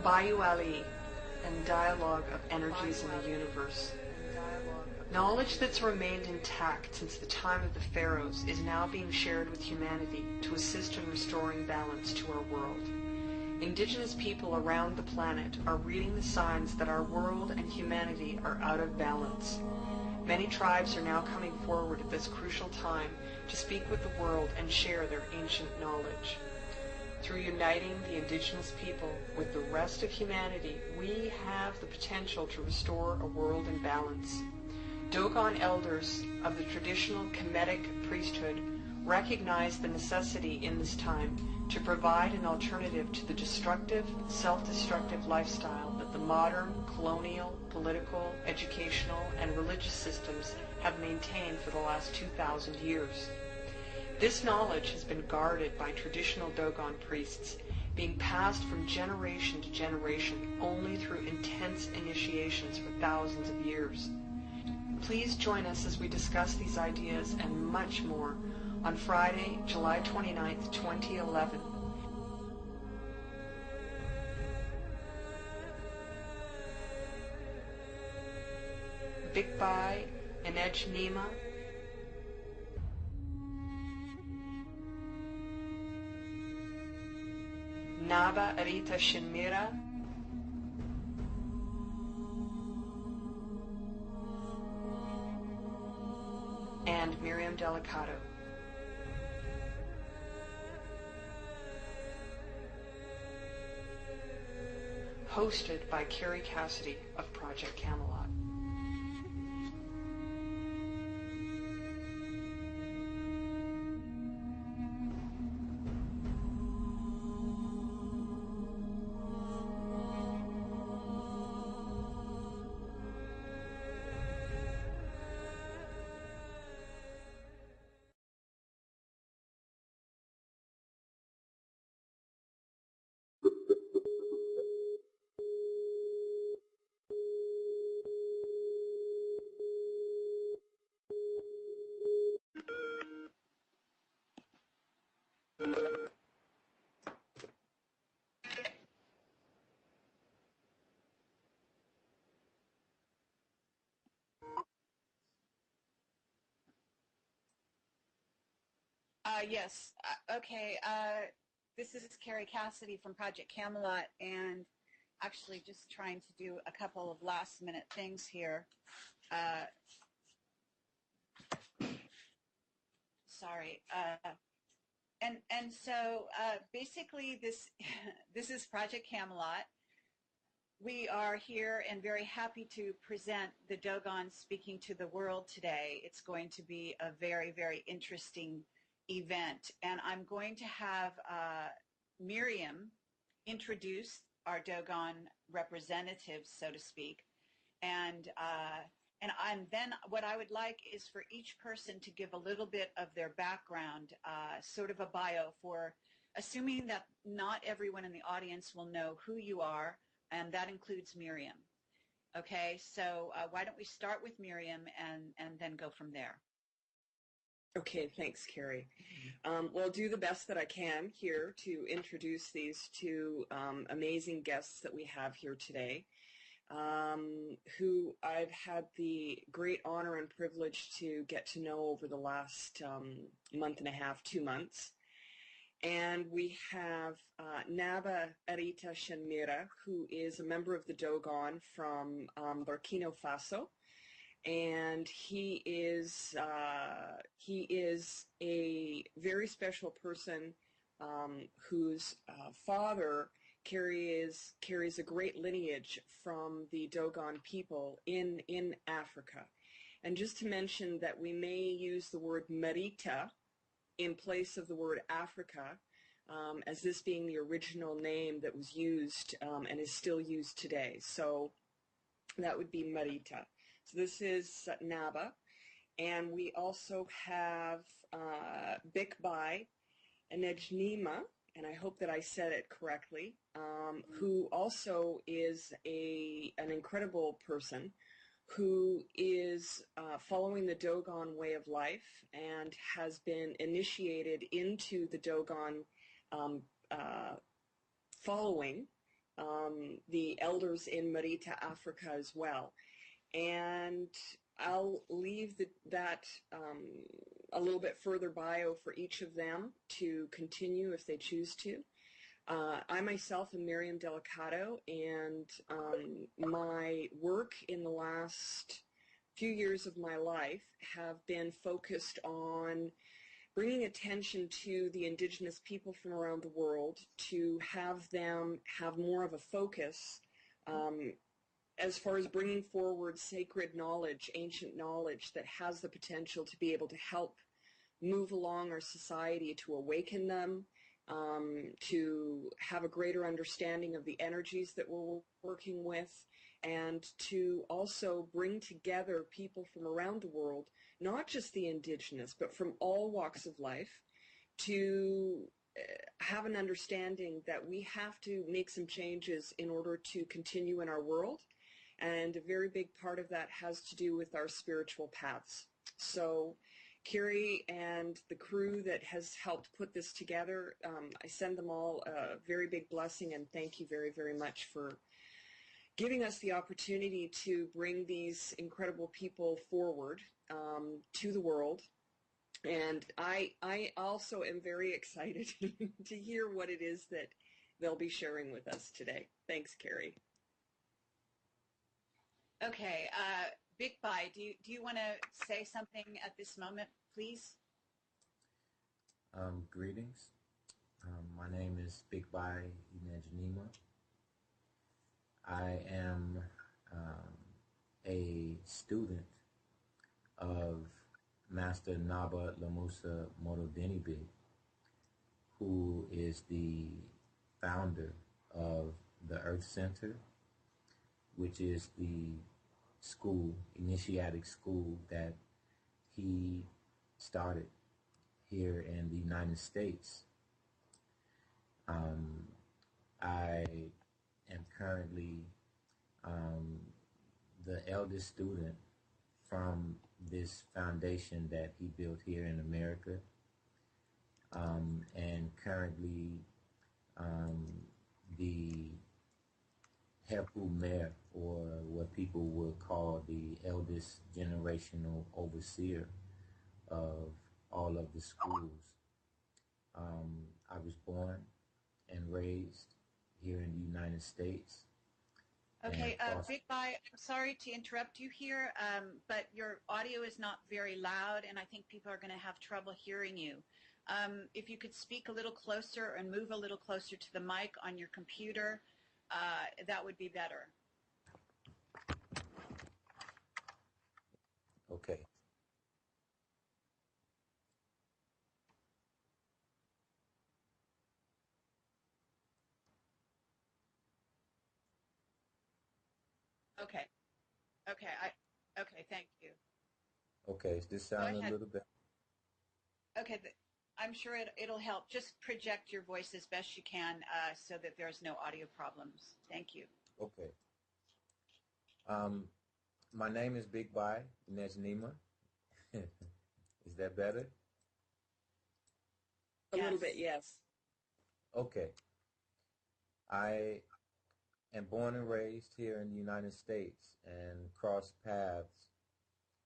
Bayu Ali and Dialogue of Energies in the Universe. Knowledge that's remained intact since the time of the pharaohs is now being shared with humanity to assist in restoring balance to our world. Indigenous people around the planet are reading the signs that our world and humanity are out of balance. Many tribes are now coming forward at this crucial time to speak with the world and share their ancient knowledge. Through uniting the indigenous people with the rest of humanity, we have the potential to restore a world in balance. Dogon elders of the traditional Kemetic priesthood recognize the necessity in this time to provide an alternative to the destructive, self-destructive lifestyle that the modern, colonial, political, educational, and religious systems have maintained for the last 2,000 years. This knowledge has been guarded by traditional Dogon priests, being passed from generation to generation only through intense initiations for thousands of years. Please join us as we discuss these ideas and much more on Friday, July 29th, 2011. Bikbai, Inej Nima, Naba Arita Shinmira, and Miriam Delicato. Hosted by Carrie Cassidy of Project Camelot. Yes. Okay. This is Carrie Cassidy from Project Camelot, and actually just trying to do a couple of last-minute things here. Sorry. And so basically, this this is Project Camelot. We are here and very happy to present the Dogon Speaking to the World today. It's going to be a very, very interesting event. And I'm going to have Miriam introduce our Dogon representatives, so to speak. And then what I would like is for each person to give a little bit of their background, sort of a bio, for assuming that not everyone in the audience will know who you are, and that includes Miriam. Okay, so why don't we start with Miriam and then go from there. Okay, thanks, Carrie. Well, I'll do the best that I can here to introduce these two amazing guests that we have here today, who I've had the great honor and privilege to get to know over the last month and a half, 2 months. And we have Naba Arita Shinmira, who is a member of the Dogon from Burkina Faso. And he is a very special person whose father carries a great lineage from the Dogon people in Africa. And just to mention that we may use the word Marita in place of the word Africa, as this being the original name that was used and is still used today. So that would be Marita. So this is Naba, and we also have Bikbai Nejnima, and I hope that I said it correctly, who also is an incredible person who is following the Dogon way of life and has been initiated into the Dogon following the elders in Marita, Africa as well. And I'll leave that a little bit further bio for each of them to continue if they choose to. I myself am Miriam Delicato, and my work in the last few years of my life have been focused on bringing attention to the indigenous people from around the world to have them have more of a focus as far as bringing forward sacred knowledge, ancient knowledge that has the potential to be able to help move along our society, to awaken them, to have a greater understanding of the energies that we're working with, and to also bring together people from around the world, not just the indigenous, but from all walks of life, to have an understanding that we have to make some changes in order to continue in our world. And a very big part of that has to do with our spiritual paths. So Carrie and the crew that has helped put this together, I send them all a very big blessing, and thank you very, very much for giving us the opportunity to bring these incredible people forward to the world. And I also am very excited to hear what it is that they'll be sharing with us today. Thanks, Carrie. Okay, Big Bai, do you want to say something at this moment, please? Greetings. My name is Big Bai Inejanima. I am a student of Master Naba Lamusa Morodenibi, who is the founder of the Earth Center, which is the school, initiatic school that he started here in the United States. I am currently the eldest student from this foundation that he built here in America, and currently the Hepu Mayor, or what people would call the eldest generational overseer of all of the schools. I was born and raised here in the United States. Okay, Big Bai, I'm sorry to interrupt you here, but your audio is not very loud, and I think people are going to have trouble hearing you. If you could speak a little closer and move a little closer to the mic on your computer, that would be better. Okay. Okay. Okay, thank you. Okay, is this sounding a little bit? Okay, I'm sure it'll help. Just project your voice as best you can so that there's no audio problems. Thank you. Okay. My name is Big Bai Nejnima. Is that better? A little bit, yes. Okay. I am born and raised here in the United States and crossed paths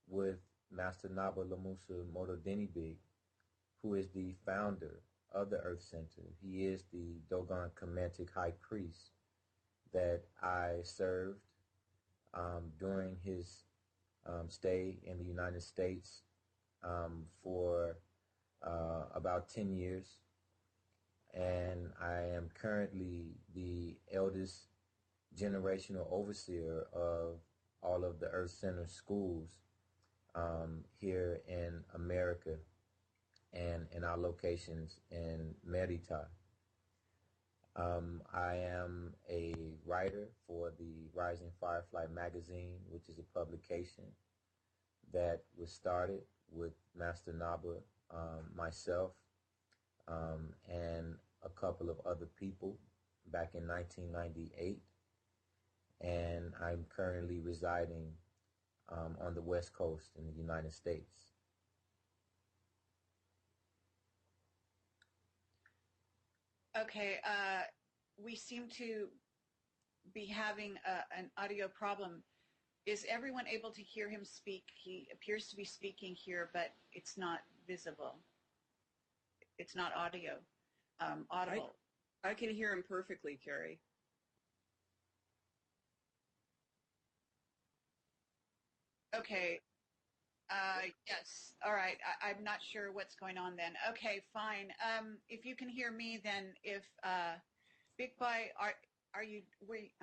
with Master Naba Lamusa Morodenibi, who is the founder of the Earth Center. He is the Dogon Kemetic High Priest that I served during his stay in the United States for about 10 years. And I am currently the eldest generational overseer of all of the Earth Center schools here in America and in our locations in Merita. I am a writer for the Rising Firefly magazine, which is a publication that was started with Master Naba, myself, and a couple of other people back in 1998. And I'm currently residing on the West Coast in the United States. Okay, we seem to be having an audio problem. Is everyone able to hear him speak? He appears to be speaking here, but it's not visible. It's not audible. I can hear him perfectly, Carrie. Okay. Yes. All right. I'm not sure what's going on then. Okay, fine. If you can hear me, then if Big Boy, are you?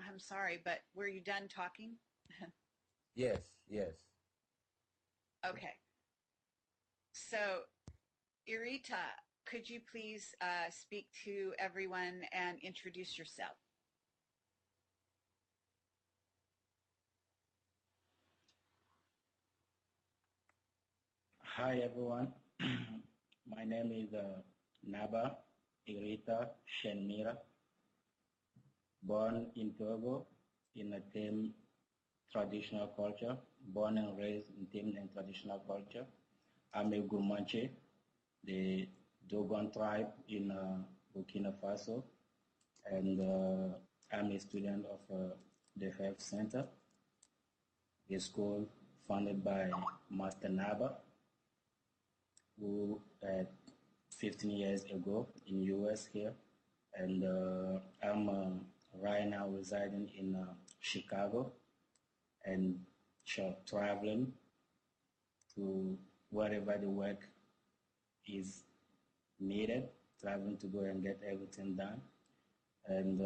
I'm sorry, but were you done talking? Yes, yes. Okay. So, Irita, could you please speak to everyone and introduce yourself? Hi everyone, my name is Naba Irita Shenmira, born in Togo in a Tim traditional culture, born and raised in Tim and traditional culture. I'm a Gumanche, the Dogon tribe in Burkina Faso, and I'm a student of the Health Center, a school founded by Master Naba, who 15 years ago in US here, and I'm right now residing in Chicago and traveling to wherever the work is needed, traveling to go and get everything done. And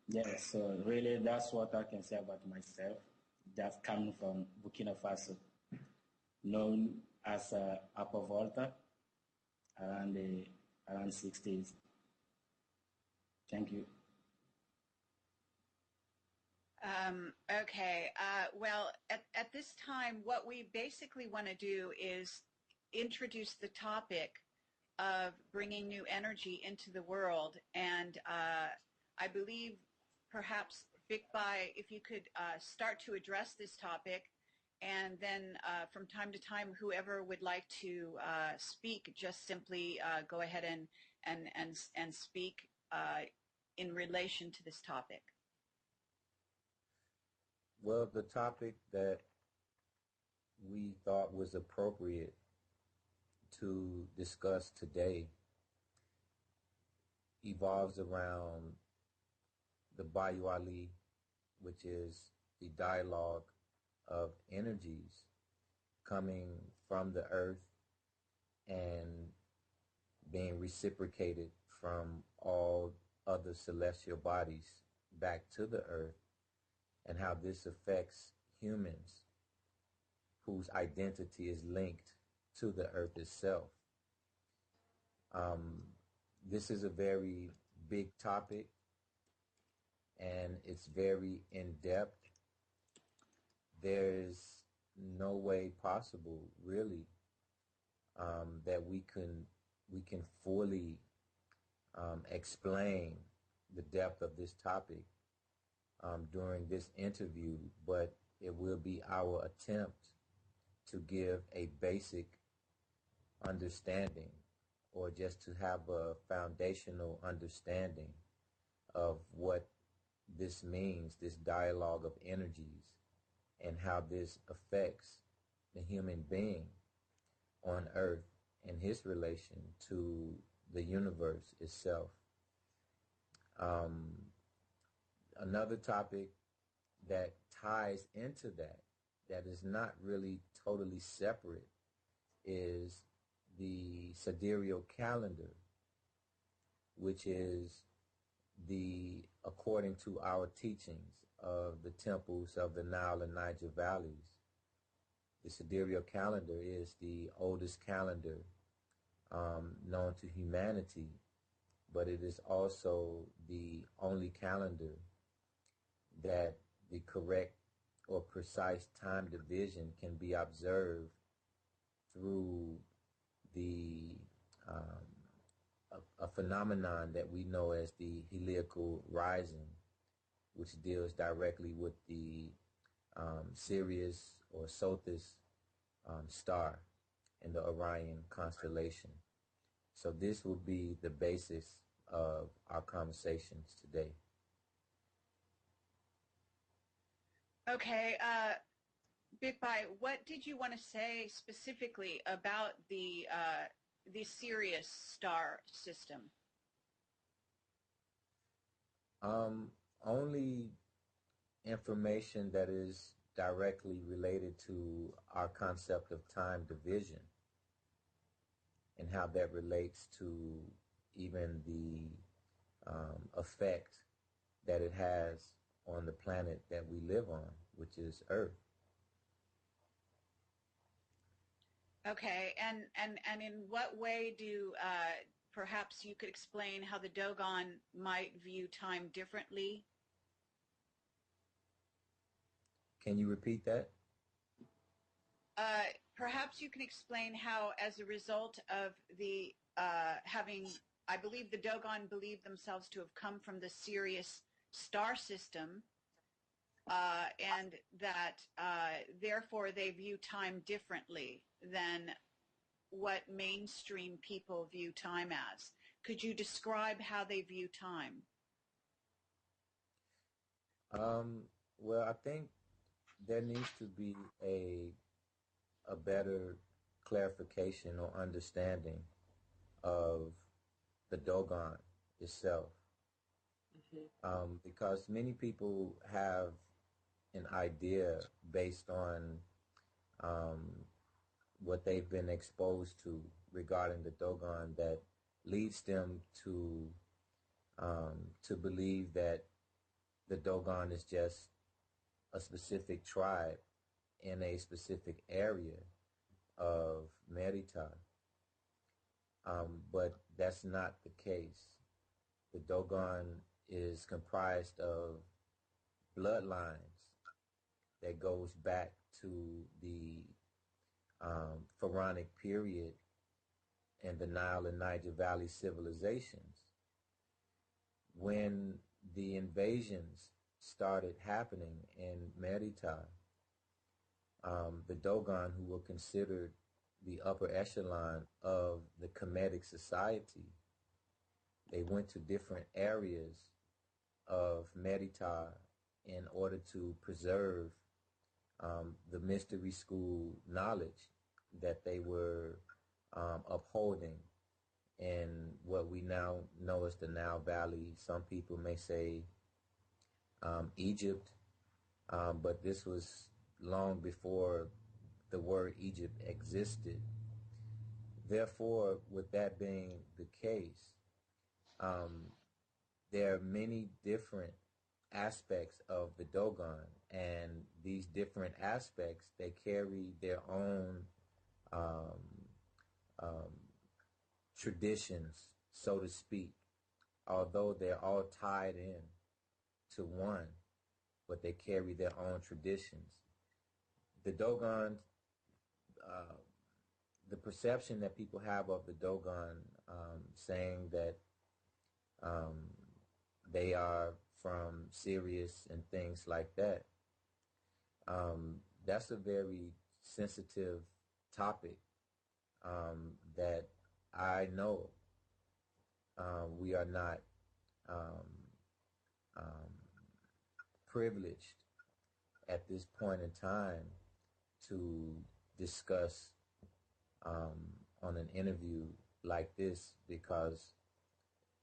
yeah, so really that's what I can say about myself. That's coming from Burkina Faso, known as Upper Volta, around 60s. Thank you. Okay. Well, at this time, what we basically want to do is introduce the topic of bringing new energy into the world. And I believe perhaps, Big Bai, if you could start to address this topic, and then from time to time, whoever would like to speak, just simply go ahead and speak in relation to this topic. Well, the topic that we thought was appropriate to discuss today evolves around the Bayouali, which is the dialogue of energies coming from the earth and being reciprocated from all other celestial bodies back to the earth, and how this affects humans whose identity is linked to the earth itself. This is a very big topic, and it's very in-depth. There's no way possible, really, that we can fully explain the depth of this topic during this interview, but it will be our attempt to give a basic understanding, or just to have a foundational understanding of what this means, this dialogue of energies, and how this affects the human being on earth and his relation to the universe itself. Another topic that ties into that is not really totally separate, is the sidereal calendar, which is according to our teachings of the temples of the Nile and Niger valleys, the sidereal calendar is the oldest calendar known to humanity, but it is also the only calendar that the correct or precise time division can be observed through a phenomenon that we know as the heliacal rising, which deals directly with the Sirius or Sothis star in the Orion constellation. So this will be the basis of our conversations today. Okay, Big Bai, what did you want to say specifically about the Sirius star system? Only information that is directly related to our concept of time division and how that relates to even the effect that it has on the planet that we live on, which is Earth. Okay, and in what way do perhaps you could explain how the Dogon might view time differently? Can you repeat that? Perhaps you can explain how, as a result of the having, I believe the Dogon believe themselves to have come from the Sirius star system, and that therefore they view time differently than what mainstream people view time as. Could you describe how they view time? Well, I think there needs to be a better clarification or understanding of the Dogon itself, because many people have an idea based on um, what they've been exposed to regarding the Dogon that leads them to believe that the Dogon is just a specific tribe in a specific area of Merita. But that's not the case. The Dogon is comprised of bloodlines that goes back to the Pharaonic period and the Nile and Niger Valley civilizations. When the invasions started happening in Merita, the Dogon, who were considered the upper echelon of the Kemetic society, they went to different areas of Merita in order to preserve the mystery school knowledge that they were upholding in what we now know as the Nile Valley. Some people may say Egypt, but this was long before the word Egypt existed. Therefore, with that being the case, there are many different aspects of the Dogon, and these different aspects, they carry their own um, um, traditions, so to speak, although they're all tied in to one, but they carry their own traditions. The Dogon, uh, the perception that people have of the Dogon, saying that um, they are from Sirius and things like that, that's a very sensitive topic that I know we are not um, um, privileged at this point in time to discuss on an interview like this, because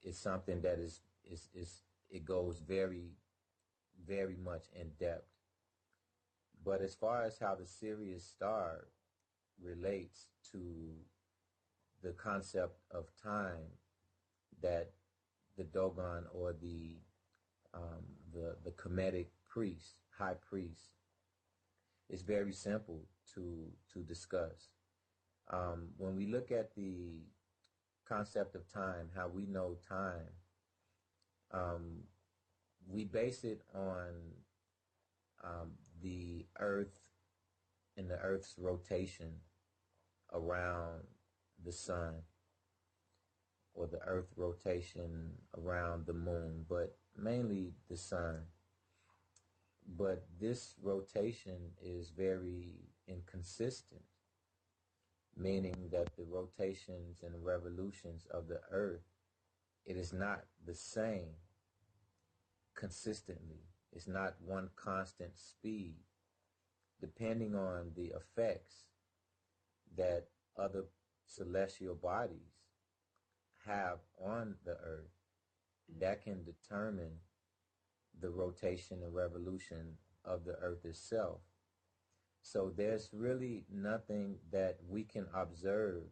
it's something that is it goes very, very much in depth. But as far as how the Sirius star relates to the concept of time that the Dogon or the Kemetic priest, high priest, is very simple to discuss. When we look at the concept of time, how we know time, we base it on the Earth and the Earth's rotation around the sun, or the Earth rotation around the moon, but mainly the sun. But this rotation is very inconsistent, meaning that the rotations and revolutions of the Earth, it is not the same consistently. It's not one constant speed. Depending on the effects that other celestial bodies have on the earth, that can determine the rotation and revolution of the earth itself. So there's really nothing that we can observe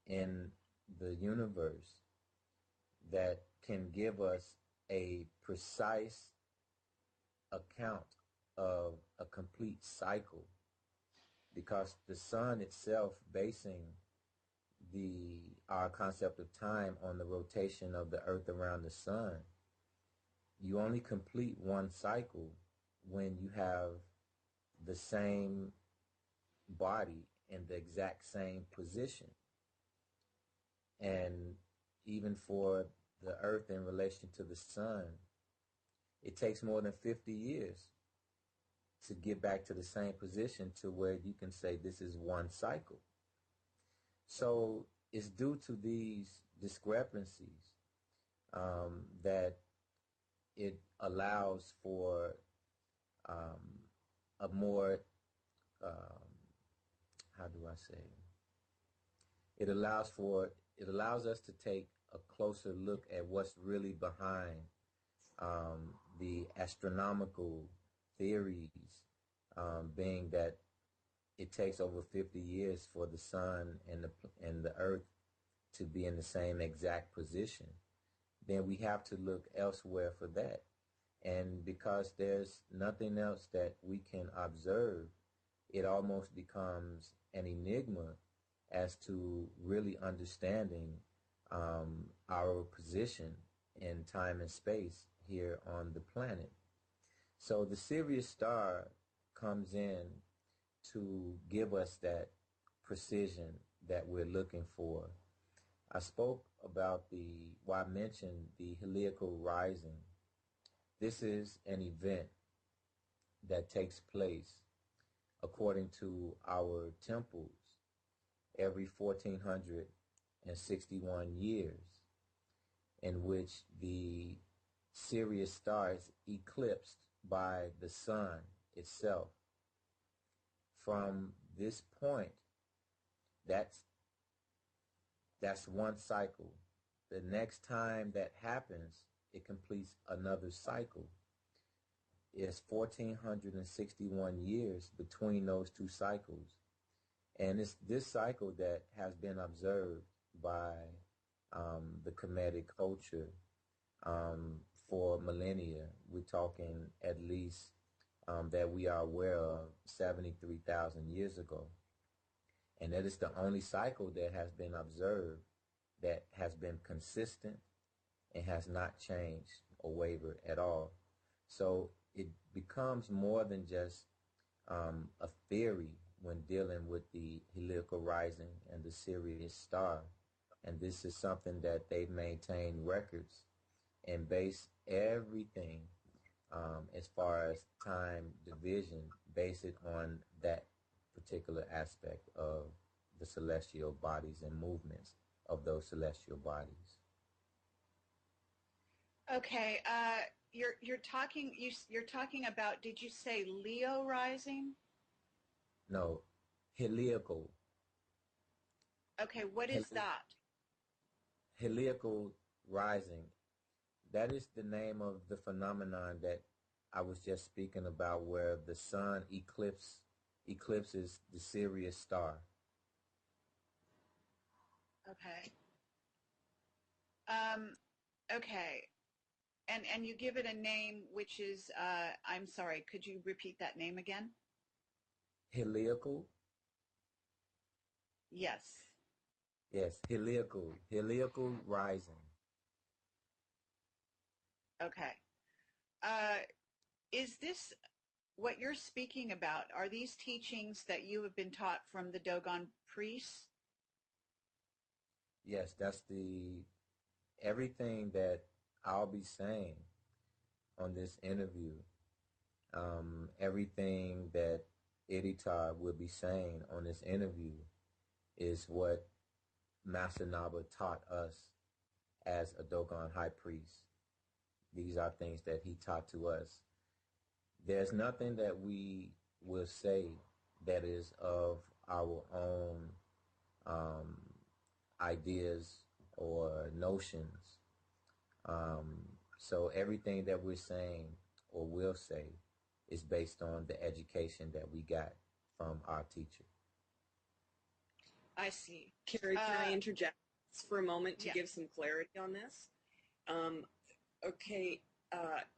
in the universe that can give us a precise account of a complete cycle, because the sun itself, basing our concept of time on the rotation of the earth around the sun, you only complete one cycle when you have the same body in the exact same position. And even for the earth in relation to the sun, it takes more than 50 years to get back to the same position to where you can say this is one cycle. So it's due to these discrepancies that it allows for a more, how do I say, it allows us to take a closer look at what's really behind the astronomical theories, being that it takes over 50 years for the sun and the earth to be in the same exact position. Then we have to look elsewhere for that. And because there's nothing else that we can observe, it almost becomes an enigma as to really understanding our position in time and space here on the planet. So the Sirius star comes in to give us that precision that we're looking for. I spoke about I mentioned the heliacal rising. This is an event that takes place according to our temples every 1461 years, in which the Sirius star is eclipsed by the sun itself. From this point, that's one cycle. The next time that happens, it completes another cycle. It's 1461 years between those two cycles. And it's this cycle that has been observed by the Kemetic culture for millennia. We're talking at least that we are aware of 73,000 years ago. And that is the only cycle that has been observed that has been consistent and has not changed or wavered at all. So it becomes more than just a theory when dealing with the heliacal rising and the Sirius star. And this is something that they've maintained records and base everything as far as time division, base it on that particular aspect of the celestial bodies and movements of those celestial bodies. Okay, you're talking about, did you say Leo rising? No, heliacal. Okay, what is that? Heliacal rising. That is the name of the phenomenon that I was just speaking about, where the sun eclipses the Sirius star. Okay. Okay. And you give it a name, which is, I'm sorry, could you repeat that name again? Heliacal? Yes. Yes, heliacal rising. Okay. Is this what you're speaking about? Are these teachings that you have been taught from the Dogon priests? Yes, that's everything that I'll be saying on this interview. Everything that Editar will be saying on this interview is what Master Naba taught us as a Dogon high priest. These are things that he taught to us. There's nothing that we will say that is of our own ideas or notions. So everything that we're saying or will say is based on the education that we got from our teacher. I see. Carrie, can I interject for a moment to Yeah. give some clarity on this? Okay,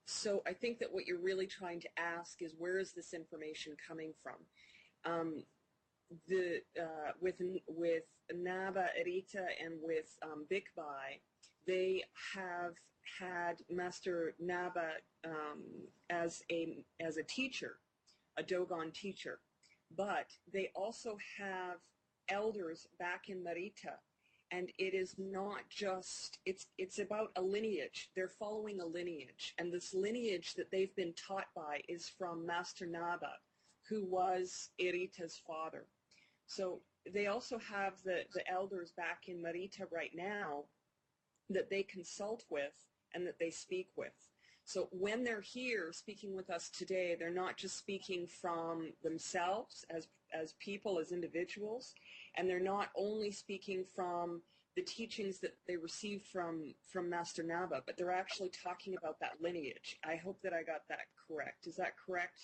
so I think that what you're really trying to ask is, where is this information coming from? With Naba, Erita, and with Bikbai, they have had Master Naba as a teacher, a Dogon teacher, but they also have elders back in Marita, and it is not just, it's about a lineage. They're following a lineage, and this lineage that they've been taught by is from Master Naba, who was Erita's father. So they also have the elders back in Marita right now that they consult with and that they speak with. So when they're here speaking with us today, they're not just speaking from themselves as people, as individuals, and they're not only speaking from the teachings that they received from Master Naba, but they're actually talking about that lineage. I hope that I got that correct. Is that correct,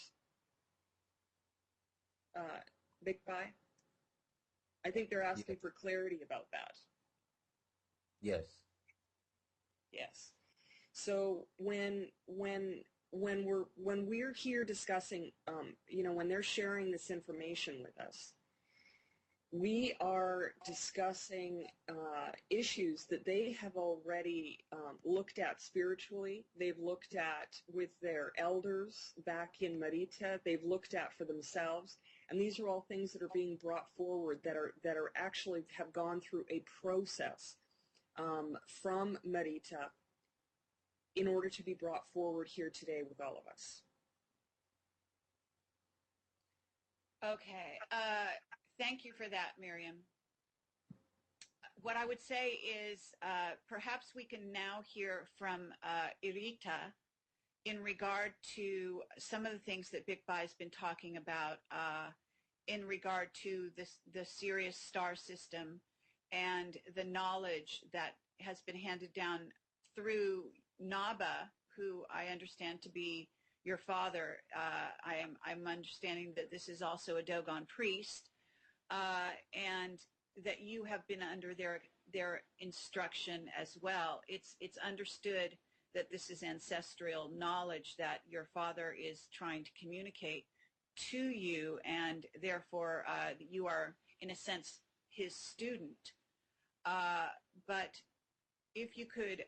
Big Bai? I think they're asking for clarity about that. Yes. Yes. So when we're here discussing, when they're sharing this information with us, we are discussing issues that they have already looked at spiritually. They've looked at with their elders back in Marita. They've looked at for themselves, and these are all things that are being brought forward that are actually have gone through a process from Marita in order to be brought forward here today with all of us. Okay. Thank you for that, Miriam. What I would say is perhaps we can now hear from Irita in regard to some of the things that Big Bai has been talking about in regard to the Sirius star system and the knowledge that has been handed down through Naba, who I understand to be your father. I'm understanding that this is also a Dogon priest, and that you have been under their instruction as well. It's understood that this is ancestral knowledge that your father is trying to communicate to you, and therefore you are, in a sense, his student. But if you could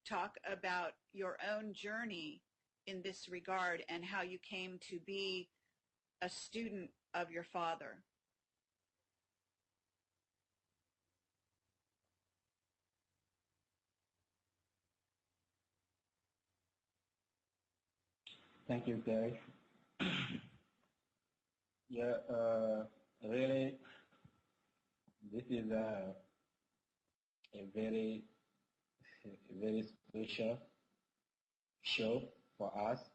talk about your own journey in this regard and how you came to be a student of your father. Thank you, Gary. Yeah, really, this is a very special show for us,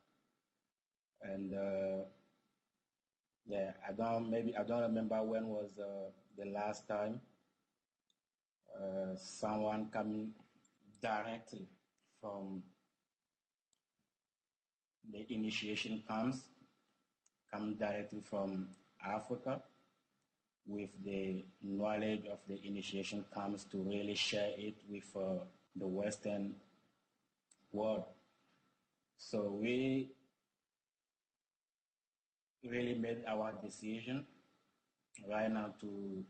and yeah, I don't remember when was the last time someone coming directly from the initiation camps, come directly from Africa with the knowledge of the initiation camps to really share it with the Western world. So we really made our decision right now to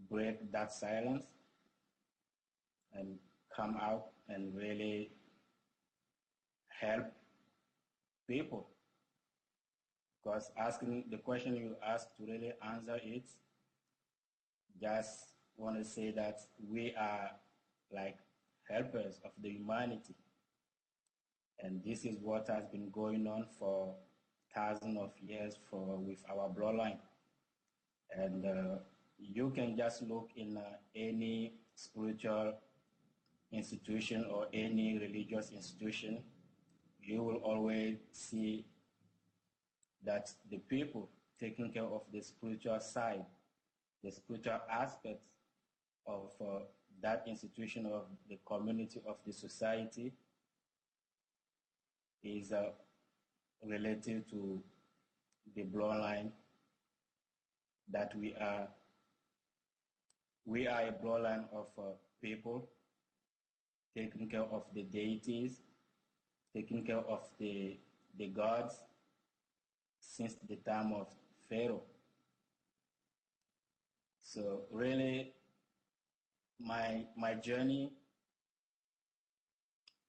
break that silence and come out and really help people. Because asking the question you asked to really answer it, just want to say that we are like helpers of the humanity. And this is what has been going on for thousands of years with our bloodline. And you can just look in any spiritual institution or any religious institution, you will always see that the people taking care of the spiritual side, the spiritual aspects of that institution, of the community, of the society, is related to the bloodline that we are. We are a bloodline of people taking care of the deities, taking care of the gods since the time of Pharaoh. So really, my journey,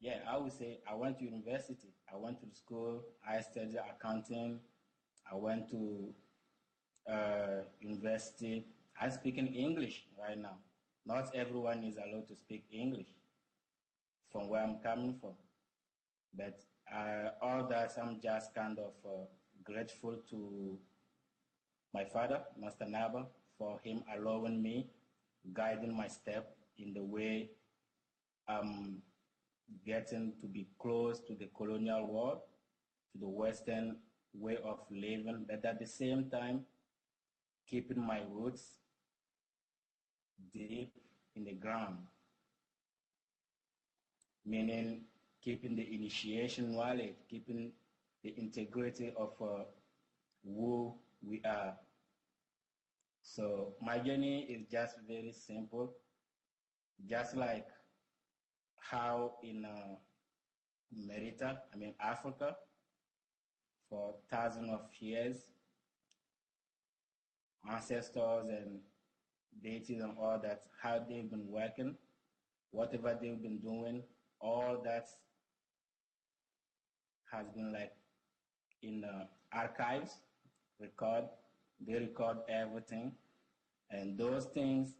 yeah, I would say I went to university. I went to school. I studied accounting. I went to university. I'm speaking English right now. Not everyone is allowed to speak English from where I'm coming from. But all that, I'm just kind of grateful to my father, Master Naba, for him allowing me, guiding my step in the way I'm getting to be close to the colonial world, to the Western way of living, but at the same time, keeping my roots deep in the ground, meaning keeping the initiation knowledge, keeping the integrity of who we are. So my journey is just very simple, just like how in Merita, Africa, for thousands of years, ancestors and deities and all that, how they've been working, whatever they've been doing, all that has been like in archives, they record everything. And those things,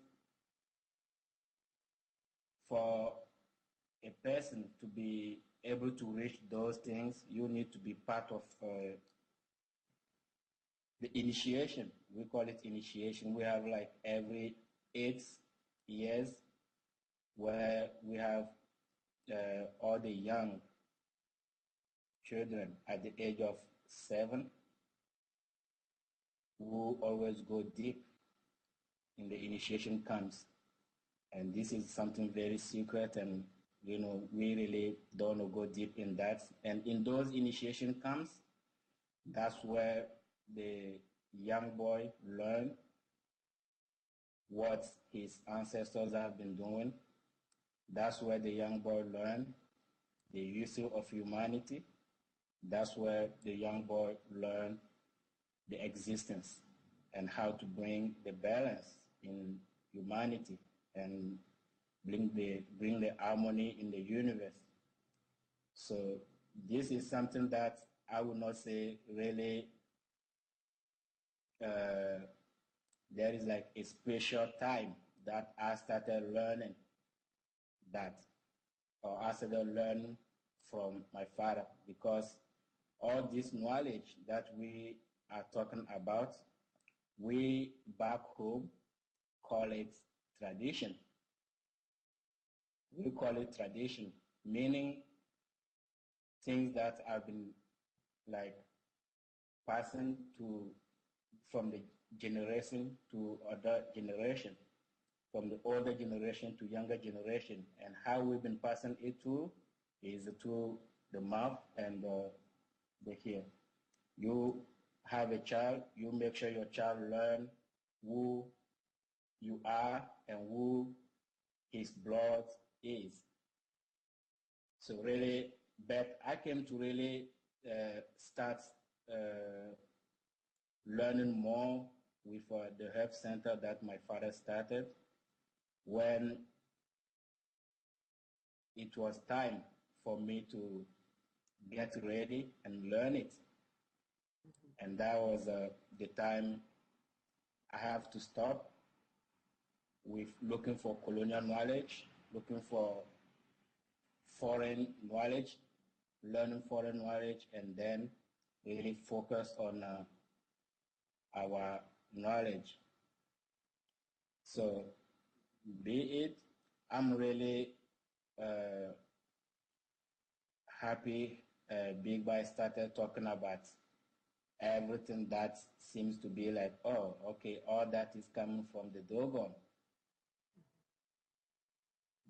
for a person to be able to reach those things, you need to be part of the initiation. We call it initiation. We have like every 8 years where we have all the young children at the age of 7 who always go deep in the initiation camps. And this is something very secret, and we really don't go deep in that. And in those initiation camps, that's where the young boy learn what his ancestors have been doing. That's where the young boy learn the use of humanity. That's where the young boy learn the existence and how to bring the balance in humanity and bring the harmony in the universe. So this is something that I would not say really there is like a special time that I started learning that, or I started learning from my father, because all this knowledge that we are talking about, we back home call it tradition. We call it tradition, meaning things that have been like passing to from the generation to other generation, from the older generation to younger generation, and how we've been passing it to is through the mouth and the ear. You have a child, you make sure your child learn who you are and who his blood is. So really, but I came to really start learning more with the herb center that my father started when it was time for me to get ready and learn it. And that was the time I have to stop with looking for colonial knowledge, looking for foreign knowledge, learning foreign knowledge, and then really focus on our knowledge. So be it, I'm really uh, happy Big Boy started talking about everything that seems to be like, oh, okay, all that is coming from the Dogon.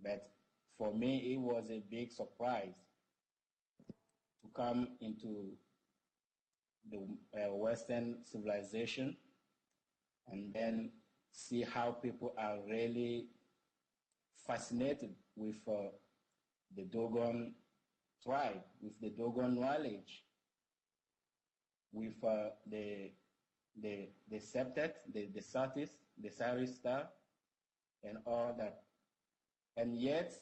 But for me, it was a big surprise to come into the Western civilization and then see how people are really fascinated with the Dogon tribe, with the Dogon knowledge, with the septet, the satis, the Sari star, and all that. And yet,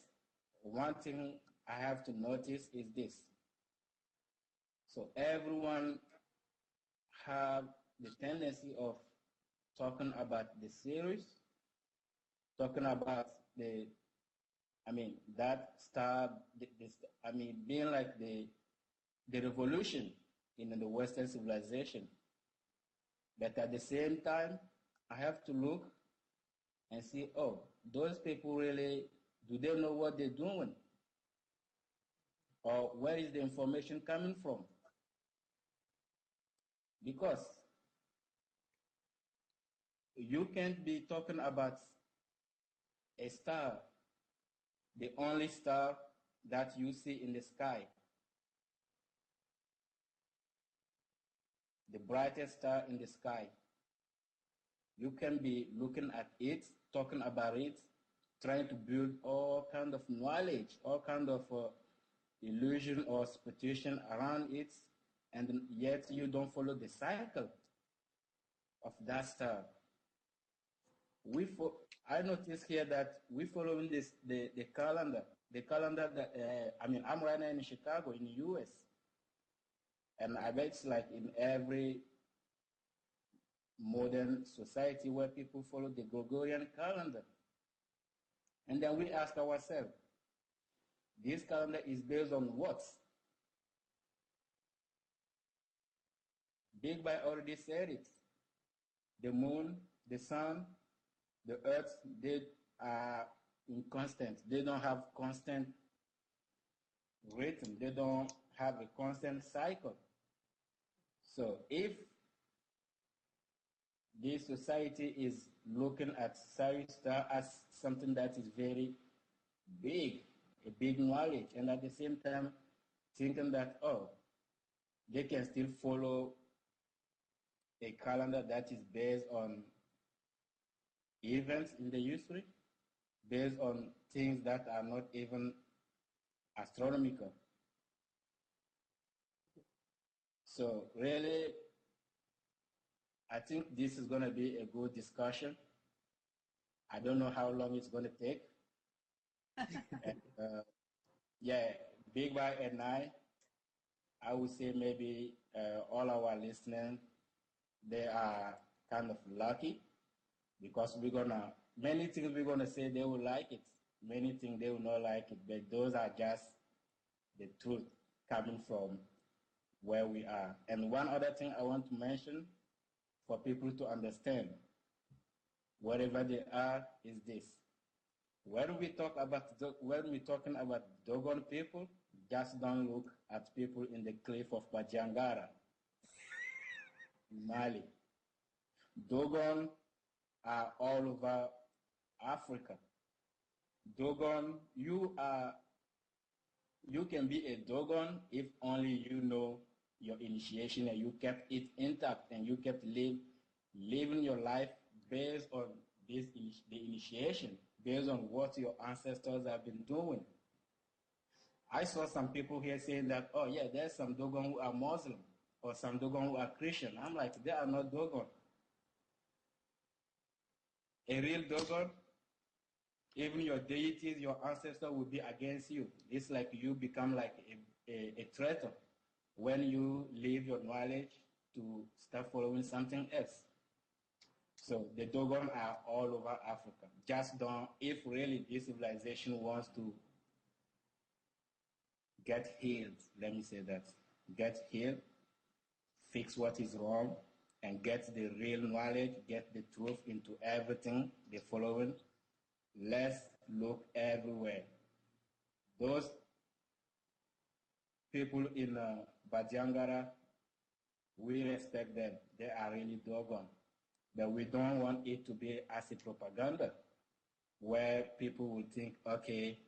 one thing I have to notice is this. So everyone have the tendency of talking about the series, talking about that star, being like the revolution in the Western civilization. But at the same time, I have to look and see, oh, those people really, do they know what they're doing? Or where is the information coming from? Because you can't be talking about a star, the only star that you see in the sky, the brightest star in the sky. You can be looking at it, talking about it, trying to build all kind of knowledge, all kind of illusion or superstition around it, and yet you don't follow the cycle of that star. I noticed here that we following the calendar. The calendar that I'm right now in Chicago, in the U.S., and I bet it's like in every modern society where people follow the Gregorian calendar. And then we ask ourselves, this calendar is based on what? Big Boy already said it. The moon, the sun, the earth, they are inconstant. They don't have constant rhythm. They don't have a constant cycle. So if this society is looking at Sari Star as something that is very big, a big knowledge, and at the same time thinking that, oh, they can still follow a calendar that is based on events in the history, based on things that are not even astronomical. So really, I think this is going to be a good discussion. I don't know how long it's going to take. And, yeah, Big Boy and I would say maybe all our listeners, they are kind of lucky because many things we're gonna say they will like it, many things they will not like it, but those are just the truth coming from where we are. And one other thing I want to mention for people to understand, wherever they are, is this. When we're talking about Dogon people, just don't look at people in the cliff of Bajangara, Mali. Dogon are all over Africa. Dogon, you can be a Dogon if only you know your initiation and you kept it intact and you kept living your life based on the initiation, based on what your ancestors have been doing. I saw some people here saying that, oh yeah, there's some Dogon who are Muslim or some Dogon who are Christian. I'm like, they are not Dogon. A real Dogon, even your deities, your ancestors will be against you. It's like you become like a traitor when you leave your knowledge to start following something else. So the Dogon are all over Africa. Just don't, if really this civilization wants to get healed, let me say that, get healed, fix what is wrong, and get the real knowledge, get the truth into everything they're following, let's look everywhere. those people in Badiangara, we respect them. They are really Dogon. But we don't want it to be as a propaganda where people will think, okay,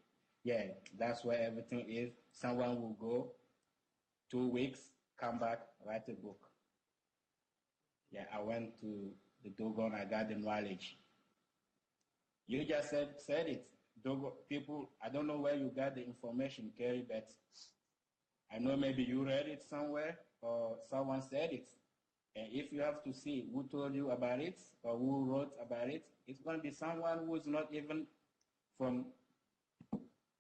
yeah, that's where everything is. Someone will go 2 weeks, come back, write a book. Yeah, I went to the Dogon, I got the knowledge. You just said it. Dogon people, I don't know where you got the information, Kerry, but I know maybe you read it somewhere or someone said it. And if you have to see who told you about it or who wrote about it, it's going to be someone who is not even from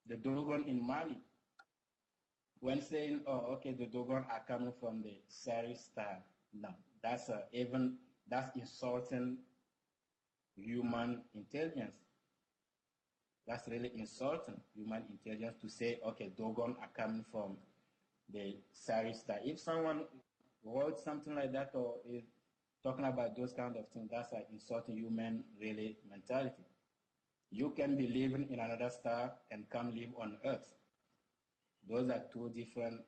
the Dogon in Mali. When saying, oh, okay, the Dogon are coming from the Sari star, no, that's that's insulting human intelligence. That's really insulting human intelligence to say, okay, Dogon are coming from the Sari star. If someone wrote something like that or is talking about those kind of things, that's like insulting human really mentality. You can be living in another star and come live on Earth. Those are two different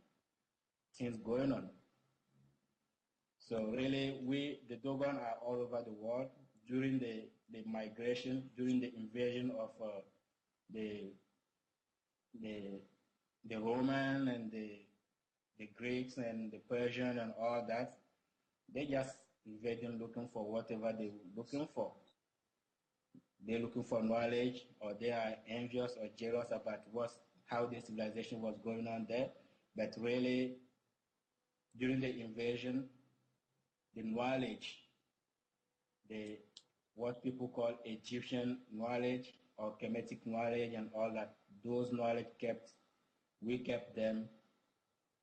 things going on. So really, the Dogon are all over the world. During the migration, during the invasion of the Roman and the Greeks and the Persian and all that, they just invading looking for whatever they were looking for. They're looking for knowledge, or they are envious or jealous about how the civilization was going on there. But really, during the invasion, the knowledge, what people call Egyptian knowledge or Kemetic knowledge and all that, those knowledge we kept them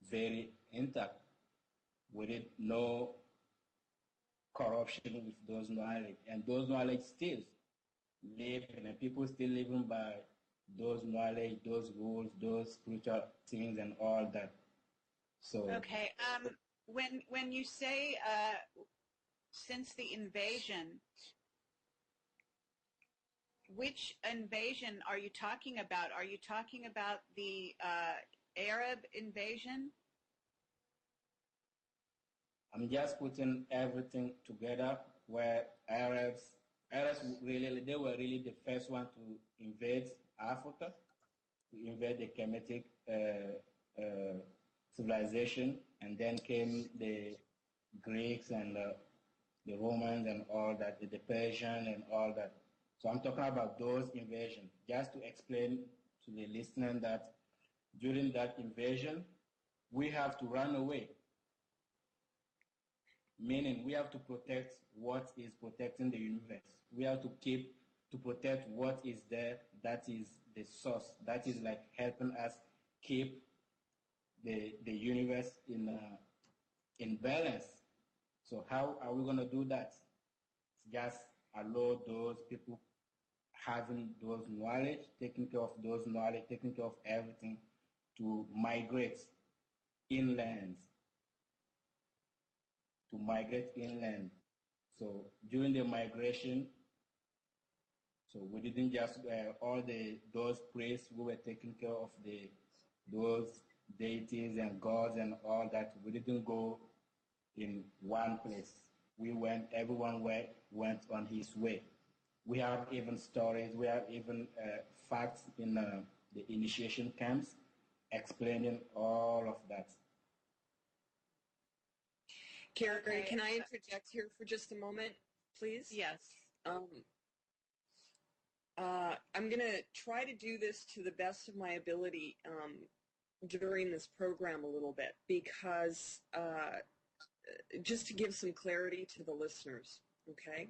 very intact. We did no corruption with those knowledge, and those knowledge still live, and people still living by those knowledge, those rules, those spiritual things, and all that. So okay, when you say since the invasion, which invasion are you talking about? Are you talking about the Arab invasion? I'm just putting everything together where Arabs really, they were really the first one to invade Africa, to invade the Kemetic civilization, and then came the Greeks and the Romans and all that, the Persian and all that. So I'm talking about those invasions, just to explain to the listener that during that invasion, we have to run away. Meaning we have to protect what is protecting the universe. We have to protect what is there, that is the source, that is like helping us keep the universe in balance. So how are we going to do that? Just allow those people having those knowledge, taking care of those knowledge, taking care of everything, to migrate inland. So during the migration, so we didn't just those priests who were taking care of those deities and gods and all that. We didn't go in one place. Everyone went on his way. We have even stories, we have even facts in the initiation camps explaining all of that. Carrie, okay. Can I interject here for just a moment, please? Yes. I'm going to try to do this to the best of my ability during this program a little bit, because just to give some clarity to the listeners, okay?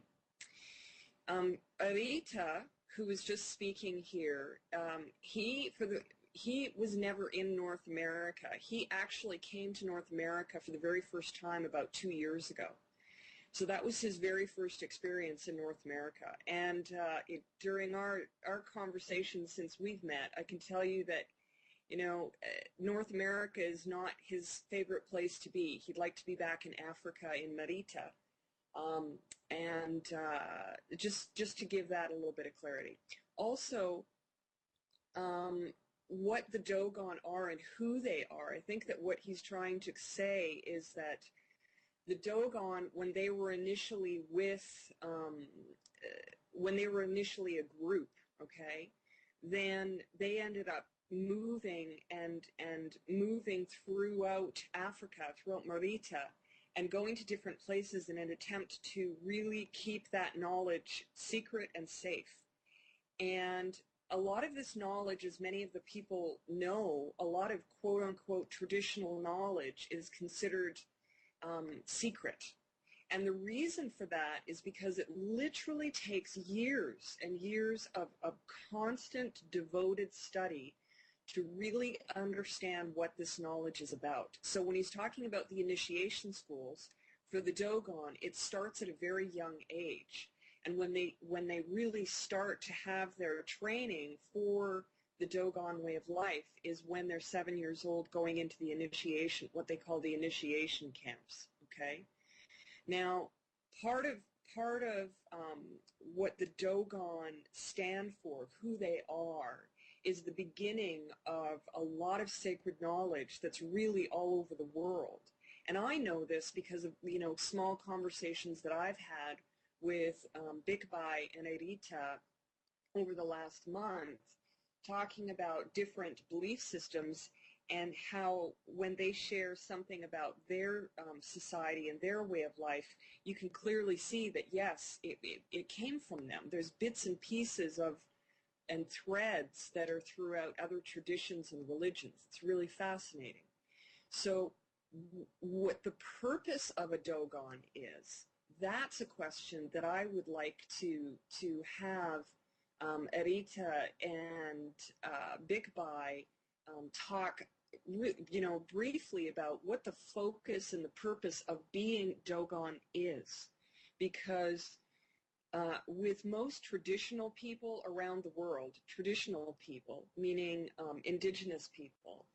Arita, who was just speaking here, he was never in North America. He actually came to North America for the very first time about 2 years ago. So that was his very first experience in North America. And during our conversation since we've met, I can tell you that, North America is not his favorite place to be. He'd like to be back in Africa, in Marita. Just to give that a little bit of clarity. Also, what the Dogon are and who they are. I think that what he's trying to say is that the Dogon, when they were initially when they were initially a group, okay, then they ended up moving and moving throughout Africa, throughout Marita, and going to different places in an attempt to really keep that knowledge secret and safe. And a lot of this knowledge, as many of the people know, a lot of quote-unquote traditional knowledge is considered secret. And the reason for that is because it literally takes years and years of constant, devoted study to really understand what this knowledge is about. So when he's talking about the initiation schools, for the Dogon, it starts at a very young age. And when they really start to have their training for the Dogon way of life is when they're 7 years old, going into the initiation, what they call the initiation camps, okay? Now, part of what the Dogon stand for, who they are, is the beginning of a lot of sacred knowledge that's really all over the world. And I know this because of, you know, small conversations that I've had with Bikbai and Erita over the last month, talking about different belief systems and how when they share something about their society and their way of life, you can clearly see that, yes, it came from them. There's bits and pieces of and threads that are throughout other traditions and religions. It's really fascinating. So what the purpose of a Dogon is, that's a question that I would like to have Erita and Bikbai talk, you know, briefly about what the focus and the purpose of being Dogon is. Because with most traditional people around the world, traditional people, meaning indigenous people,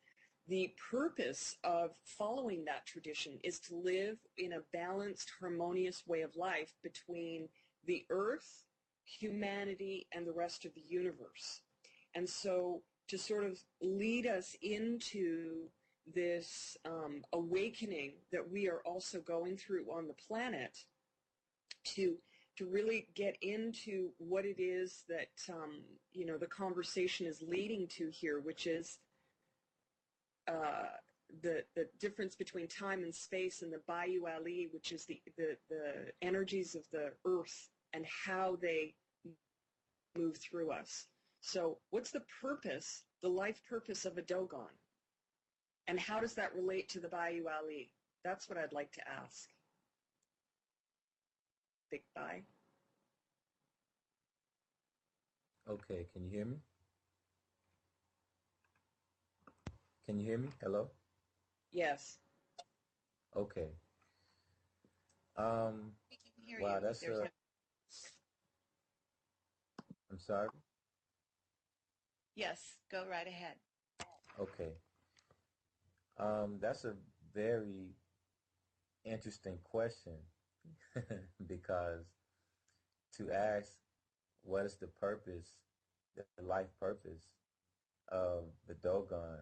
the purpose of following that tradition is to live in a balanced, harmonious way of life between the earth, humanity, and the rest of the universe. And so to sort of lead us into this awakening that we are also going through on the planet, to really get into what it is that, you know, the conversation is leading to here, which is the difference between time and space, and the Bayu Ali, which is the energies of the earth and how they move through us. So what's the purpose, the life purpose of a Dogon? And how does that relate to the Bayu Ali? That's what I'd like to ask. Big bye. Okay, can you hear me? Can you hear me? Hello? Yes. Okay. We can hear Wow, you. that's There's I'm sorry? Yes, go right ahead. Okay. That's a very interesting question because to ask what is the purpose, the life purpose of the Dogon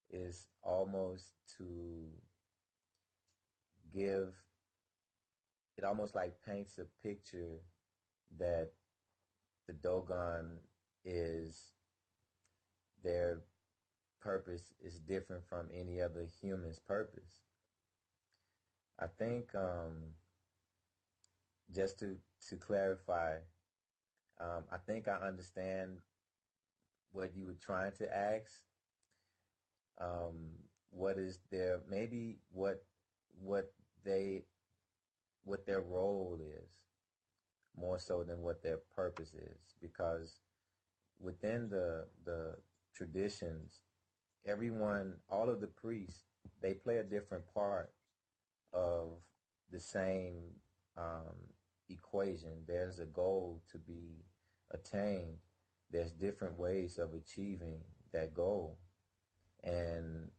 is almost to give, it almost like paints a picture that the Dogon is, their purpose is different from any other human's purpose. I think just to clarify, I think I understand what you were trying to ask. What is their, maybe what their role is, more so than what their purpose is, because within the traditions, everyone, all of the priests, they play a different part of the same equation. There's a goal to be attained. There's different ways of achieving that goal. And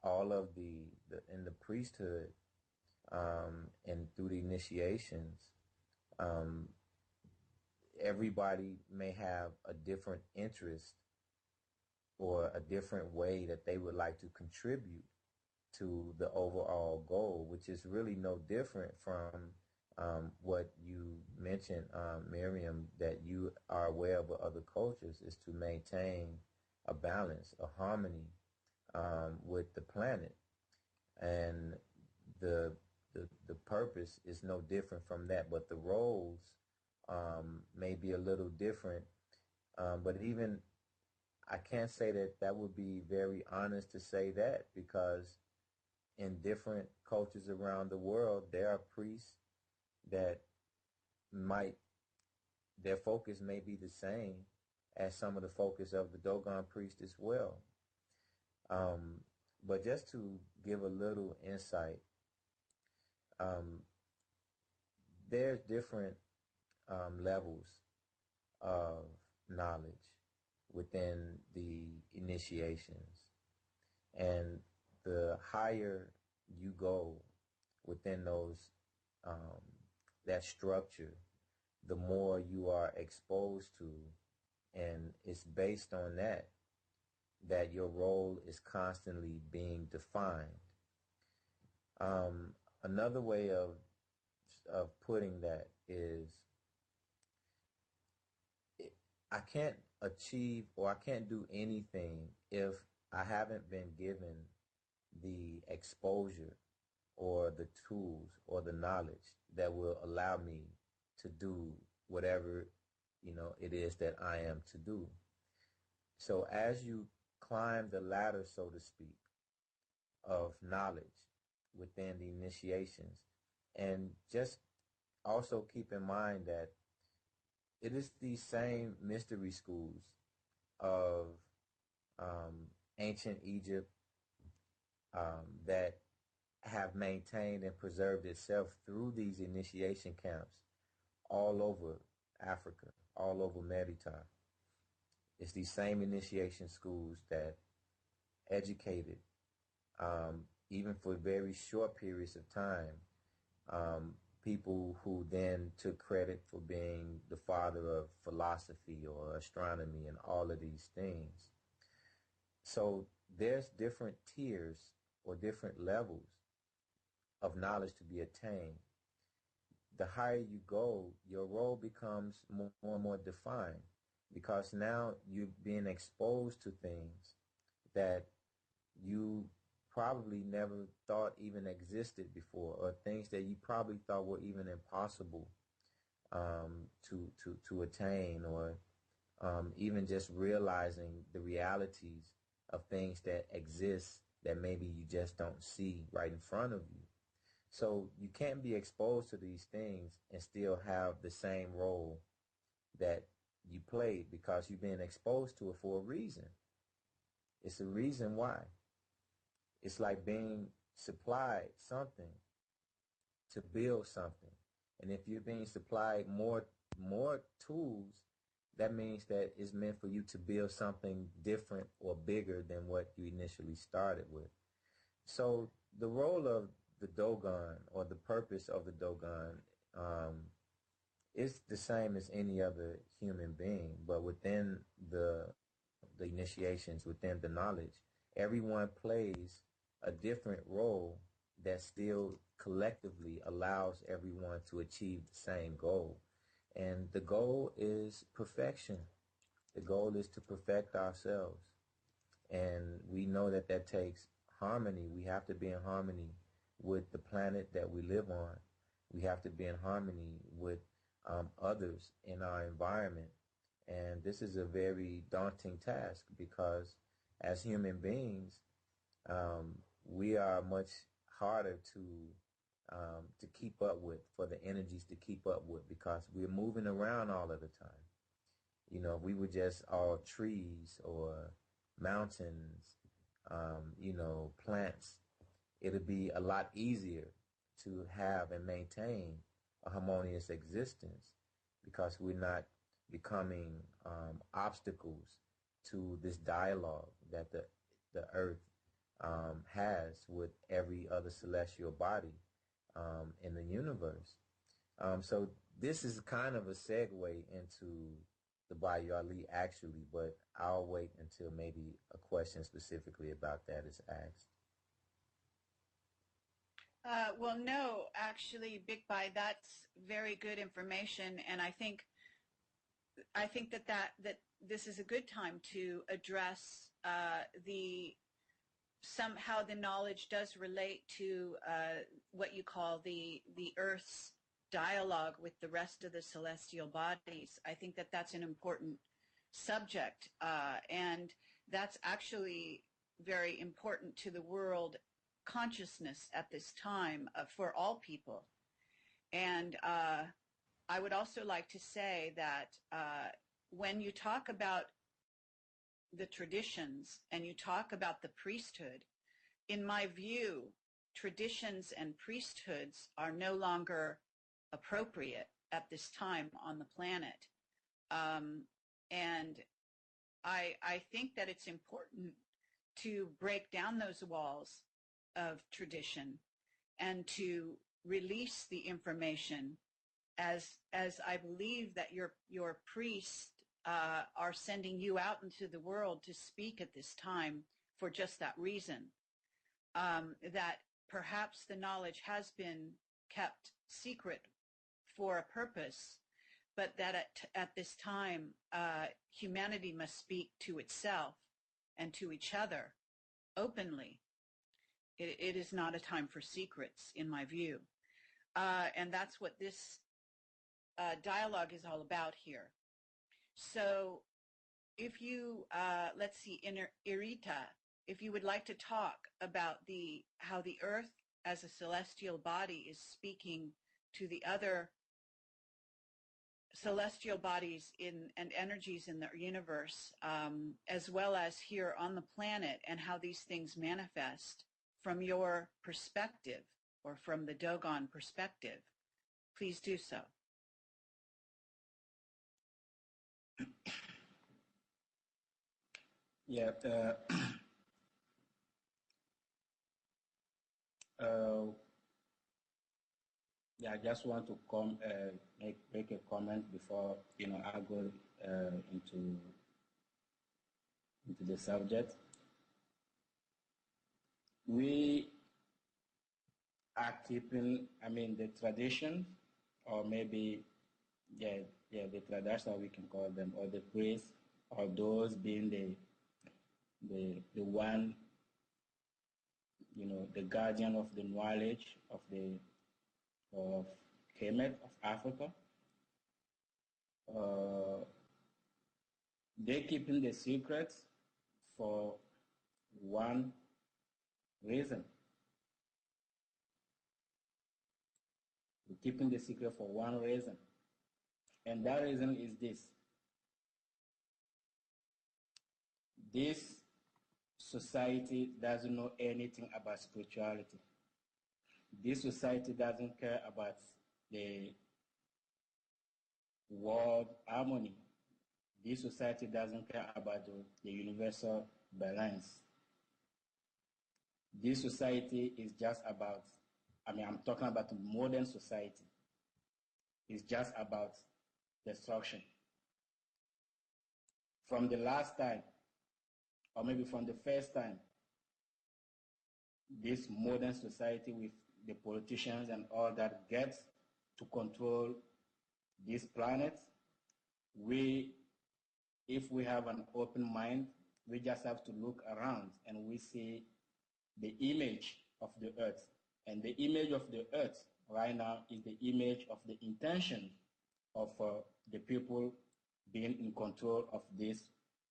all of in the priesthood, and through the initiations, everybody may have a different interest or a different way that they would like to contribute to the overall goal, which is really no different from what you mentioned, Miriam, that you are aware of other cultures, is to maintain a balance, a harmony with the planet. And the, the purpose is no different from that, but the roles may be a little different. But even I can't say that that would be very honest to say that, because in different cultures around the world, there are priests that might, their focus may be the same as some of the focus of the Dogon priest as well. But just to give a little insight, there's different levels of knowledge within the initiations. And the higher you go within those, that structure, the more you are exposed to, and it's based on that, that your role is constantly being defined. Another way of putting that is, I can't achieve or I can't do anything if I haven't been given the exposure or the tools or the knowledge that will allow me to do whatever, it is that I am to do. So as you climb the ladder, so to speak, of knowledge within the initiations, and just also keep in mind that it is these same mystery schools of ancient Egypt that have maintained and preserved itself through these initiation camps all over Africa, all over Merita. It's these same initiation schools that educated, even for very short periods of time, people who then took credit for being the father of philosophy or astronomy and all of these things. So there's different tiers or different levels of knowledge to be attained. The higher you go, your role becomes more and more defined, because now you're being exposed to things that you probably never thought even existed before, or things that you probably thought were even impossible to attain, or even just realizing the realities of things that exist that maybe you just don't see right in front of you. So you can't be exposed to these things and still have the same role that you played, because you've been exposed to it for a reason. It's a reason why. It's like being supplied something to build something. And if you're being supplied more tools, that means that it's meant for you to build something different or bigger than what you initially started with. So the role of the Dogon, or the purpose of the Dogon, is the same as any other human being, but within the initiations, within the knowledge, everyone plays a different role that still collectively allows everyone to achieve the same goal. And the goal is perfection. The goal is to perfect ourselves. And we know that that takes harmony. We have to be in harmony with the planet that we live on. We have to be in harmony with others in our environment. And this is a very daunting task, because as human beings, we are much harder to keep up with, for the energies to keep up with, because we're moving around all of the time. If we were just all trees or mountains, plants, it'd be a lot easier to have and maintain a harmonious existence, because we're not becoming obstacles to this dialogue that the earth has with every other celestial body in the universe. So this is kind of a segue into the Bayali actually, but I'll wait until maybe a question specifically about that is asked. Well, no, actually, Big Bai, that's very good information, and I think that this is a good time to address the somehow the knowledge does relate to what you call the Earth's dialogue with the rest of the celestial bodies. I think that that's an important subject, and that's actually very important to the world consciousness at this time for all people. And I would also like to say that when you talk about the traditions and you talk about the priesthood, in my view, traditions and priesthoods are no longer appropriate at this time on the planet. And I think that it's important to break down those walls of tradition and to release the information as I believe that your priests are sending you out into the world to speak at this time for just that reason, that perhaps the knowledge has been kept secret for a purpose, but that at this time humanity must speak to itself and to each other openly. It is not a time for secrets, in my view. And that's what this dialogue is all about here. So if you, let's see, Irita, if you would like to talk about how the Earth as a celestial body is speaking to the other celestial bodies and energies in the universe, as well as here on the planet, and how these things manifest from your perspective or from the Dogon perspective, please do so. Yeah, yeah. I just want to make a comment before I go into the subject. We are keeping, the tradition, or maybe the tradition we can call them, or the priests, or those being the one, the guardian of the knowledge of Kemet, of Africa. They're keeping the secrets for one reason. We're keeping the secret for one reason. And that reason is this. This society doesn't know anything about spirituality. This society doesn't care about the world harmony. This society doesn't care about the universal balance. This society is just about, I'm talking about the modern society. It's just about destruction. From the last time, or maybe from the first time, this modern society with the politicians and all that gets to control this planet, if we have an open mind, we just have to look around and we see the image of the earth. And the image of the earth right now is the image of the intention of the people being in control of this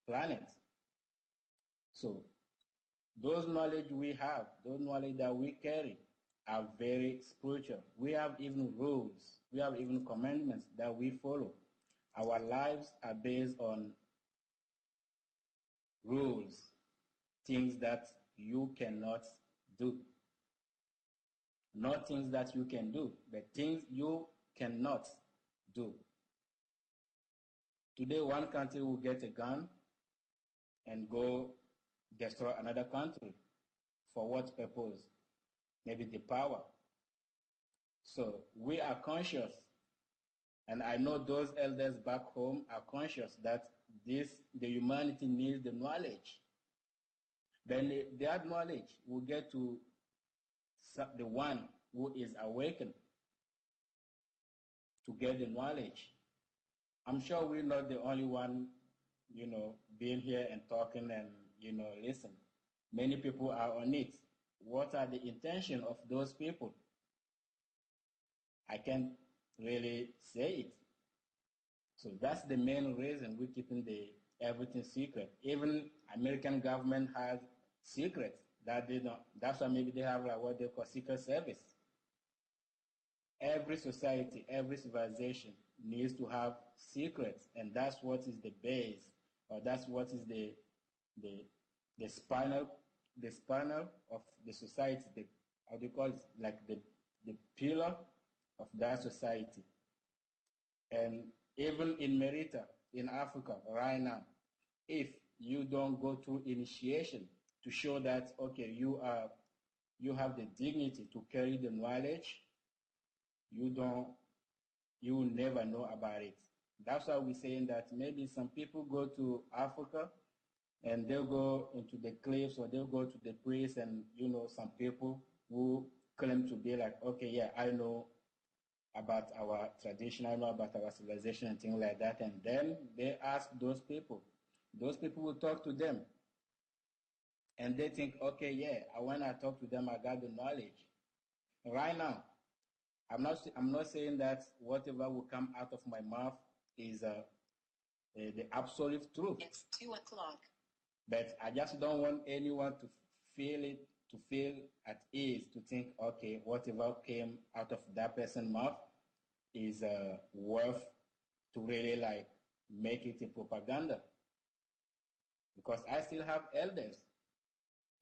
planet. So those knowledge we have, those knowledge that we carry are very spiritual. We have even rules, we have even commandments that we follow. Our lives are based on rules, things that you cannot do. Not things that you can do, but things you cannot do. Today, one country will get a gun and go destroy another country. For what purpose? Maybe the power. So we are conscious And I know those elders back home are conscious that the humanity needs the knowledge. Then that knowledge will get to the one who is awakened to get the knowledge. I'm sure we're not the only one, being here and talking and, listen. Many people are on it. What are the intention of those people? I can't really say it. So that's the main reason we're keeping everything secret. Even American government has secrets that they don't. That's why maybe they have like what they call secret service. Every society, every civilization needs to have secrets, and that's what is the base, or that's what is the spinal of the society. How do you call it? Like the pillar of that society. And even in Merita, in Africa, right now, if you don't go through initiation to show that okay, you have the dignity to carry the knowledge, you will never know about it. That's why we're saying that maybe some people go to Africa and they'll go into the cliffs or they'll go to the priest, and some people who claim to be like, okay, yeah, I know about our tradition, I know about our civilization and things like that, and then they ask those people will talk to them, and they think, okay, yeah, when I talk to them, I got the knowledge. Right now, I'm not saying that whatever will come out of my mouth is the absolute truth. It's 2:00. But I just don't want anyone to feel at ease, to think, okay, whatever came out of that person's mouth is worth to really like make it a propaganda. Because I still have elders,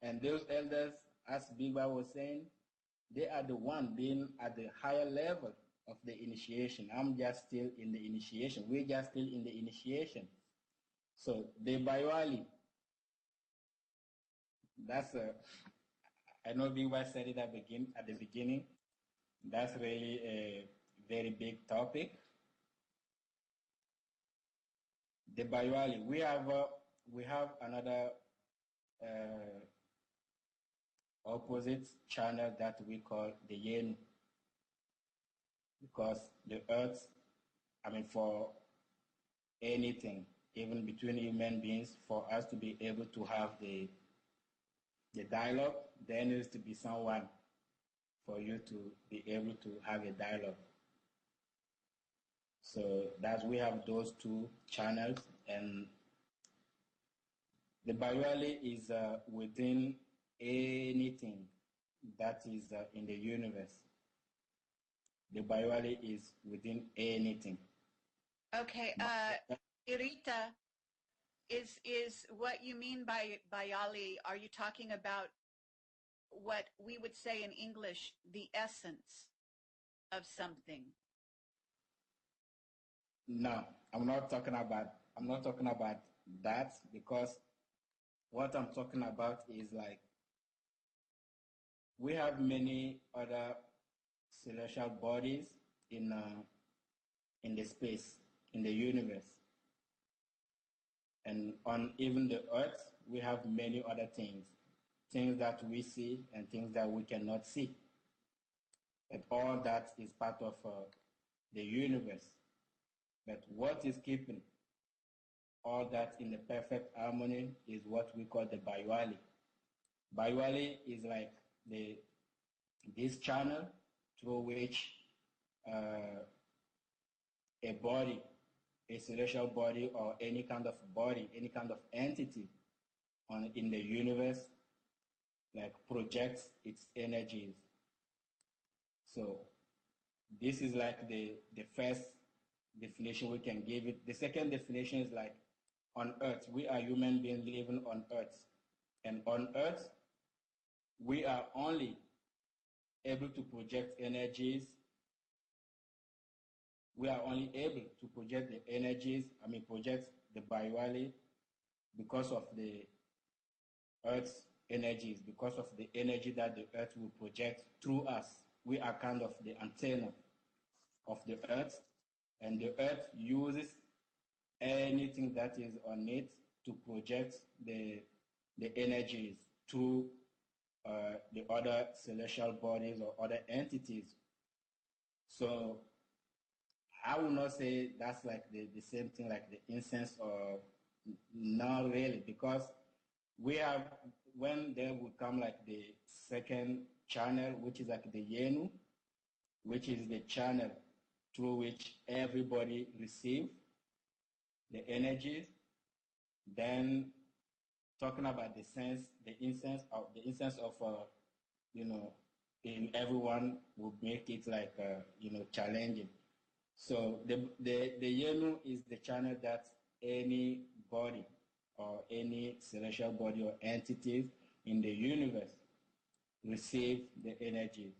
and those elders, as Bigba was saying, they are the one being at the higher level of the initiation. I'm just still in the initiation. We're just still in the initiation. So the Baywali, that's I know Bigba said it at the beginning. That's really a very big topic. The Baywali, we have another opposite channel that we call the Yen, because the earth, for anything, even between human beings, for us to be able to have the dialogue, there needs to be someone for you to be able to have a dialogue. So we have those two channels, and the Baywali is within anything that is in the universe. The Baywali is within anything. Okay, Irita, is what you mean by Bayali, are you talking about what we would say in English, the essence of something? No, I'm not talking about that, because what I'm talking about is like, we have many other celestial bodies in the space, in the universe. And on even the earth, we have many other things that we see and things that we cannot see. And all that is part of the universe. But what is keeping all that in the perfect harmony is what we call the Baywali. Baywali is like this channel through which a body, a celestial body, or any kind of body, any kind of entity in the universe, like projects its energies. So this is like the first definition we can give it. The second definition is like, on Earth, we are human beings living on Earth. And on Earth, we are only able to project energies. We are only able to project the energies, project the Baywali, because of the Earth's energies, because of the energy that the Earth will project through us. We are kind of the antenna of the Earth, and the earth uses anything that is on it to project the energies to the other celestial bodies or other entities. So I will not say that's like the same thing like the incense, or not really, because we have, when there will come like the second channel, which is like the Yenu, which is the channel through which everybody receive the energies. Then talking about the incense of in everyone will make it like challenging. So the Yenu is the channel that any body or any celestial body or entities in the universe receive the energies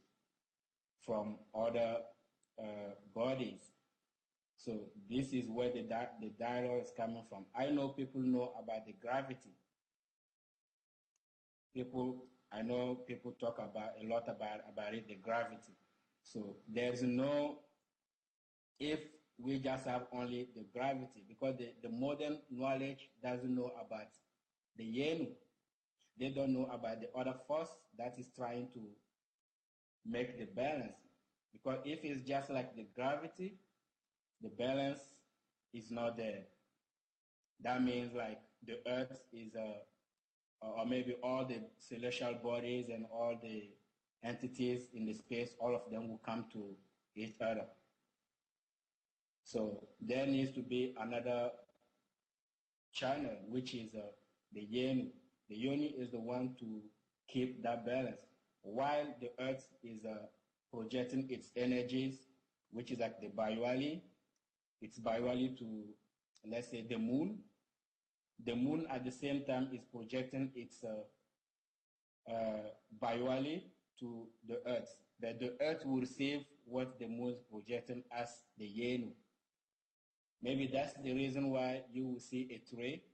from other bodies. So this is where the dialogue is coming from. I know people know about the gravity. I know people talk about a lot about it, the gravity. So there's no, if we just have only the gravity, because the modern knowledge doesn't know about the Yenu. They don't know about the other force that is trying to make the balance. Because if it's just like the gravity, the balance is not there. That means like the earth is or maybe all the celestial bodies and all the entities in the space, all of them will come to each other. So there needs to be another channel, which is the Yenu. The Yenu is the one to keep that balance, while the earth is projecting its energies, which is like the Baywali. It's Baywali to, let's say, the moon. The moon at the same time is projecting its Baywali to the earth. But the earth will receive what the moon is projecting as the Yenu. Maybe that's the reason why you will see a tree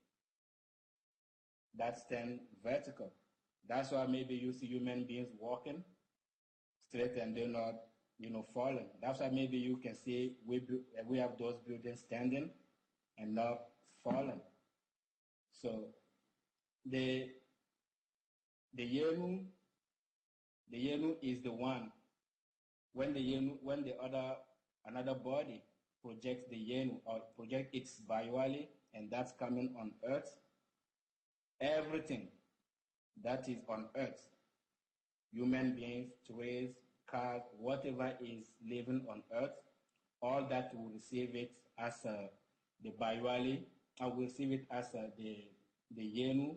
that stands vertical. That's why maybe you see human beings walking straight and they're not, falling. That's why maybe you can see we have those buildings standing and not falling. So the Yenu is the one. When another body projects the Yenu or project its Baywali, and that's coming on earth, everything that is on earth, human beings, trees, cars, whatever is living on earth, all that will receive it as the Baywali. I will receive it as the Yenu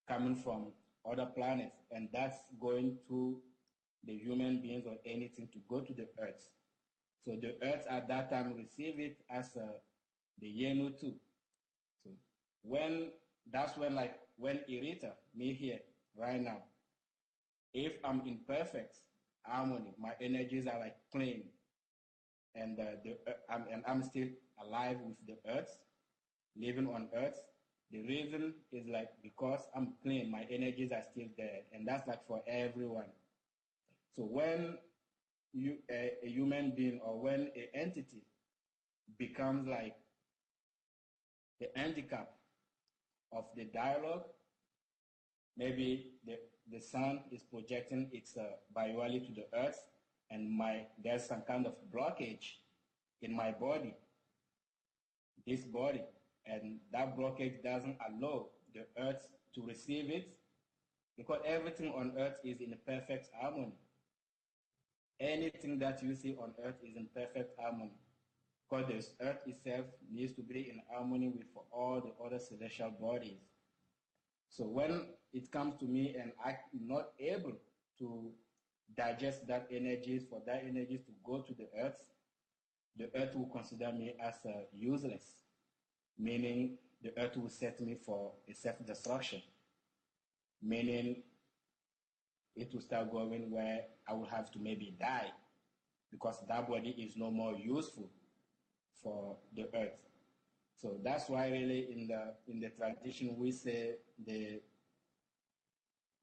coming from other planets, and that's going to the human beings or anything to go to the earth. So the earth at that time receive it as the Yenu too. So that's when Irita, me here right now, if I'm in perfect harmony, my energies are like clean, and I'm still alive with the earth, living on earth. The reason is like because I'm clean, my energies are still there, and that's like for everyone. So when a human being or when an entity becomes like the handicap of the dialogue, maybe the sun is projecting its Baywali to the earth, and there's some kind of blockage in my body, this body, and that blockage doesn't allow the earth to receive it, because everything on earth is in perfect harmony. Anything that you see on earth is in perfect harmony, because the earth itself needs to be in harmony with all the other celestial bodies. So when it comes to me and I'm not able to digest that energies, for that energies to go to the earth will consider me as useless, meaning the earth will set me for a self-destruction, meaning it will start going where I will have to maybe die, because that body is no more useful for the earth. So that's why really in the tradition we say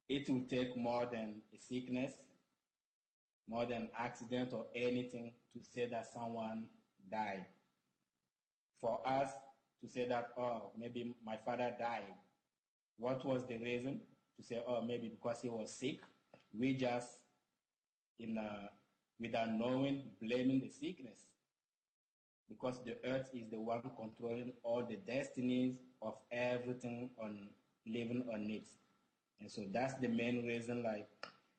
it will take more than a sickness, more than accident or anything to say that someone died. for us to say that, oh, maybe my father died. What was the reason? To say, oh, maybe because he was sick. We just, without knowing, blaming the sickness. Because the earth is the one controlling all the destinies of everything on living on it. And so that's the main reason, like,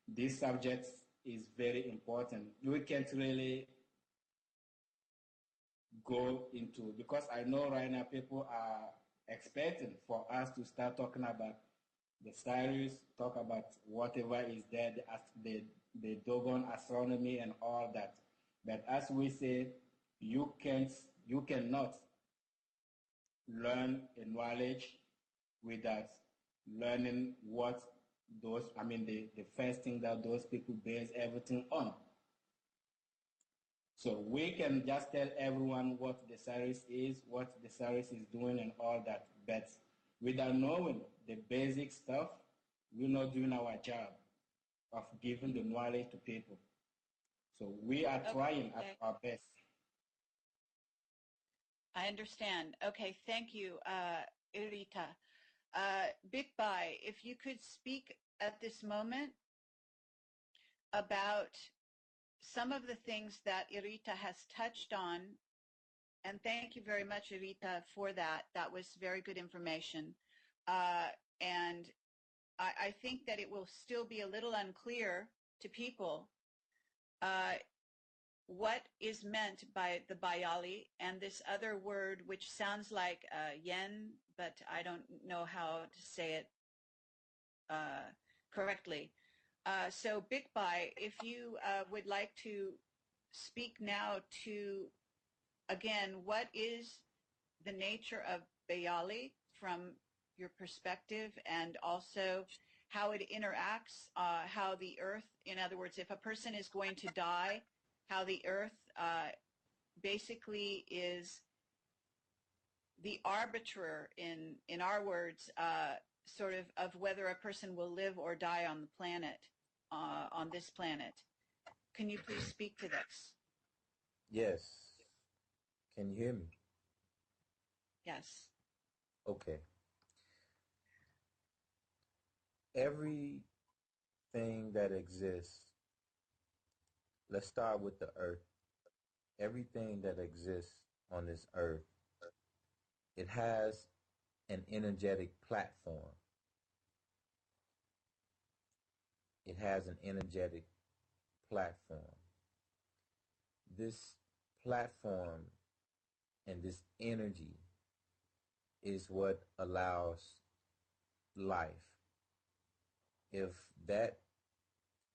this subject is very important. We can't really go into, because I know right now people are expecting for us to start talking about the Cyrus, talk about whatever is there, the Dogon astronomy and all that. But as we say, you cannot learn a knowledge without learning what those, the first thing that those people base everything on. So we can just tell everyone what the Cyrus is, what the Cyrus is doing and all that. But without knowing the basic stuff, we're not doing our job of giving the knowledge to people. So we are trying at our best. I understand. Okay, thank you, Irita. Big Bai, if you could speak at this moment about some of the things that Irita has touched on, and thank you very much, Irita, for that. That was very good information. And I think that it will still be a little unclear to people what is meant by the Bayali and this other word, which sounds like yen, but I don't know how to say it correctly. So Big Bai, if you would like to speak now to, again, what is the nature of Bayali from your perspective, and also how it interacts, how the earth, in other words, if a person is going to die, how the earth basically is the arbiter, in our words, sort of whether a person will live or die on the planet, on this planet. Can you please speak to this? Yes. Can you hear me? Yes. Okay. Everything that exists, let's start with the earth. Everything that exists on this earth, it has an energetic platform. It has an energetic platform. This platform and this energy is what allows life. If that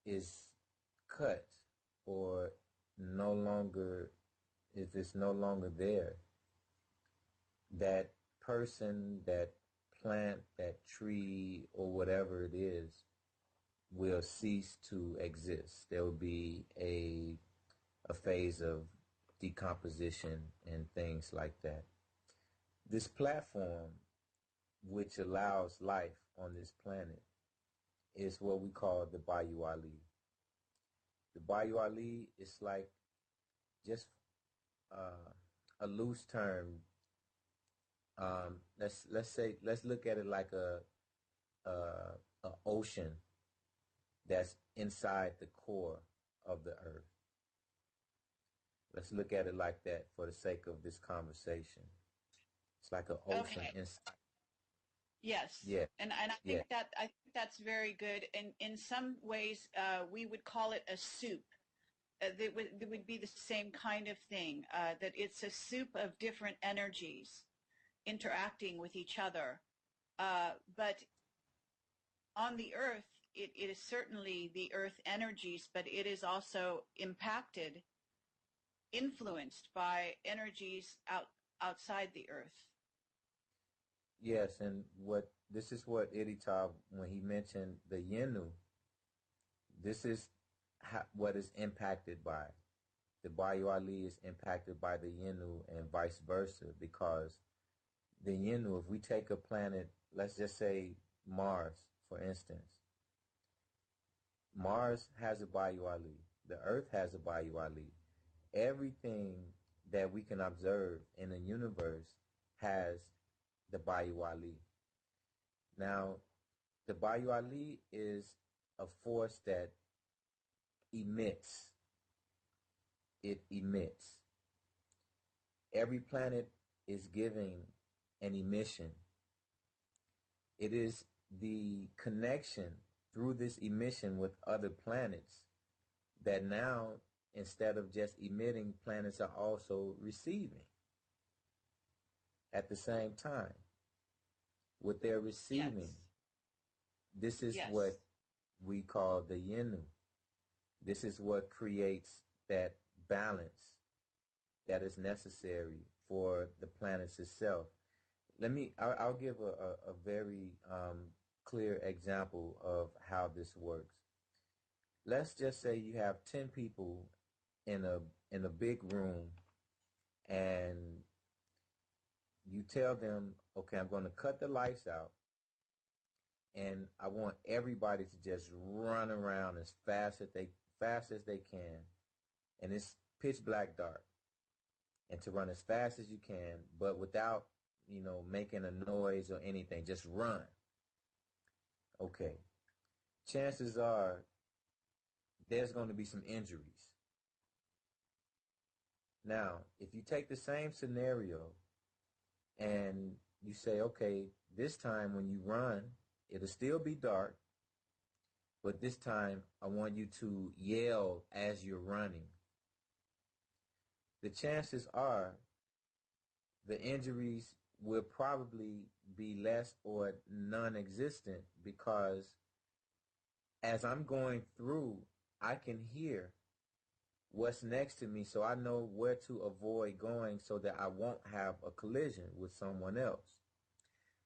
is cut or no longer, if it's no longer there, that person, that plant, that tree, or whatever it is, will cease to exist. There will be a phase of decomposition and things like that. This platform, which allows life on this planet, is what we call the Bayou Ali. The Bayou Ali is like just a loose term. Let's look at it like a ocean that's inside the core of the earth. Let's look at it like that for the sake of this conversation. It's like an ocean inside. Yes. Yeah. And I think that's very good. And in some ways, we would call it a soup. That would be the same kind of thing. That it's a soup of different energies interacting with each other. But on the earth, it is certainly the earth energies, but it is also impacted, influenced by energies outside the earth. Yes, and this is what Irita, when he mentioned the Yenu, this is what is impacted by. The Bayou Ali is impacted by the Yenu and vice versa, because the Yenu, if we take a planet, let's just say Mars, for instance, Mars has a Bayou Ali. The Earth has a Bayou Ali. Everything that we can observe in the universe has the Bayu Ali. Now, the Bayu Ali is a force that emits. It emits. Every planet is giving an emission. It is the connection through this emission with other planets that now, instead of just emitting, planets are also receiving at the same time. What they're receiving, this is what we call the Yenu. This is what creates that balance that is necessary for the planets itself. I'll give a very clear example of how this works. Let's just say you have 10 people in a big room, and you tell them, okay, I'm going to cut the lights out, and I want everybody to just run around as fast as they can, and it's pitch black dark, and to run as fast as you can, but without, making a noise or anything. Just run. Okay. Chances are there's going to be some injuries. Now, if you take the same scenario and you say, okay, this time when you run, it'll still be dark, but this time I want you to yell as you're running. The chances are the injuries will probably be less or non-existent, because as I'm going through, I can hear what's next to me, so I know where to avoid going so that I won't have a collision with someone else.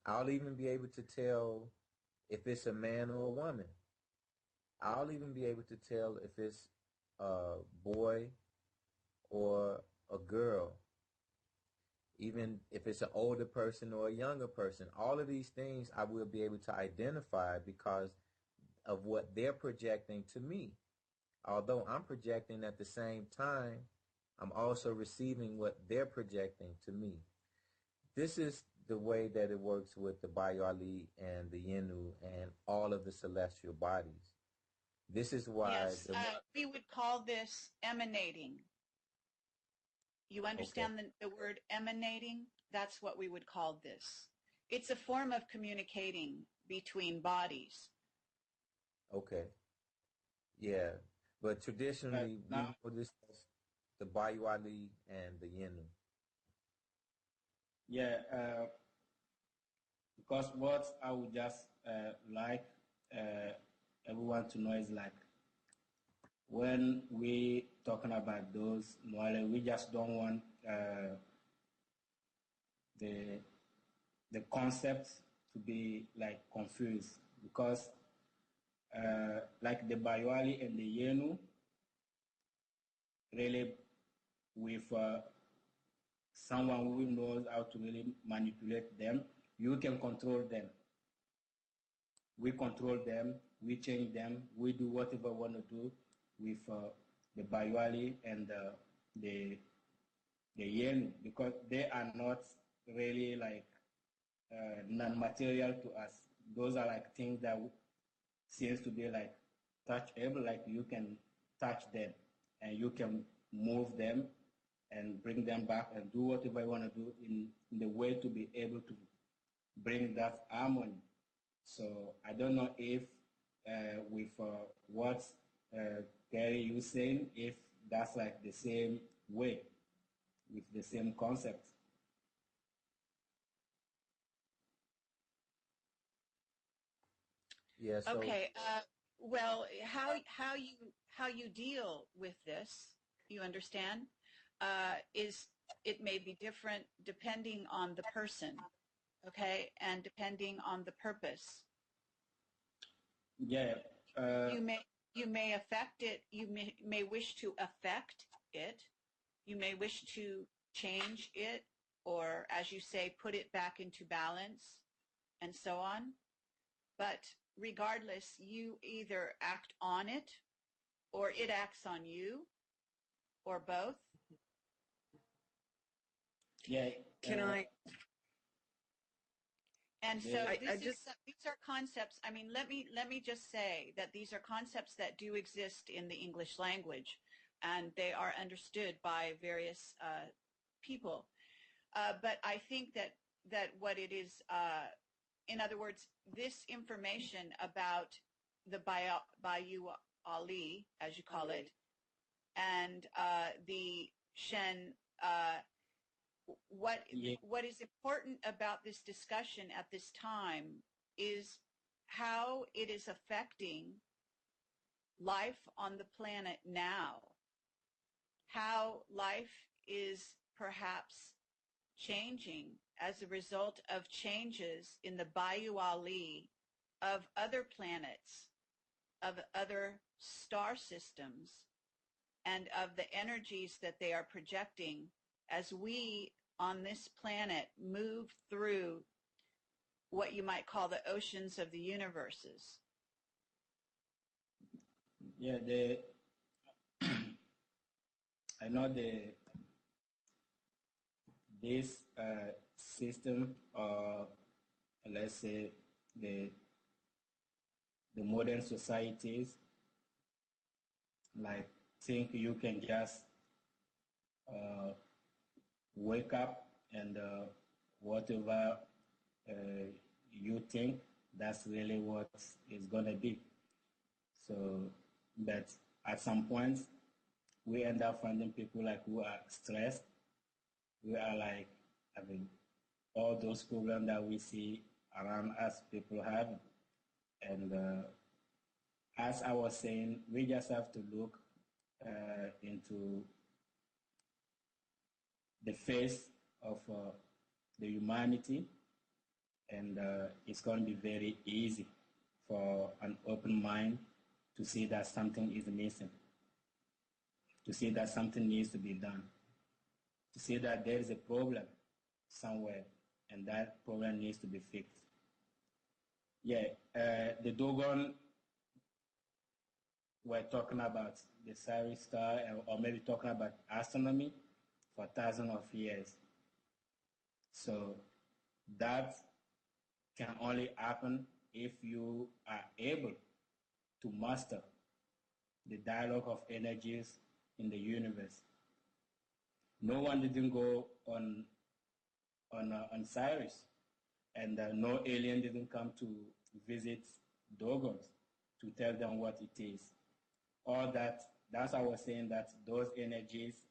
I'll even be able to tell if it's a man or a woman. I'll even be able to tell if it's a boy or a girl. Even if it's an older person or a younger person. All of these things I will be able to identify because of what they're projecting to me. Although I'm projecting at the same time, I'm also receiving what they're projecting to me. This is the way that it works with the Bayu Ali and the Yenu and all of the celestial bodies. This is why... Yes, we would call this emanating. You understand the word emanating? That's what we would call this. It's a form of communicating between bodies. Okay. Yeah. But traditionally, we know this as the Bayu Ali and the Yenu. Yeah, because what I would just like everyone to know is like, when we talking about those knowledge, we just don't want the concept to be like confused, because like the Bayu Ali and the Yenu, really with someone who knows how to really manipulate them, you can control them. We control them, we change them, we do whatever we want to do with the Bayu Ali and the Yenu, because they are not really like non-material to us. Those are like things that seems to be like touchable, like you can touch them and you can move them and bring them back and do whatever you want to do in the way to be able to bring that harmony. So I don't know if with what Gary you saying, if that's like the same way, with the same concept. Yeah. So, okay. Well, how you deal with this, you understand, is it may be different depending on the person, okay, and depending on the purpose. Yeah. You may affect it. You may wish to affect it. You may wish to change it, or, as you say, put it back into balance, and so on. But regardless, you either act on it, or it acts on you, or both. Yeah. Can I? And so Yeah. these are concepts. I mean, let me just say that these are concepts that do exist in the English language, and they are understood by various people. But I think that what it is, in other words, this information about the Bayou Ali, as you call it, and the Shen. Yeah. What is important about this discussion at this time is how it is affecting life on the planet now, how life is perhaps changing as a result of changes in the Bayou Ali of other planets, of other star systems, and of the energies that they are projecting as we on this planet move through what you might call the oceans of the universes. Yeah. I know this system, or let's say the modern societies, like think you can just uh, wake up and whatever you think, that's really what it's gonna be. So, but at some point, we end up finding people like who are stressed. We are like, I mean, all those problems that we see around us, people have. And as I was saying, we just have to look into the face of the humanity, and it's going to be very easy for an open mind to see that something is missing, to see that something needs to be done, to see that there is a problem somewhere and that problem needs to be fixed. Yeah, the Dogon were talking about the Sirius star, or maybe talking about astronomy for thousands of years. So that can only happen if you are able to master the dialogue of energies in the universe. No one didn't go on Sirius, and no alien didn't come to visit Dogons to tell them what it is. All that, that's why I was saying that those energies,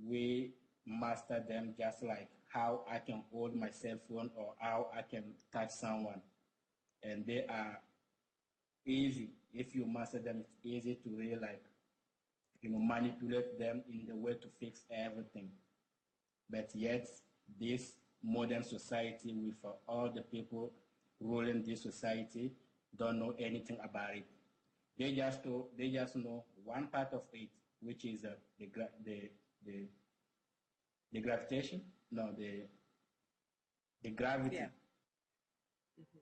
we master them just like how I can hold my cell phone or how I can touch someone. And they are easy. If you master them, it's easy to really like, manipulate them in the way to fix everything. But yet, this modern society with all the people ruling this society don't know anything about it. They just know one part of it, which is the gravitation. No, the gravity. Yeah.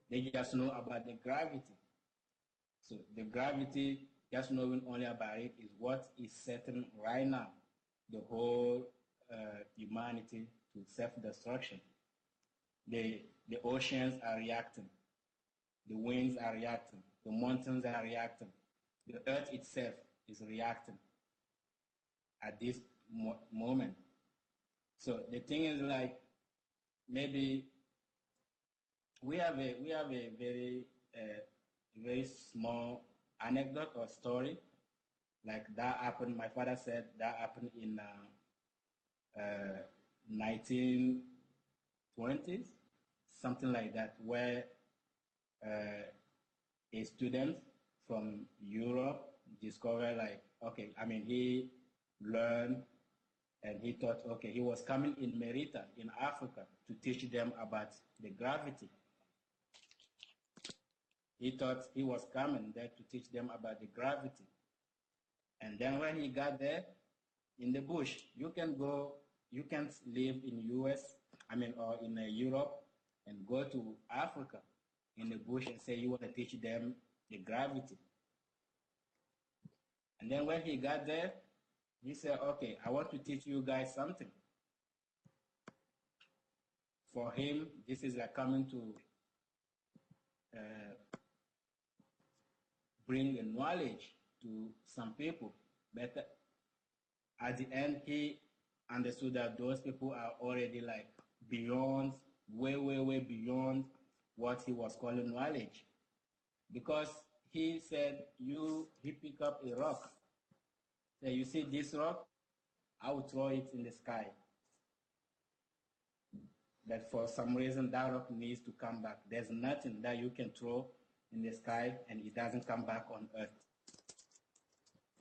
They just know about the gravity. So the gravity, just knowing only about it, is what is setting right now the whole humanity to self-destruction. The oceans are reacting, the winds are reacting, the mountains are reacting, the earth itself is reacting at this moment. So the thing is like, maybe we have a very small anecdote or story like that happened. My father said that happened in 1920s, something like that, where a student from Europe discovered like, okay, I mean, he learned and he thought, okay, he was coming in Merita in Africa to teach them about the gravity. He thought he was coming there to teach them about the gravity. And then when he got there, in the bush, you can't live in US, I mean, or in Europe and go to Africa in the bush and say you want to teach them the gravity. And then when he got there, he said, okay, I want to teach you guys something. for him, this is like coming to bring a knowledge to some people. But at the end, he understood that those people are already like beyond, way, way, way beyond what he was calling knowledge. Because he said, he picked up a rock. So you see this rock? I will throw it in the sky. But for some reason, that rock needs to come back. There's nothing that you can throw in the sky and it doesn't come back on earth.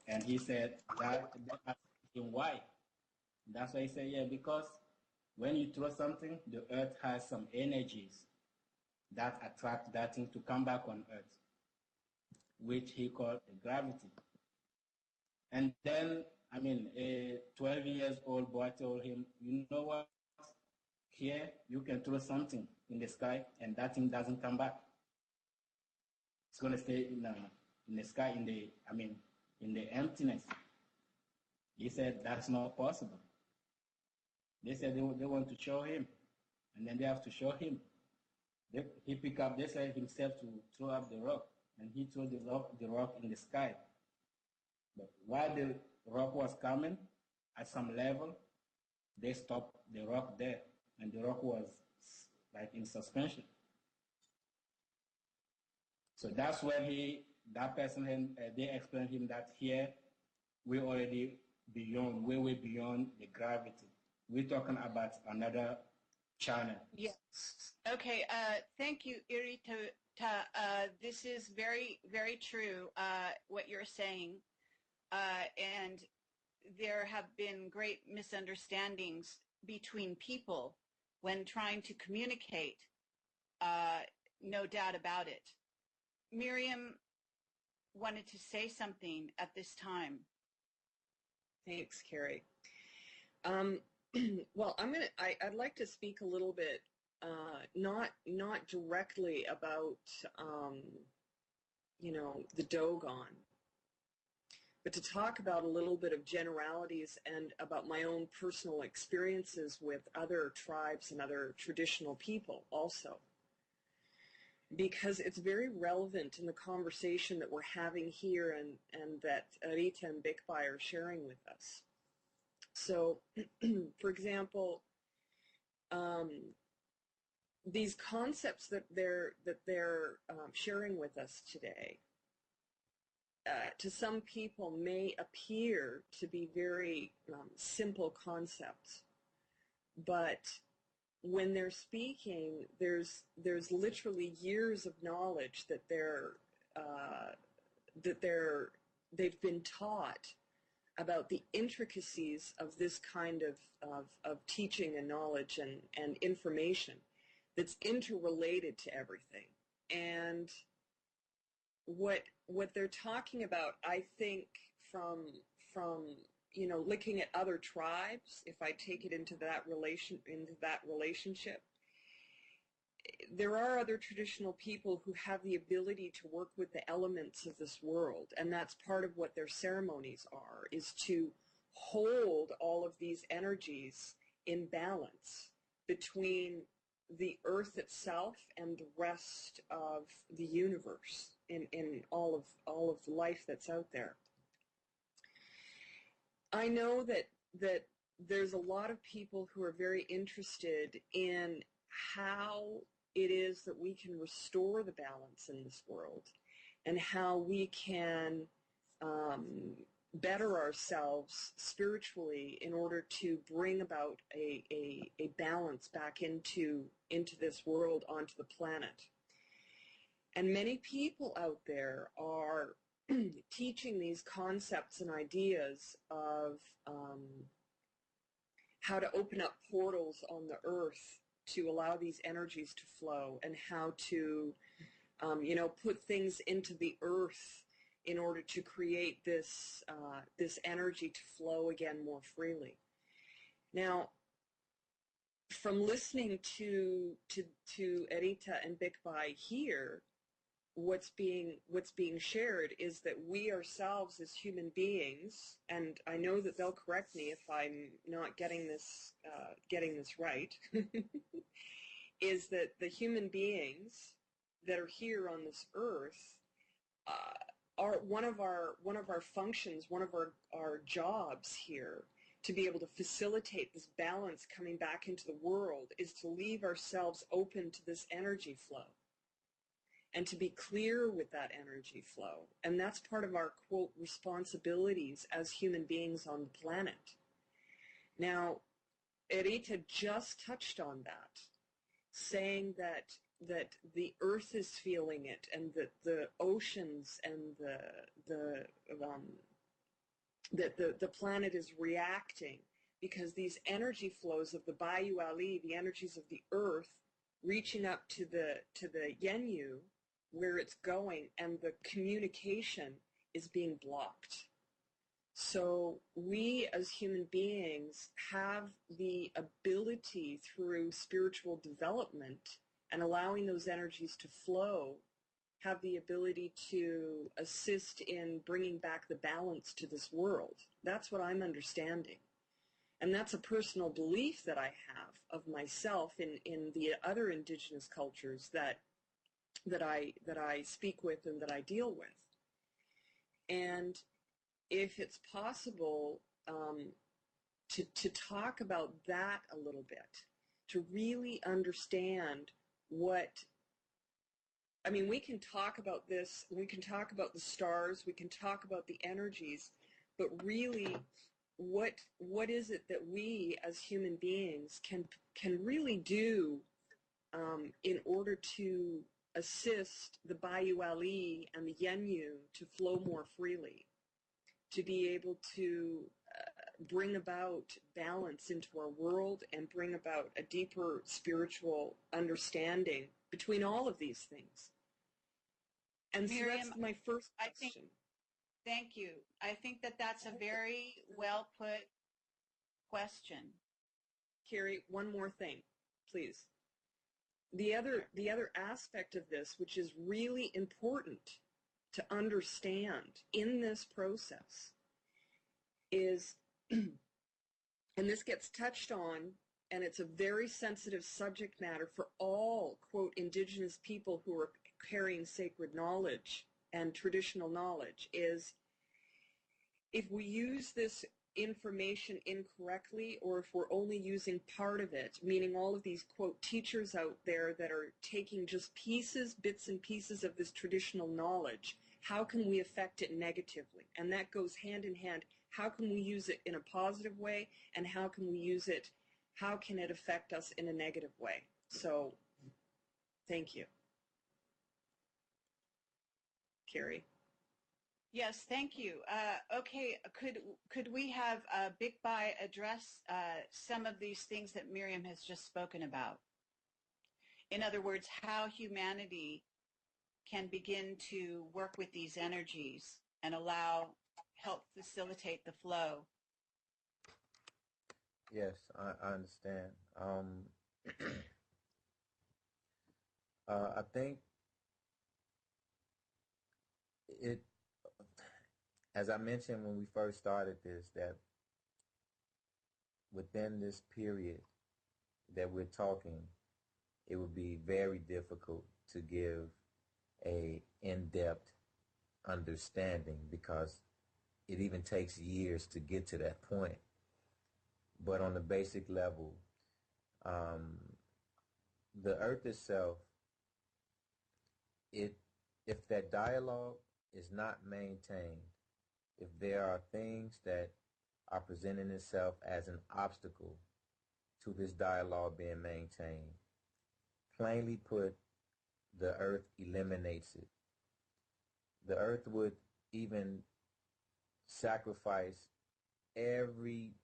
And he said that why? That's why he said, yeah, because when you throw something, the earth has some energies that attract that thing to come back on earth, which he called gravity. And then, a 12 years old boy told him, you know what? Here, you can throw something in the sky and that thing doesn't come back. It's going to stay in the sky, in the emptiness. He said, that's not possible. They said they want to show him, and then they have to show him. They said himself to throw up the rock, and he threw the rock in the sky. But while the rock was coming, at some level, they stopped the rock there, and the rock was like in suspension. So that's where they explained him that here we're already beyond, way, way beyond the gravity. We're talking about another channel. Yes. Okay. Thank you, Irita. This is very, very true, what you're saying. And there have been great misunderstandings between people when trying to communicate. No doubt about it. Miriam wanted to say something at this time. Thanks, Carrie. Well, I'd like to speak a little bit, not directly about, the Dogon, but to talk about a little bit of generalities and about my own personal experiences with other tribes and other traditional people also. Because it's very relevant in the conversation that we're having here and that Rita and Bikbai are sharing with us. So, for example, these concepts that they're sharing with us today, to some people may appear to be very simple concepts, but when they're speaking, there's literally years of knowledge that they've been taught about the intricacies of this kind of teaching and knowledge and information that's interrelated to everything. And what they're talking about, I think, from looking at other tribes, if I take it into that relationship, there are other traditional people who have the ability to work with the elements of this world, and that's part of what their ceremonies are, is to hold all of these energies in balance between the earth itself and the rest of the universe, in all of life that's out there. I know that there's a lot of people who are very interested in how it is that we can restore the balance in this world and how we can better ourselves spiritually in order to bring about a balance back into this world, onto the planet. And many people out there are teaching these concepts and ideas of how to open up portals on the earth to allow these energies to flow, and how to, put things into the earth in order to create this energy to flow again more freely. Now, from listening to Erita and Bikbai here, what's being shared is that we ourselves as human beings, and I know that they'll correct me if I'm not getting this right, is that the human beings that are here on this earth are one of our functions, one of our jobs here to be able to facilitate this balance coming back into the world is to leave ourselves open to this energy flow and to be clear with that energy flow. And that's part of our, quote, responsibilities as human beings on the planet. Now, Erita just touched on that, saying that the earth is feeling it, and that the oceans and the planet is reacting, because these energy flows of the Bayu Ali, the energies of the earth, reaching up to the Yenyu, where it's going, and the communication is being blocked. So we as human beings have the ability through spiritual development and allowing those energies to flow, have the ability to assist in bringing back the balance to this world. That's what I'm understanding. And that's a personal belief that I have of myself in the other indigenous cultures that I speak with and that I deal with. And if it's possible to talk about that a little bit, to really understand what, I mean, we can talk about this, we can talk about the stars, we can talk about the energies, but really what is it that we as human beings can really do in order to assist the Bayu Ali and the Yenyu to flow more freely, to be able to bring about balance into our world and bring about a deeper spiritual understanding between all of these things. And Miriam, so that's my first question. Thank you. I think that that's a very well put question. Carrie, one more thing, please. The other aspect of this, which is really important to understand in this process, is, and this gets touched on, and it's a very sensitive subject matter for all, quote, indigenous people who are carrying sacred knowledge and traditional knowledge, is if we use this information incorrectly, or if we're only using part of it, meaning all of these, quote, teachers out there that are taking just bits and pieces of this traditional knowledge, how can we affect it negatively? And that goes hand in hand. How can we use it in a positive way, and how can it affect us in a negative way? So, thank you. Carrie? Yes, thank you. Okay, could we have Big Bai address some of these things that Miriam has just spoken about? In other words, how humanity can begin to work with these energies and help facilitate the flow. Yes, I understand. I think as I mentioned when we first started this, that within this period that we're talking, it would be very difficult to give a in-depth understanding, because it even takes years to get to that point. But on the basic level, the earth itself, if that dialogue is not maintained, if there are things that are presenting itself as an obstacle to this dialogue being maintained, plainly put, the earth eliminates it. The earth would even sacrifice every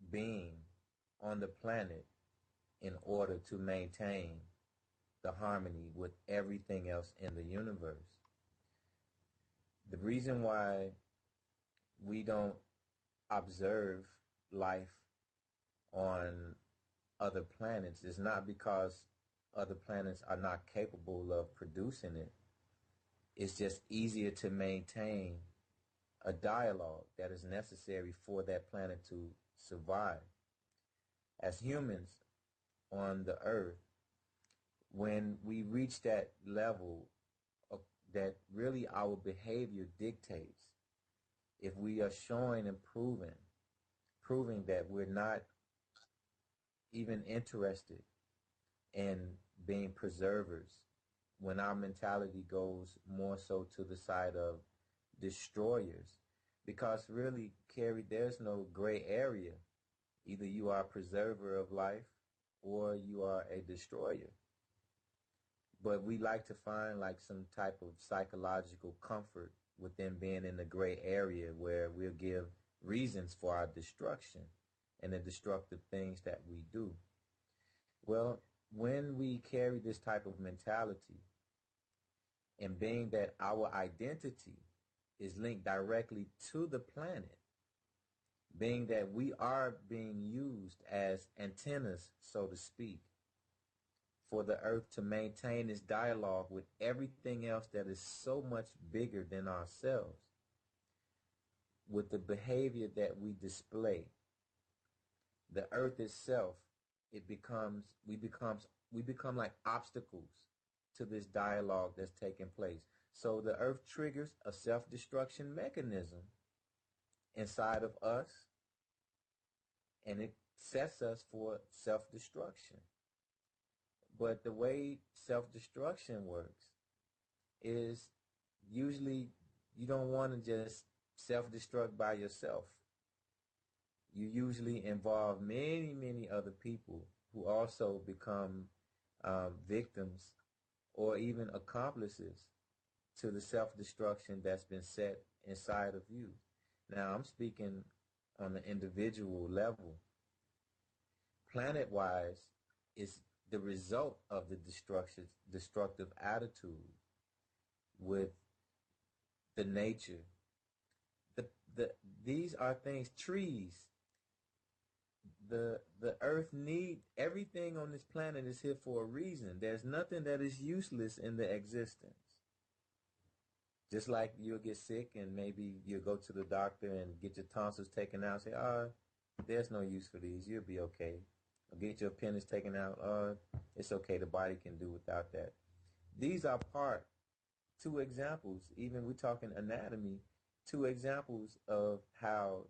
being on the planet in order to maintain the harmony with everything else in the universe. The reason why we don't observe life on other planets is not because other planets are not capable of producing it. It's just easier to maintain a dialogue that is necessary for that planet to survive. As humans on the earth, when we reach that level of, that really our behavior dictates, if we are showing and proving that we're not even interested in being preservers, when our mentality goes more so to the side of destroyers, because really, Carrie, there's no gray area. Either you are a preserver of life or you are a destroyer. But we like to find like some type of psychological comfort within being in the gray area where we'll give reasons for our destruction and the destructive things that we do. Well, when we carry this type of mentality, and being that our identity is linked directly to the planet, being that we are being used as antennas, so to speak, for the earth to maintain its dialogue with everything else that is so much bigger than ourselves, with the behavior that we display, the earth itself, we become like obstacles to this dialogue that's taking place. So the earth triggers a self-destruction mechanism inside of us, and it sets us for self-destruction. But the way self-destruction works is usually you don't want to just self-destruct by yourself. You usually involve many, many other people who also become victims or even accomplices to the self-destruction that's been set inside of you. Now, I'm speaking on the individual level. Planet-wise, it's the result of the destructive attitude with the nature. These are things, trees. The earth need everything on this planet is here for a reason. There's nothing that is useless in the existence. Just like you'll get sick and maybe you'll go to the doctor and get your tonsils taken out. Say, there's no use for these. You'll be okay. Or get your appendix taken out. It's okay. The body can do without that. These are two examples. Even we're talking anatomy, two examples of how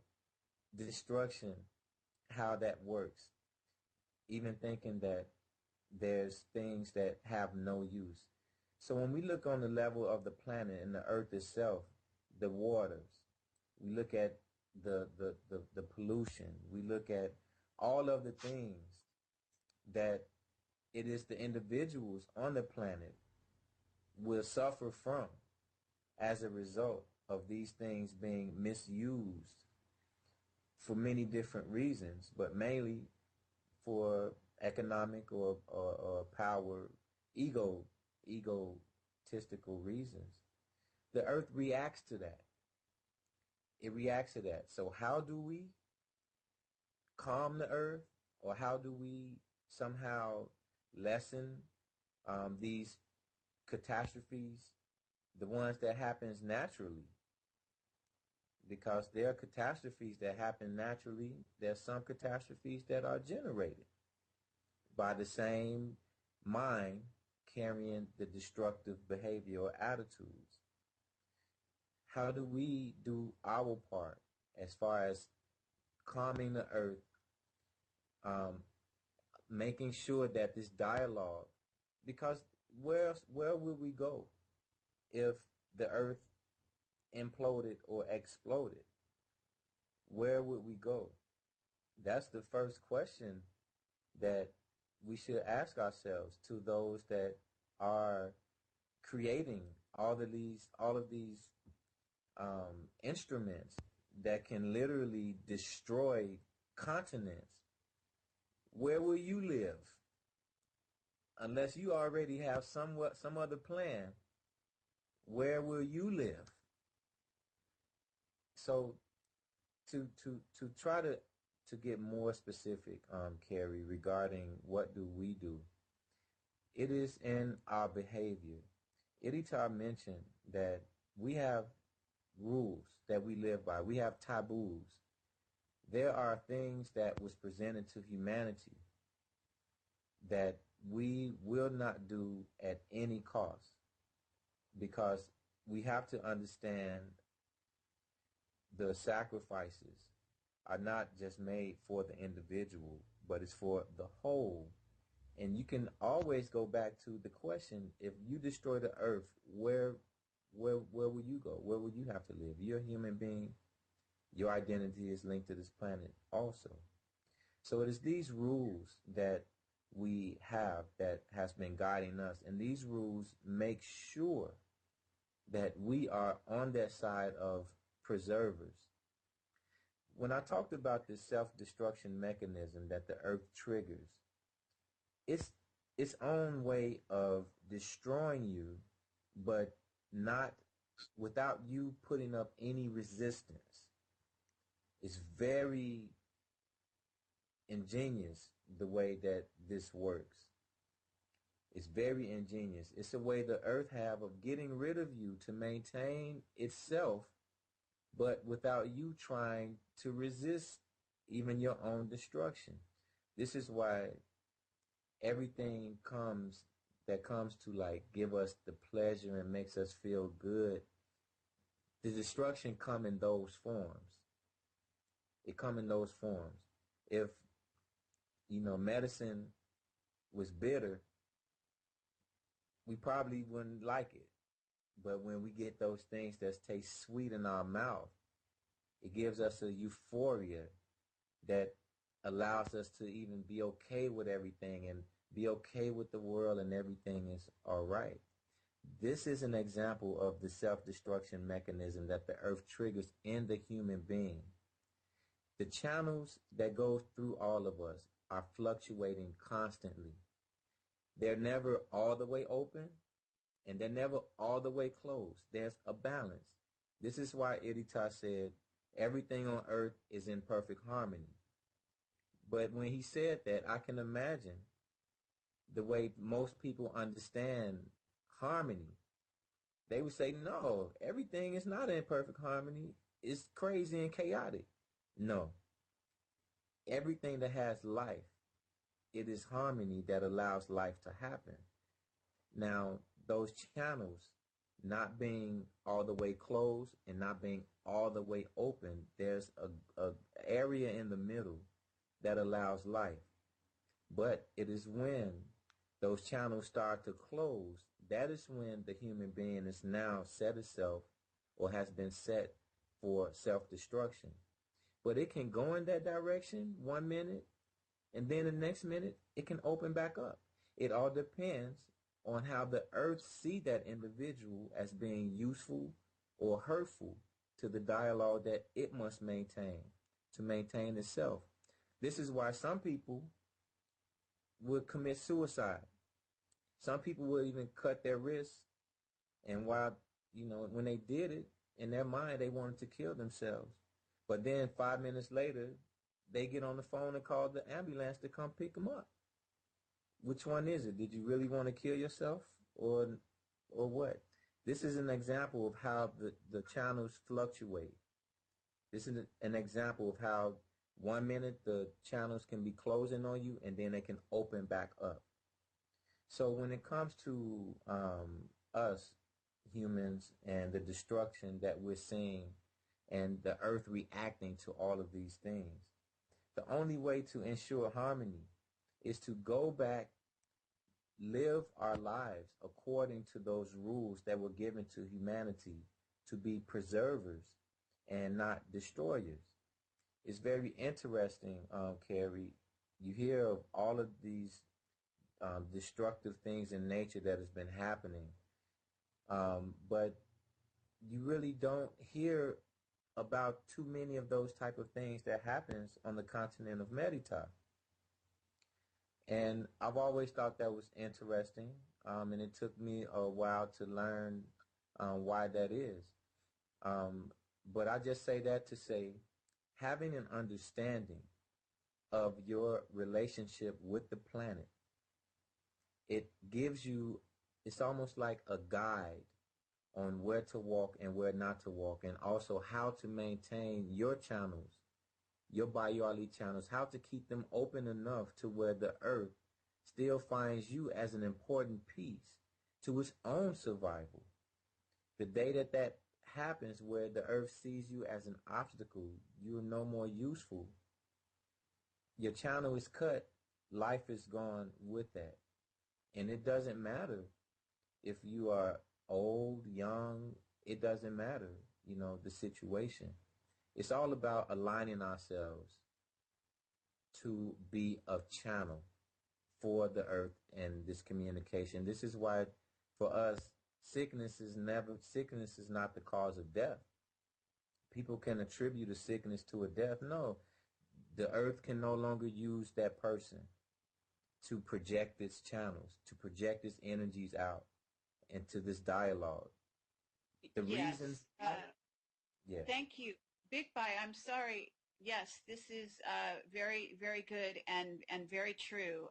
destruction, how that works. Even thinking that there's things that have no use. So when we look on the level of the planet and the earth itself, the waters, we look at the pollution, we look at all of the things that it is the individuals on the planet will suffer from as a result of these things being misused for many different reasons, but mainly for economic or power, egotistical reasons. The earth reacts to that. It reacts to that. So how do we calm the earth, or how do we somehow lessen these catastrophes, the ones that happens naturally? Because there are catastrophes that happen naturally. There are some catastrophes that are generated by the same mind carrying the destructive behavior or attitudes. How do we do our part as far as calming the earth, making sure that this dialogue, because where would we go if the earth imploded or exploded? Where would we go? That's the first question that we should ask ourselves, to those that are creating all of these instruments that can literally destroy continents. Where will you live? Unless you already have some other plan, where will you live? So to try to get more specific, Carrie, regarding what do we do, it is in our behavior. Iditar mentioned that we have rules that we live by. We have taboos. There are things that was presented to humanity that we will not do at any cost, because we have to understand the sacrifices are not just made for the individual, but it's for the whole. And you can always go back to the question: if you destroy the earth, where will you go? Where will you have to live? You're a human being. Your identity is linked to this planet also. So it is these rules that we have that has been guiding us, and these rules make sure that we are on that side of preservers. When I talked about this self-destruction mechanism that the earth triggers, it's its own way of destroying you, but not without you putting up any resistance. It's very ingenious the way that this works. It's very ingenious. It's a way the earth have of getting rid of you to maintain itself, but without you trying to resist even your own destruction. This is why everything comes to like give us the pleasure and makes us feel good. The destruction come in those forms. It come in those forms. If medicine was bitter, we probably wouldn't like it. But when we get those things that taste sweet in our mouth, it gives us a euphoria that allows us to even be okay with everything and be okay with the world, and everything is all right. This is an example of the self-destruction mechanism that the earth triggers in the human being. The channels that go through all of us are fluctuating constantly. They're never all the way open, and they're never all the way closed. There's a balance. This is why Edita said everything on earth is in perfect harmony. But when he said that, I can imagine the way most people understand harmony. They would say, no, everything is not in perfect harmony. It's crazy and chaotic. No. Everything that has life, it is harmony that allows life to happen. Now, those channels not being all the way closed and not being all the way open, there's a area in the middle that allows life. But it is when those channels start to close, that is when the human being is now set itself or has been set for self-destruction. But it can go in that direction 1 minute, and then the next minute it can open back up. It all depends on how the earth see that individual as being useful or hurtful to the dialogue that it must maintain to maintain itself. This is why some people would commit suicide. Some people would even cut their wrists, and when they did it, in their mind they wanted to kill themselves. But then 5 minutes later, they get on the phone and call the ambulance to come pick them up. Which one is it? Did you really want to kill yourself or what? This is an example of how the channels fluctuate. This is an example of how 1 minute the channels can be closing on you and then they can open back up. So when it comes to us humans and the destruction that we're seeing and the earth reacting to all of these things, the only way to ensure harmony is to go back, live our lives according to those rules that were given to humanity to be preservers and not destroyers. It's very interesting, Carrie. You hear of all of these destructive things in nature that has been happening, but you really don't hear about too many of those type of things that happens on the continent of Merita. And I've always thought that was interesting, and it took me a while to learn why that is. But I just say that to say, having an understanding of your relationship with the planet, it gives you, it's almost like a guide on where to walk and where not to walk, and also how to maintain your channels, your Bayali channels, how to keep them open enough to where the earth still finds you as an important piece to its own survival. The day that that happens, where the earth sees you as an obstacle, you're no more useful. Your channel is cut, life is gone with that. And it doesn't matter if you are old, young, it doesn't matter, the situation. It's all about aligning ourselves to be a channel for the earth and this communication. This is why for us, sickness is not the cause of death. People can attribute a sickness to a death. No, the earth can no longer use that person to project its channels, to project its energies out into this dialogue. The Yes. reasons, yeah. Thank you. Big Bye, I'm sorry. Yes, this is very, very good and very true.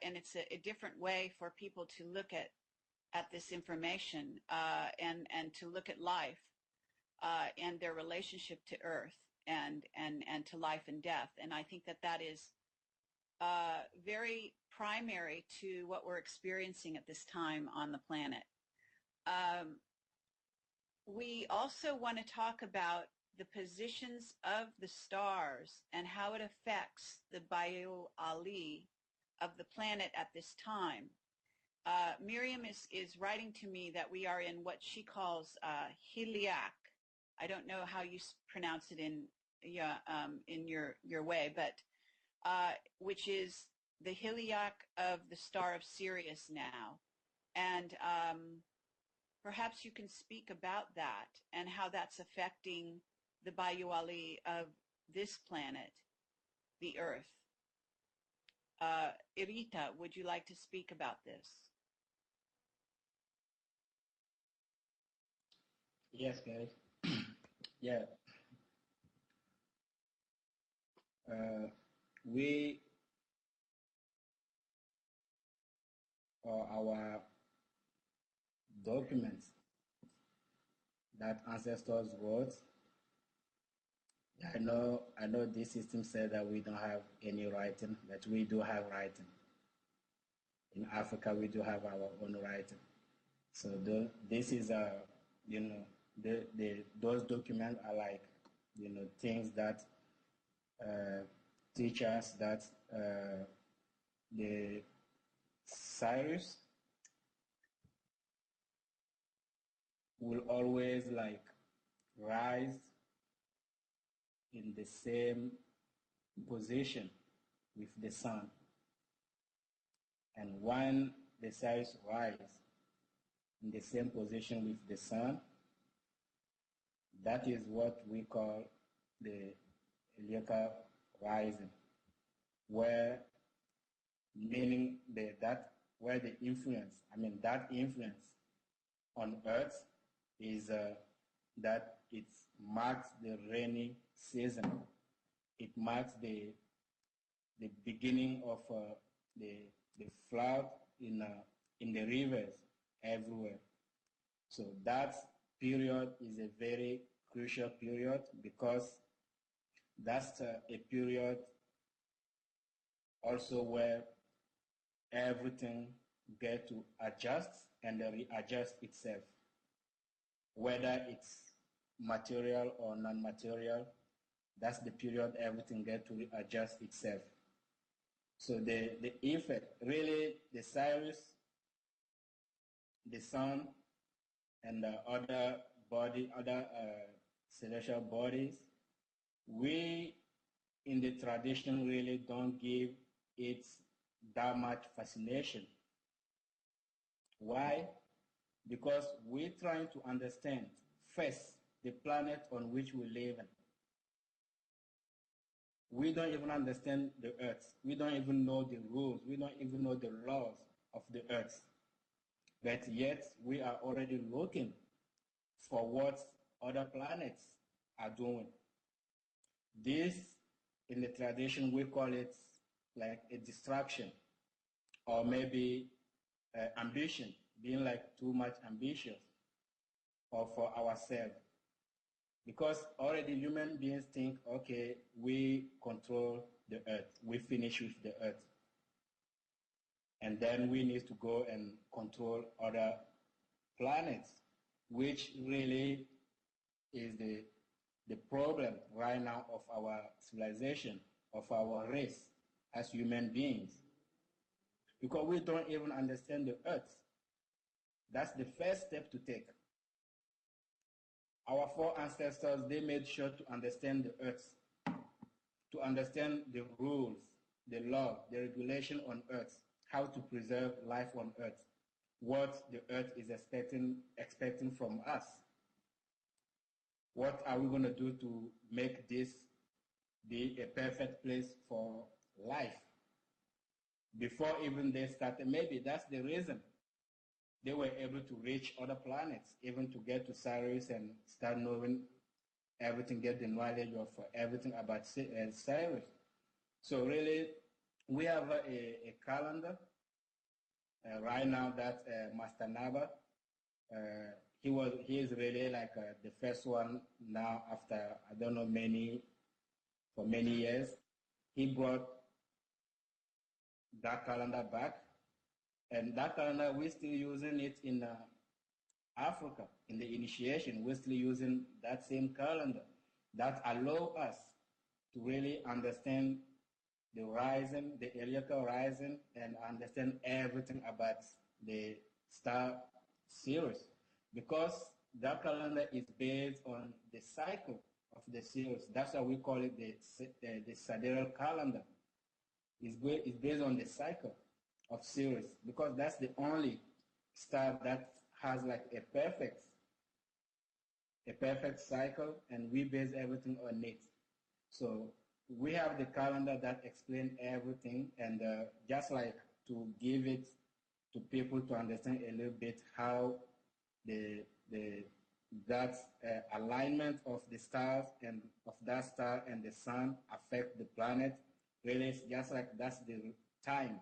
And it's a different way for people to look at this information and to look at life and their relationship to Earth and to life and death. And I think that is very primary to what we're experiencing at this time on the planet. We also want to talk about the positions of the stars and how it affects the bioali of the planet at this time. Miriam is writing to me that we are in what she calls Hiliak. I don't know how you pronounce it in your way, but which is the Hiliak of the star of Sirius now. And perhaps you can speak about that and how that's affecting the Bayuali of this planet, the Earth. Irita, would you like to speak about this? Yes, guys. Yeah. We our documents that ancestors wrote. I know this system said that we don't have any writing, but we do have writing. In Africa, we do have our own writing. So this is those documents are like things that teach us that the Cyrus will always like rise in the same position with the sun. And when the Cyrus rises in the same position with the sun, that is what we call the Eliaka rising, where meaning where the influence, that influence on Earth is that it marks the rainy season. It marks the beginning of the flood in the rivers everywhere. So that period is a very crucial period because that's a period also where everything gets to adjust and readjust itself, whether it's material or non-material. That's the period everything gets to readjust itself. So the effect, really, the Cyrus, the sun, and the other celestial bodies, we in the tradition really don't give it that much fascination. Why? Because we're trying to understand first the planet on which we live in. We don't even understand the Earth. We don't even know the rules. We don't even know the laws of the Earth. But yet we are already looking for what other planets are doing. This, in the tradition, we call it like a distraction, or maybe ambition, being like too much ambitious or for ourselves. Because already human beings think, okay, we control the Earth, we finish with the Earth. And then we need to go and control other planets, which really is the problem right now of our civilization, of our race as human beings. Because we don't even understand the earth. That's the first step to take. Our four ancestors, they made sure to understand the earth, to understand the rules, the law, the regulation on earth, how to preserve life on earth, what the earth is expecting from us. What are we going to do to make this be a perfect place for life? Before even they started, maybe that's the reason they were able to reach other planets, even to get to Sirius and start knowing everything, get the knowledge of everything about Sirius. So really, we have a calendar right now that Master Naba, he is really like the first one now after, I don't know, for many years. He brought that calendar back, and that calendar, we're still using it in Africa, in the initiation. We're still using that same calendar that allow us to really understand the rising, the heliacal rising, and understand everything about the star series. Because that calendar is based on the cycle of the series. That's why we call it the sidereal calendar. It's based on the cycle of Sirius, because that's the only star that has like a perfect cycle, and we base everything on it. So we have the calendar that explains everything, and just like to give it to people to understand a little bit how that alignment of the stars and of that star and the sun affect the planet. Really, it's just like that's the time.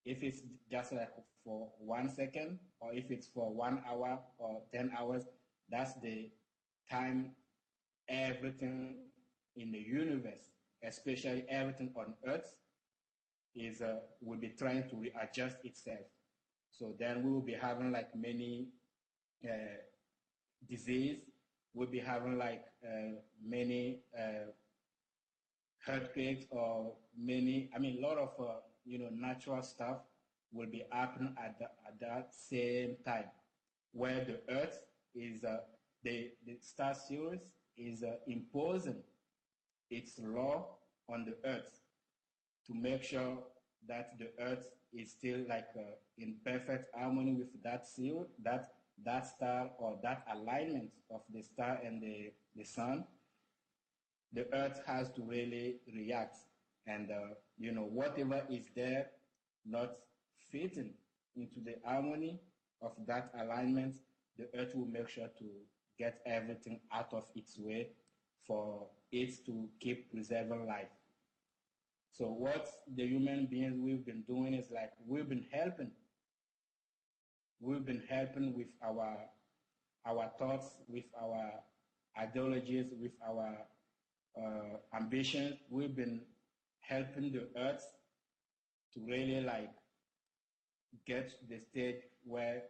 If it's just like for 1 second, or if it's for 1 hour or 10 hours, that's the time everything in the universe, especially everything on Earth, will be trying to readjust itself. So then we will be having like many disease. We'll be having like many earthquakes, or a lot of natural stuff will be happening at that same time, where the Earth is the star series is imposing its law on the Earth to make sure that the Earth is still like in perfect harmony with that series, that star, or that alignment of the star and the sun. The Earth has to really react, and whatever is there not fitting into the harmony of that alignment, the Earth will make sure to get everything out of its way for it to keep preserving life. So what the human beings we've been doing is like we've been helping with our thoughts, with our ideologies, with our ambitions. We've been helping the Earth to really like get to the state where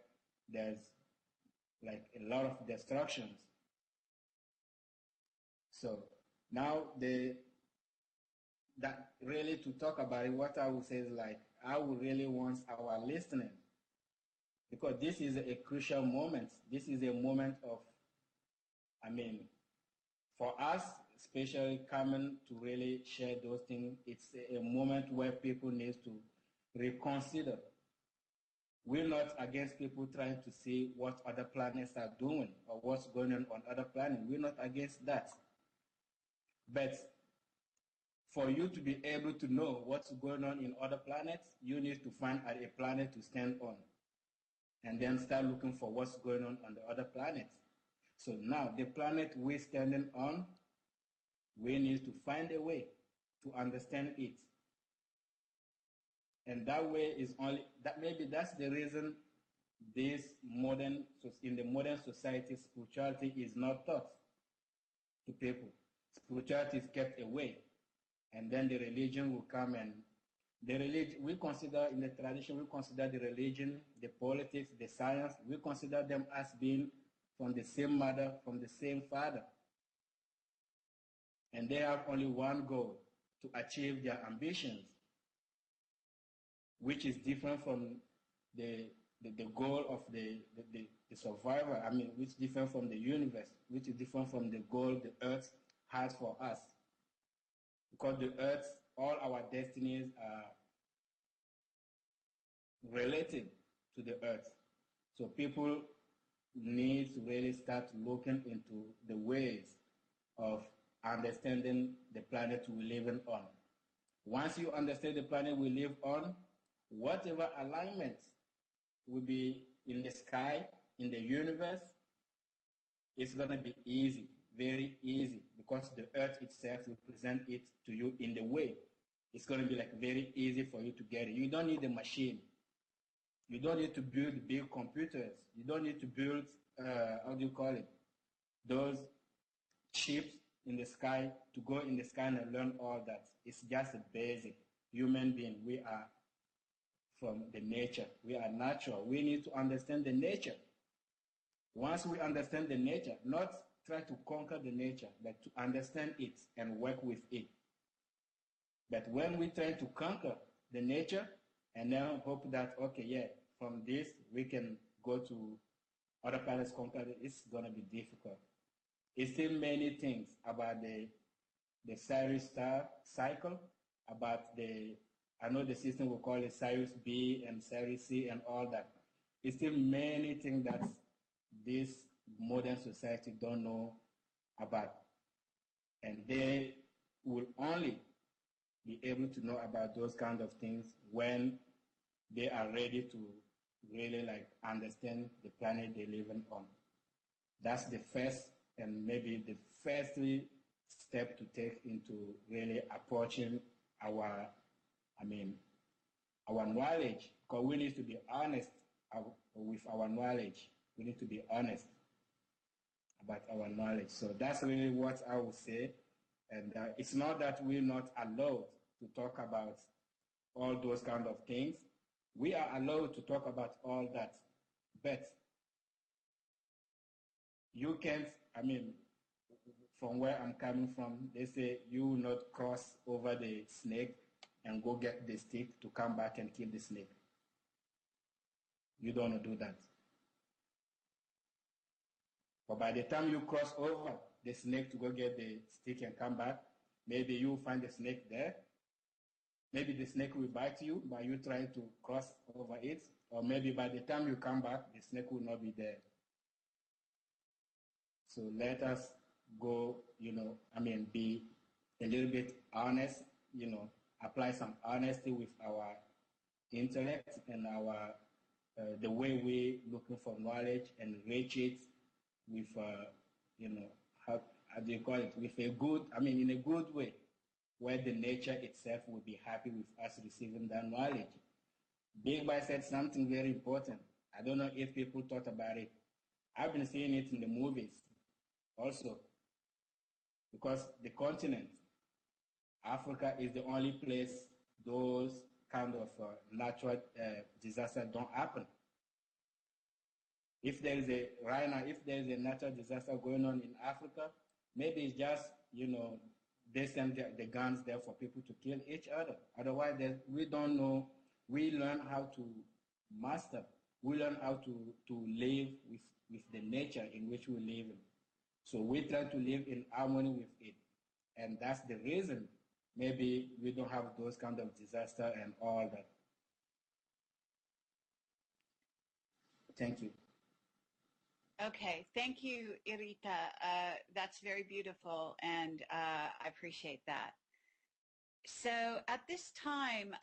there's like a lot of destructions. So now that really to talk about it, what I would say is like I would really want our listening, because this is a crucial moment. This is a moment of, for us, especially coming to really share those things, it's a moment where people need to reconsider. We're not against people trying to see what other planets are doing or what's going on other planets. We're not against that. But for you to be able to know what's going on in other planets, you need to find a planet to stand on, and then start looking for what's going on the other planets. So now the planet we're standing on, we need to find a way to understand it. And that way is only, that maybe that's the reason in the modern society, spirituality is not taught to people. Spirituality is kept away. And then the religion will come and The religion, we consider in the tradition, we consider the religion, the politics, the science, we consider them as being from the same mother, from the same father. And they have only one goal, to achieve their ambitions, which is different from the goal of the survivor. I mean, which is different from the universe, which is different from the goal the earth has for us. Because the earth, all our destinies are related to the earth. So people need to really start looking into the ways of understanding the planet we live on. Once you understand the planet we live on, whatever alignment will be in the sky, in the universe, it's going to be easy, very easy, because the earth itself will present it to you in the way. It's going to be like very easy for you to get it. You don't need a machine. You don't need to build big computers. You don't need to build, how do you call it, those chips in the sky to go in the sky and learn all that. It's just a basic human being. We are from the nature. We are natural. We need to understand the nature. Once we understand the nature, not try to conquer the nature, but to understand it and work with it. But when we try to conquer the nature and then hope that, okay, yeah, from this we can go to other planets, conquer it, it's going to be difficult. It's still many things about the Sirius star cycle, about I know the system will call it Sirius B and Sirius C and all that. It's still many things that this modern society don't know about. And they will only be able to know about those kind of things when they are ready to really like understand the planet they live on. That's the first and maybe the first step to take into really approaching our knowledge, because we need to be honest with our knowledge. We need to be honest about our knowledge. So that's really what I would say. And it's not that we're not allowed to talk about all those kind of things. We are allowed to talk about all that, but you can't, from where I'm coming from, they say you will not cross over the snake and go get the stick to come back and kill the snake. You don't want to do that. But by the time you cross over the snake to go get the stick and come back, maybe you'll find the snake there. Maybe the snake will bite you by you trying to cross over it. Or maybe by the time you come back, the snake will not be there. So let us go, be a little bit honest, apply some honesty with our intellect and our the way we're looking for knowledge and reach it with, how do you call it, with a good, in a good way, where the nature itself will be happy with us receiving that knowledge. Big Boy said something very important. I don't know if people thought about it. I've been seeing it in the movies also, because the continent, Africa, is the only place those kind of natural disasters don't happen. If there is right now, if there is a natural disaster going on in Africa, maybe it's just, they send the guns there for people to kill each other. Otherwise, we don't know. We learn how to master. We learn how to live with the nature in which we live in. So we try to live in harmony with it. And that's the reason maybe we don't have those kind of disaster and all that. Thank you. Okay, thank you, Irita. That's very beautiful, and I appreciate that. So at this time,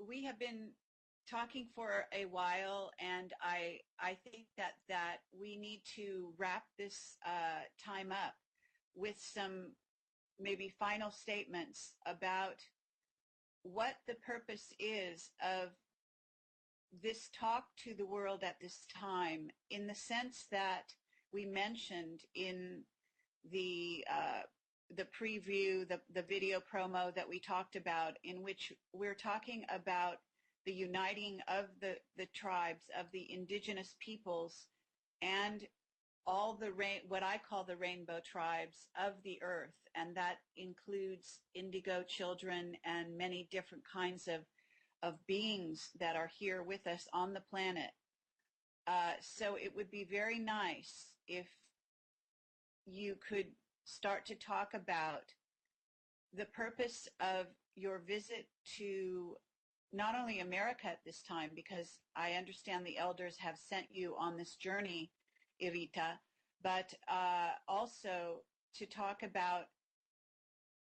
we have been talking for a while, and I think that we need to wrap this time up with some maybe final statements about what the purpose is of this talk to the world at this time, in the sense that we mentioned in the the preview, the video promo that we talked about, in which we're talking about the uniting of the tribes, of the indigenous peoples, and all the what I call the rainbow tribes of the earth, and that includes indigo children and many different kinds of beings that are here with us on the planet. So it would be very nice if you could start to talk about the purpose of your visit to not only America at this time, because I understand the elders have sent you on this journey, Irita, but also to talk about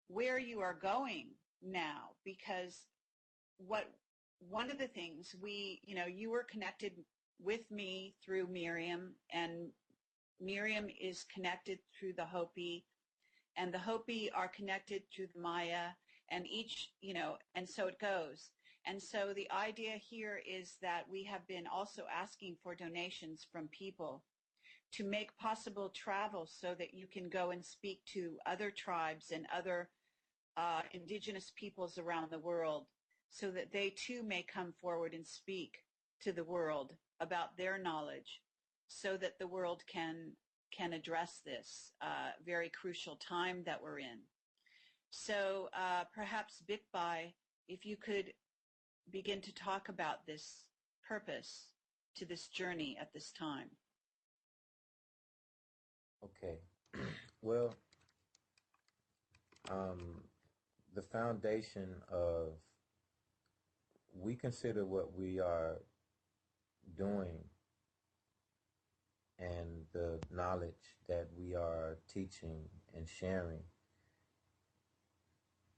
where you are going now, because one of the things you were connected with me through Miriam, and Miriam is connected through the Hopi, and the Hopi are connected through the Maya, and each, and so it goes. And so the idea here is that we have been also asking for donations from people to make possible travel so that you can go and speak to other tribes and other indigenous peoples around the world, so that they too may come forward and speak to the world about their knowledge, so that the world can address this very crucial time that we're in. So perhaps Bikbai, if you could begin to talk about this purpose to this journey at this time. Okay. Well, the foundation of, we consider what we are doing and the knowledge that we are teaching and sharing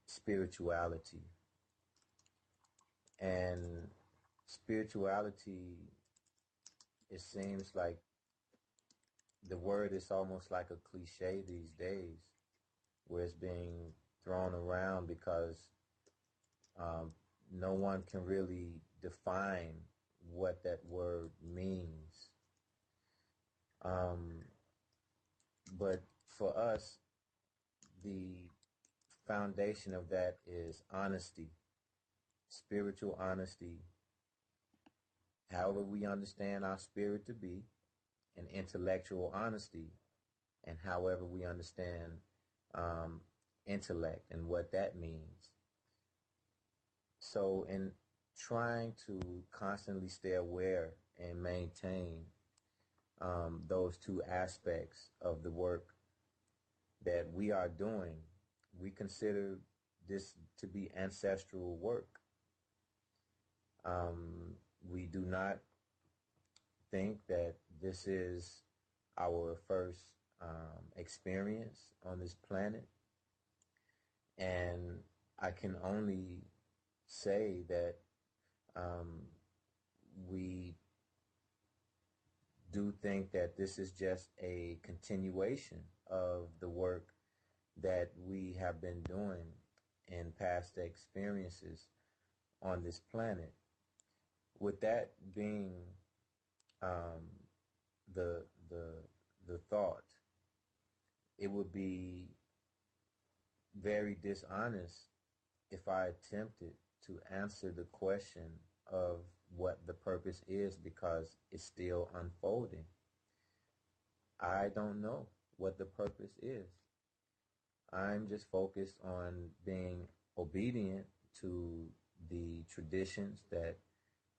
spirituality. And spirituality, it seems like the word is almost like a cliche these days, where it's being thrown around because no one can really define what that word means. But for us, the foundation of that is honesty, spiritual honesty, however we understand our spirit to be, and intellectual honesty, and however we understand intellect and what that means. So in trying to constantly stay aware and maintain those two aspects of the work that we are doing, we consider this to be ancestral work. We do not think that this is our first experience on this planet. And I can only say that we do think that this is just a continuation of the work that we have been doing in past experiences on this planet. With that being the thought, it would be very dishonest if I attempted to answer the question of what the purpose is, because it's still unfolding. I don't know what the purpose is. I'm just focused on being obedient to the traditions that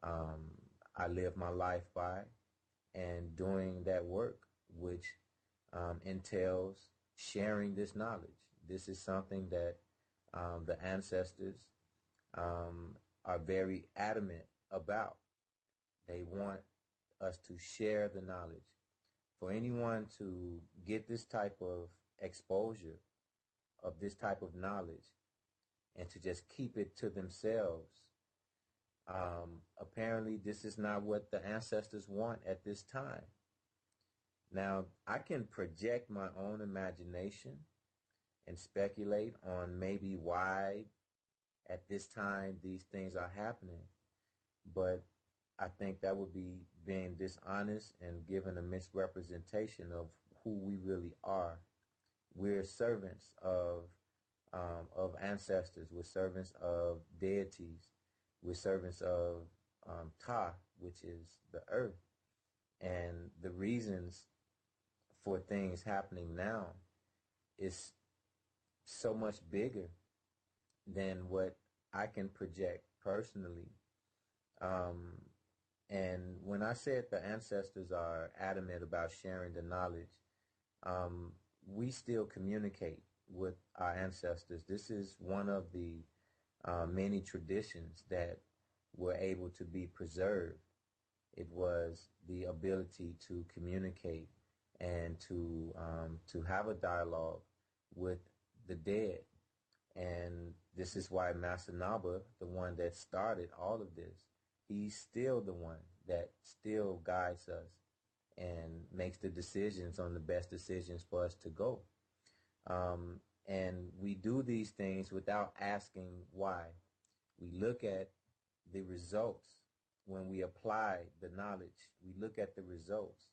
I live my life by, and doing that work, which entails sharing this knowledge. This is something that the ancestors are very adamant about. They want us to share the knowledge. For anyone to get this type of exposure of this type of knowledge and to just keep it to themselves, apparently this is not what the ancestors want at this time. Now, I can project my own imagination and speculate on maybe why at this time these things are happening, but I think that would be being dishonest and giving a misrepresentation of who we really are we're servants of ancestors. We're servants of deities. We're servants of Ta, which is the earth. And the reasons for things happening now is so much bigger than what I can project personally. And when I said the ancestors are adamant about sharing the knowledge, we still communicate with our ancestors. This is one of the many traditions that were able to be preserved. It was the ability to communicate and to have a dialogue with the dead. And this is why Master Naba, the one that started all of this, he's still the one that still guides us and makes the decisions on the best decisions for us to go. And we do these things without asking why. We look at the results when we apply the knowledge. We look at the results,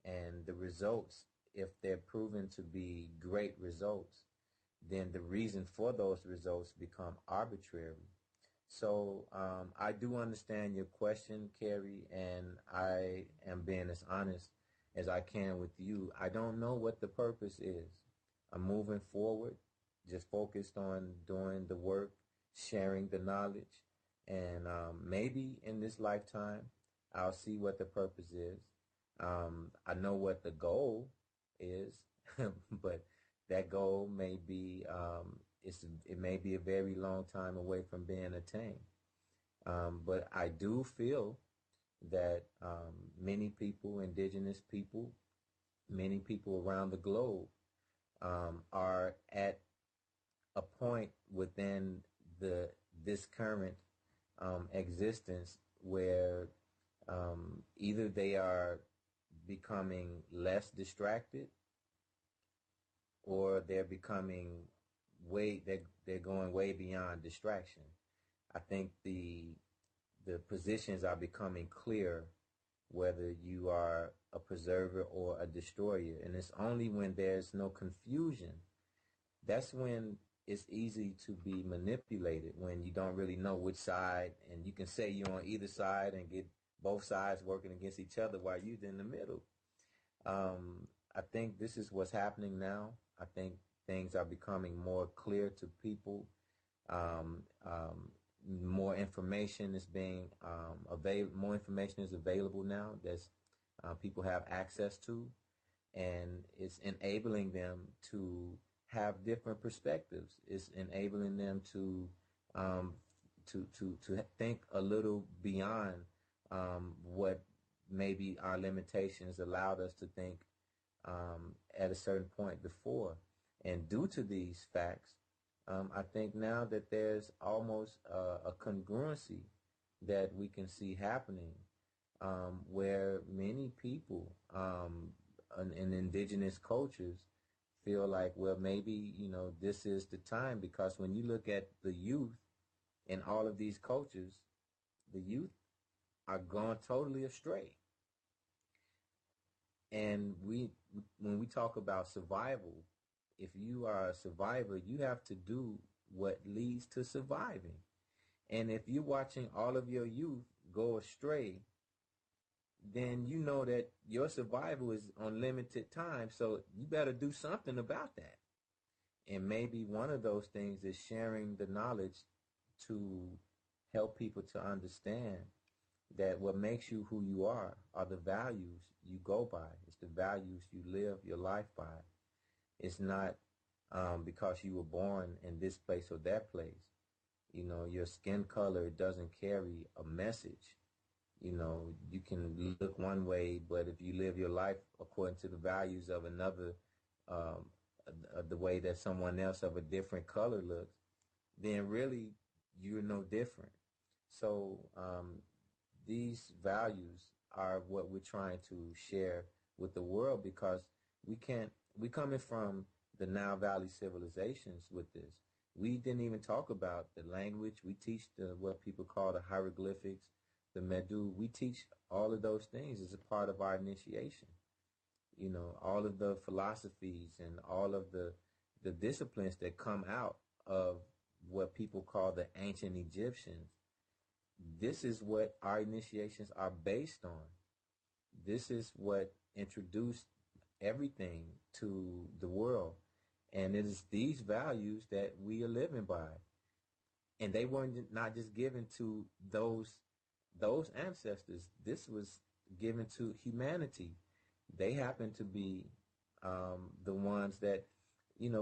and the results, if they're proven to be great results, then the reason for those results become arbitrary. So I do understand your question, Carrie, and I am being as honest as I can with you. I don't know what the purpose is. I'm moving forward, just focused on doing the work, sharing the knowledge, and maybe in this lifetime, I'll see what the purpose is. I know what the goal is, but that goal may be it may be a very long time away from being attained. But I do feel that many people, indigenous people, many people around the globe are at a point within this current existence where either they are becoming less distracted, or they're becoming they're going way beyond distraction. I think the positions are becoming clear, whether you are a preserver or a destroyer. And it's only when there's no confusion, that's when it's easy to be manipulated, when you don't really know which side, and you can say you're on either side and get both sides working against each other while you're in the middle. I think this is what's happening now. I think things are becoming more clear to people. More information is being more information is available now that people have access to, and it's enabling them to have different perspectives. It's enabling them to think a little beyond what maybe our limitations allowed us to think at a certain point before. And due to these facts, I think now that there's almost a congruency that we can see happening, where many people in indigenous cultures feel like, well, maybe, this is the time, because when you look at the youth in all of these cultures, the youth are gone totally astray. And when we talk about survival, if you are a survivor, you have to do what leads to surviving. And if you're watching all of your youth go astray, then you know that your survival is on limited time, so you better do something about that. And maybe one of those things is sharing the knowledge to help people to understand that what makes you who you are the values you go by. It's the values you live your life by. It's not because you were born in this place or that place. Your skin color doesn't carry a message. You can look one way, but if you live your life according to the values of another, the way that someone else of a different color looks, then really you're no different. So these values are what we're trying to share with the world, because we're coming from the Nile Valley civilizations with this. We didn't even talk about the language. We teach what people call the hieroglyphics, the Medu. We teach all of those things as a part of our initiation. all of the philosophies and all of the disciplines that come out of what people call the ancient Egyptians. This is what our initiations are based on. This is what introduced everything to the world. And it is these values that we are living by. And they weren't not just given to those ancestors. This was given to humanity. They happen to be the ones that,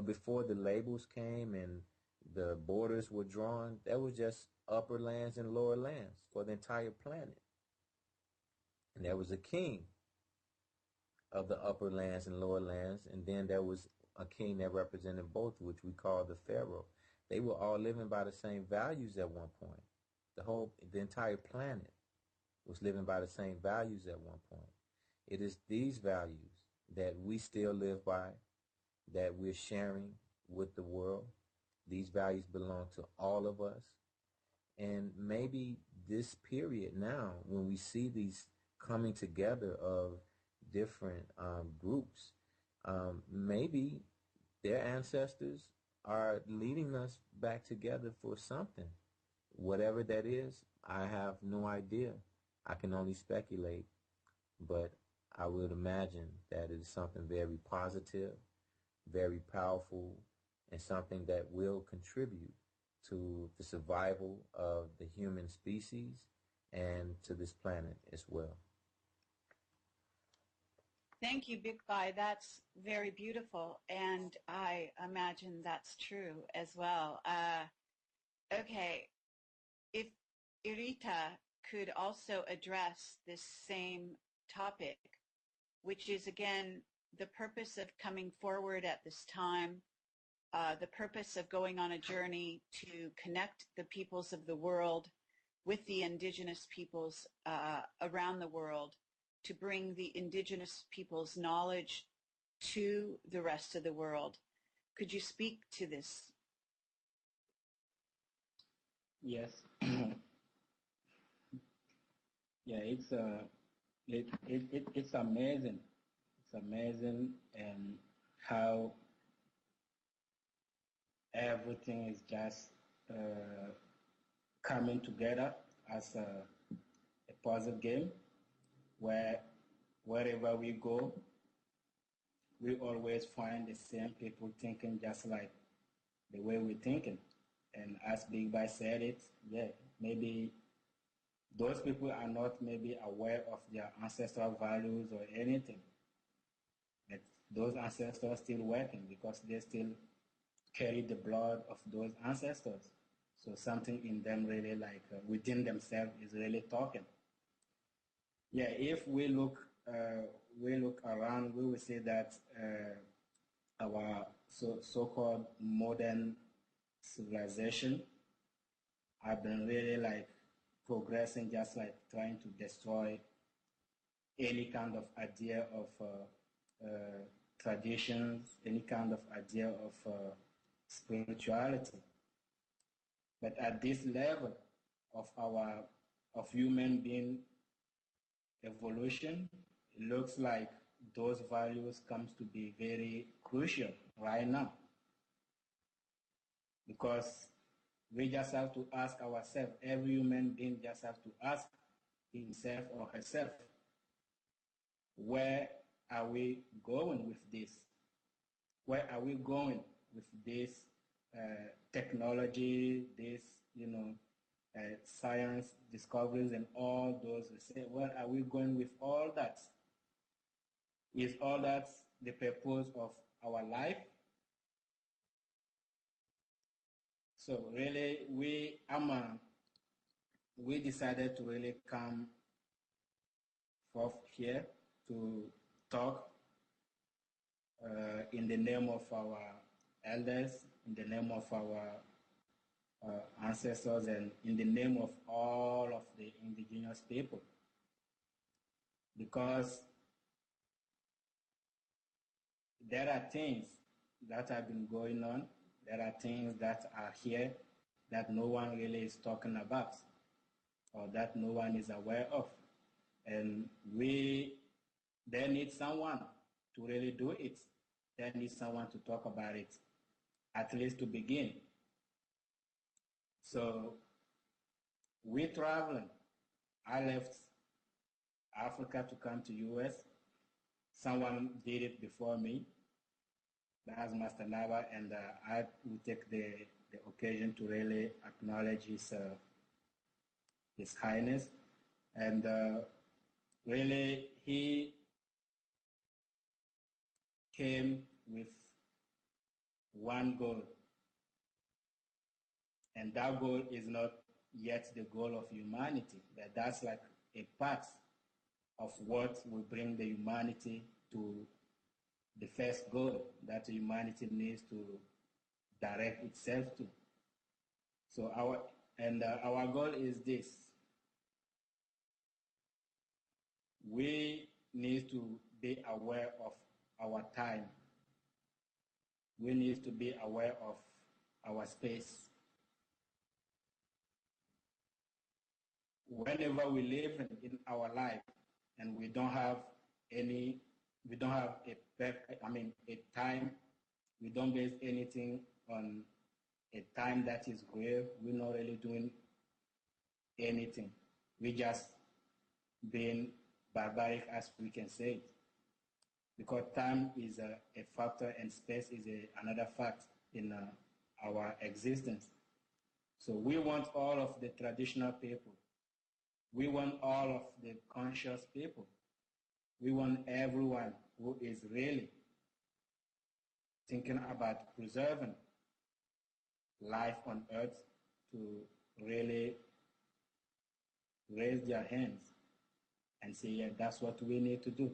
before the labels came and the borders were drawn, there was just upper lands and lower lands for the entire planet. And there was a king of the upper lands and lower lands, and then there was a king that represented both, which we call the pharaoh. They were all living by the same values at one point. The entire planet was living by the same values at one point. It is these values that we still live by, that we're sharing with the world. These values belong to all of us. And maybe this period now, when we see these coming together of different groups, maybe their ancestors are leading us back together for something. Whatever that is, I have no idea. I can only speculate, but I would imagine that it is something very positive, very powerful, and something that will contribute to the survival of the human species and to this planet as well. Thank you, Big Bai. That's very beautiful, and I imagine that's true as well. Okay, if Irita could also address this same topic, which is, again, the purpose of coming forward at this time, the purpose of going on a journey to connect the peoples of the world with the indigenous peoples around the world, to bring the indigenous people's knowledge to the rest of the world. Could you speak to this? Yes. Yeah, it's amazing. It's amazing how everything is just coming together as a puzzle game, where wherever we go, we always find the same people thinking just like the way we're thinking. And as Big Bai said it, yeah, maybe those people are not maybe aware of their ancestral values or anything. But those ancestors are still working because they still carry the blood of those ancestors. So something in them really within themselves is really talking. Yeah, if we look around, we will see that our so-called modern civilization have been really progressing, just trying to destroy any kind of idea of traditions, any kind of idea of spirituality. But at this level of human being evolution, it looks like those values comes to be very crucial right now, because we just have to ask ourselves, every human being just have to ask himself or herself, where are we going with this? Where are we going with this technology, this, science discoveries and all those? We say, where are we going with all that? Is all that the purpose of our life? So really, we decided to really come forth here to talk in the name of our elders, in the name of our ancestors, and in the name of all of the indigenous people. Because there are things that have been going on, there are things that are here that no one really is talking about, or that no one is aware of. And they need someone to really do it, they need someone to talk about it, at least to begin. So we traveling. I left Africa to come to US. Someone did it before me. That's Master Naba, and I will take the occasion to really acknowledge His Highness. And really, he came with one goal. And that goal is not yet the goal of humanity, but that's like a part of what will bring the humanity to the first goal that humanity needs to direct itself to. So our goal is this. We need to be aware of our time. We need to be aware of our space. Whenever we live in our life and we don't have a time, we don't base anything on a time that is real, we're not really doing anything. We just being barbaric, as we can say, because time is a factor and space is another fact in our existence. So we want all of the traditional people. We want all of the conscious people. We want everyone who is really thinking about preserving life on earth to really raise their hands and say, yeah, that's what we need to do.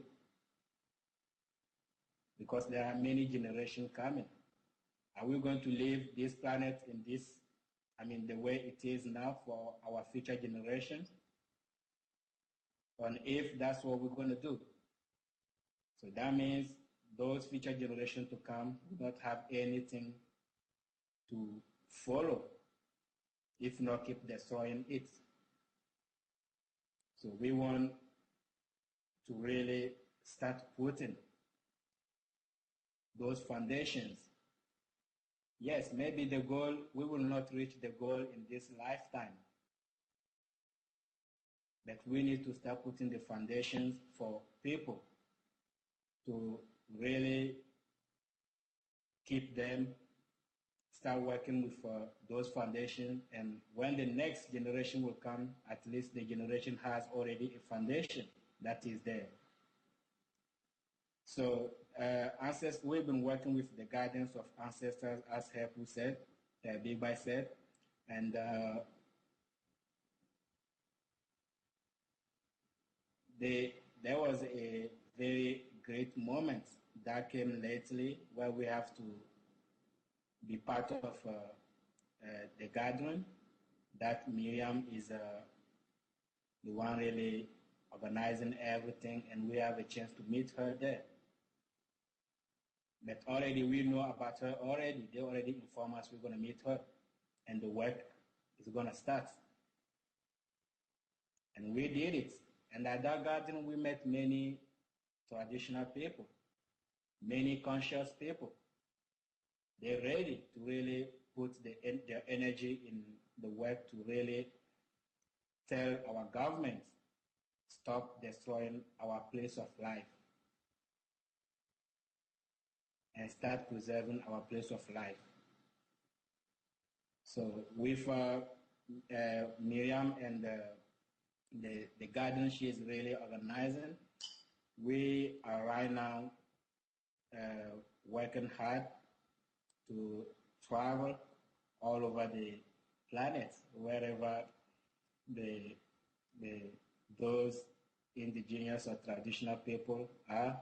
Because there are many generations coming. Are we going to leave this planet in the way it is now for our future generations? And if that's what we're going to do. So that means those future generations to come will not have anything to follow, if not keep destroying it. So we want to really start putting those foundations. Yes, maybe the goal, we will not reach the goal in this lifetime. But we need to start putting the foundations for people to really keep them, start working with those foundations. And when the next generation will come, at least the generation has already a foundation that is there. So we've been working with the guidance of ancestors, as Hepu said, Big Bai said, and there was a very great moment that came lately where we have to be part of the gathering. That Miriam is the one really organizing everything, and we have a chance to meet her there. But already we know about her already. They already informed us we're going to meet her, and the work is going to start. And we did it. And at that garden, we met many traditional people, many conscious people. They're ready to really put their energy in the work to really tell our government, stop destroying our place of life and start preserving our place of life. So with Miriam and the garden she is really organizing, we are right now working hard to travel all over the planet, wherever those indigenous or traditional people are,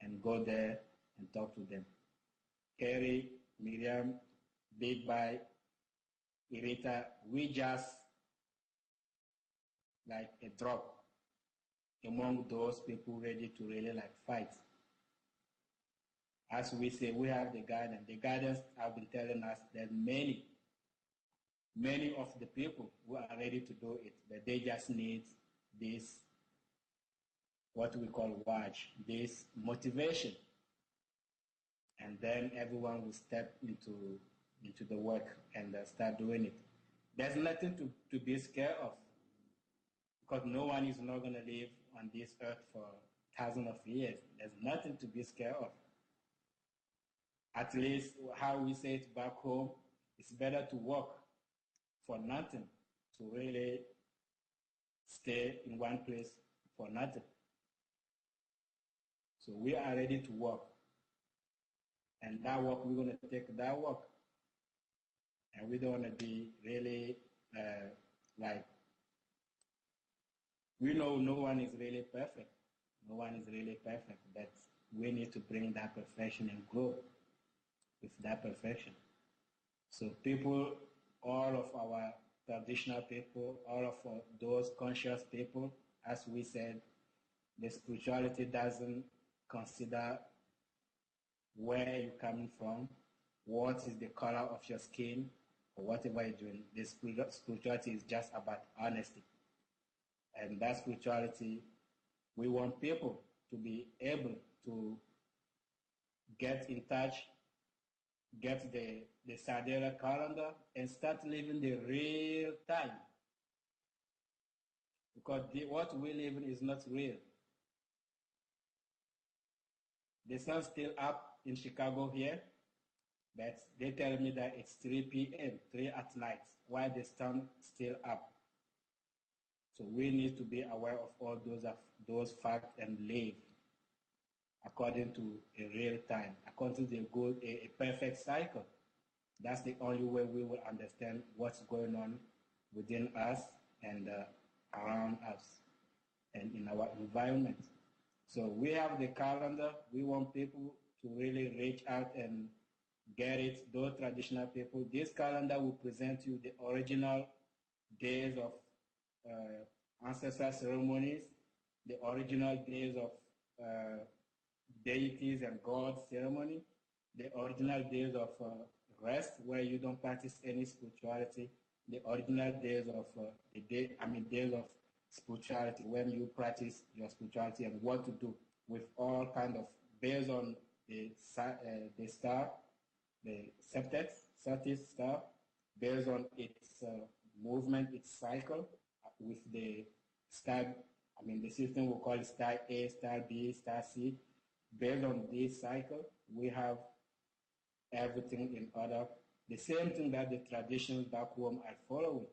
and go there and talk to them. Kerry, Miriam, Big Bai, Irita, we just like a drop among those people ready to really like fight. As we say, we have the guidance. The guidance have been telling us that many of the people who are ready to do it, but they just need this what we call watch, this motivation. And then everyone will step into the work and start doing it. There's nothing to be scared of because no one is not going to live on this earth for thousands of years. There's nothing to be scared of. At least how we say it back home, it's better to work for nothing to really stay in one place for nothing. So we are ready to work. And that work, we're going to take that work. And we don't want to be really like, we know no one is really perfect. No one is really perfect, but we need to bring that perfection and grow with that perfection. So people, all of our traditional people, all of those conscious people, as we said, the spirituality doesn't consider where you're coming from, what is the color of your skin, or whatever you're doing. The spirituality is just about honesty. And that spirituality, we want people to be able to get in touch, get the Sadera calendar, and start living the real time. Because what we live in is not real. The sun's still up in Chicago here, but they tell me that it's 3 p.m., 3 at night, while the sun still up. So we need to be aware of all those facts and live according to a real time, according to a perfect cycle. That's the only way we will understand what's going on within us and around us and in our environment. So we have the calendar. We want people to really reach out and get it, those traditional people. This calendar will present you the original days of ancestral ceremonies, the original days of deities and gods ceremony, the original days of rest where you don't practice any spirituality, the original days of days of spirituality when you practice your spirituality and what to do with all kind of based on the star, the Septex star, based on its movement, its cycle with the star. The system will call it star A, star B, star C. Based on this cycle, we have everything in order. The same thing that the traditions back home are following.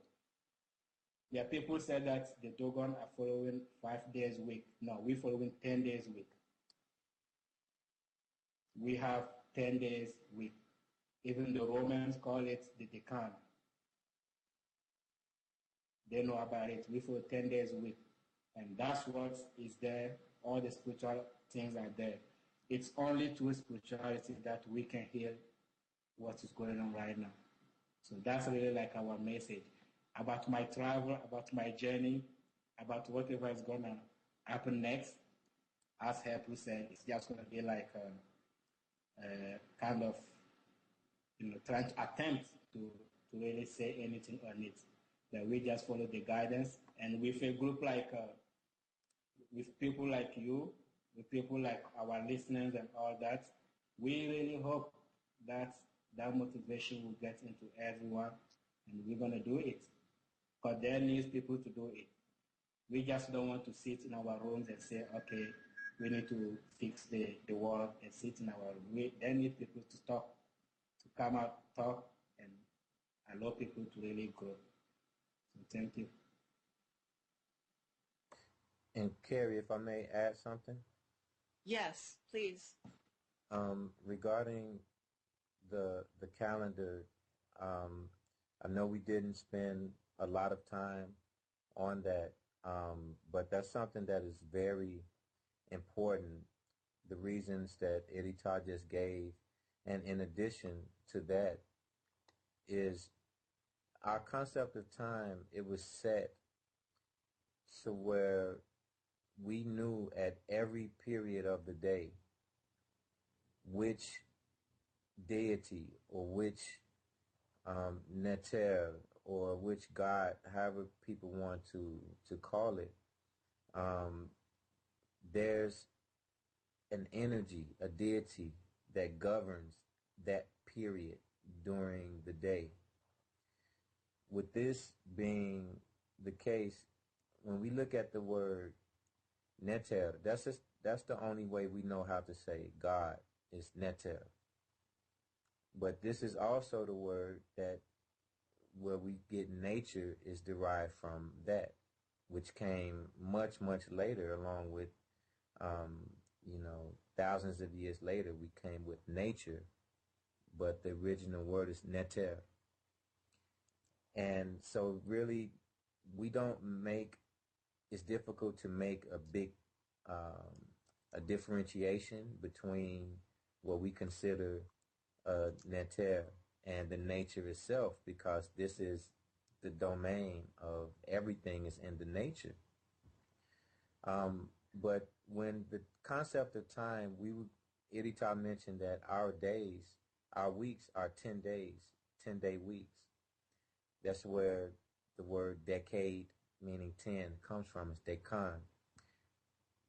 Yeah, people say that the Dogon are following 5 days a week. No, we're following 10 days a week. We have 10 days a week. Even the Romans call it the Decan. They know about it. We follow 10 days a week. And that's what is there. All the spiritual things are there. It's only through spirituality that we can hear what is going on right now. So that's really like our message. About my travel, about my journey, about whatever is going to happen next. As Hepu said, it's just going to be like a kind of, trying to attempt to really say anything on it. That we just follow the guidance. And with a group like, with people like you, with people like our listeners and all that, we really hope that that motivation will get into everyone and we're going to do it. Because there needs people to do it. We just don't want to sit in our rooms and say, okay, we need to fix the world and sit in our room. There need people to talk, to come out, talk, and allow people to really grow. So thank you. And Carrie, if I may add something? Yes, please. Regarding the calendar, I know we didn't spend a lot of time on that, but that's something that is very important. The reasons that Edita just gave, and in addition to that, is our concept of time. It was set so where we knew at every period of the day which deity or which neter or which god, however people want to call it, there's an energy, a deity that governs that period during the day. With this being the case, when we look at the word neter, that's the only way we know how to say God is neter. But this is also the word that where we get nature is derived from that, which came much, much later, along with, thousands of years later, we came with nature, but the original word is neter. And so really, we don't make, it's difficult to make a big, a differentiation between what we consider neter and the nature itself, because this is the domain of everything is in the nature. But when the concept of time, Irita mentioned that our weeks are 10 days, 10-day weeks. That's where the word decade, meaning 10, comes from. It's decan.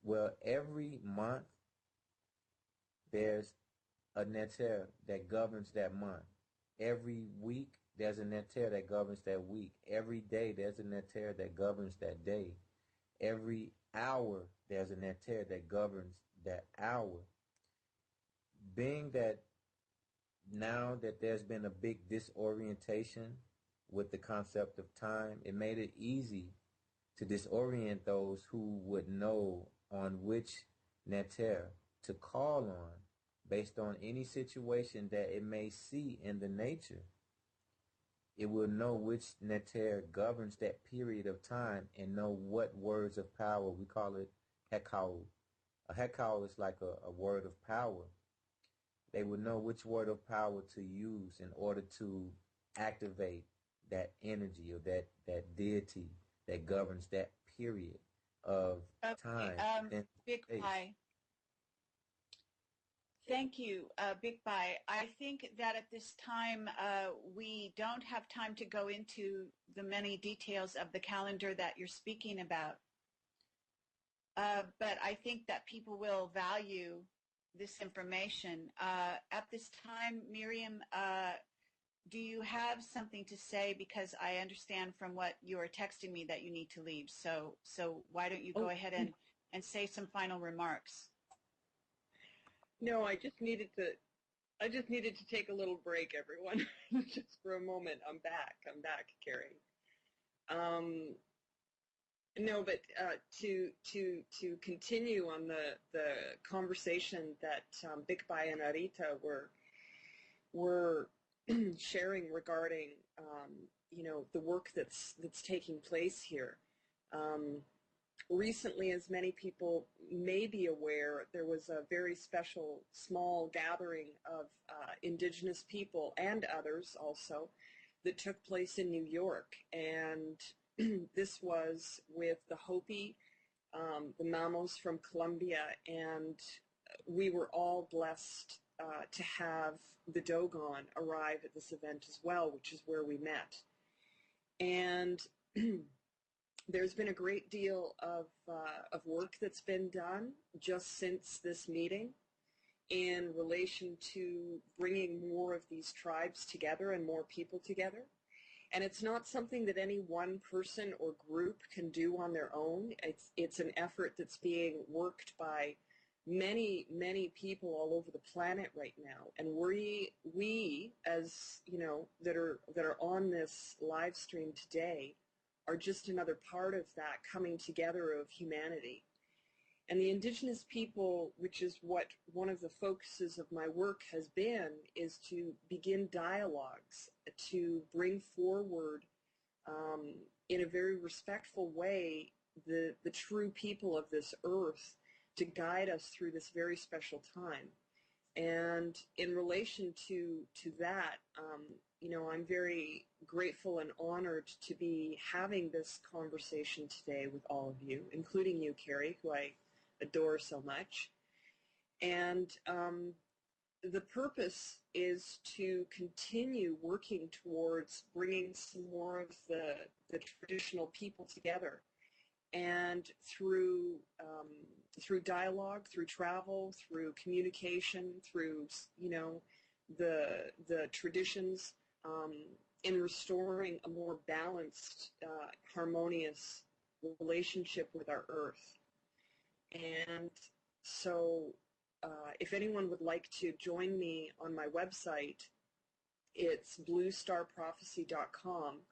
Well, every month there's a neter that governs that month. Every week there's a neter that governs that week. Every day there's a neter that governs that day. Every hour there's a neter that governs that hour. Being that now that there's been a big disorientation with the concept of time, it made it easy to disorient those who would know on which neter to call on based on any situation that it may see in the nature. It will know which neter governs that period of time and know what words of power. We call it hekau. A hekau is like a word of power. They would know which word of power to use in order to activate that energy or that deity that governs that period of time. Big Pi. Thank you, Big Pi. I think that at this time we don't have time to go into the many details of the calendar that you're speaking about. But I think that people will value this information. At this time, Miriam, do you have something to say? Because I understand from what you are texting me that you need to leave. So why don't you go ahead and say some final remarks? No, I just needed to take a little break, everyone, just for a moment. I'm back, Carrie. No, but to continue on the conversation that Big Bai and Arita were sharing regarding the work that's taking place here. Recently, as many people may be aware, there was a very special small gathering of indigenous people and others also that took place in New York. And this was with the Hopi, the Mamos from Colombia, and we were all blessed to have the Dogon arrive at this event as well, which is where we met. And there's been a great deal of work that's been done just since this meeting in relation to bringing more of these tribes together and more people together. And it's not something that any one person or group can do on their own. It's an effort that's being worked by many, many people all over the planet right now. And we as that are on this live stream today are just another part of that coming together of humanity. And the indigenous people, which is what one of the focuses of my work has been, is to begin dialogues, to bring forward in a very respectful way the true people of this earth to guide us through this very special time. And in relation to that, I'm very grateful and honored to be having this conversation today with all of you, including you, Carrie, who I adore so much. And the purpose is to continue working towards bringing some more of the traditional people together And through dialogue, through travel, through communication, through, you know, the traditions, in restoring a more balanced, harmonious relationship with our earth. And so if anyone would like to join me on my website, it's bluestarprophecy.com.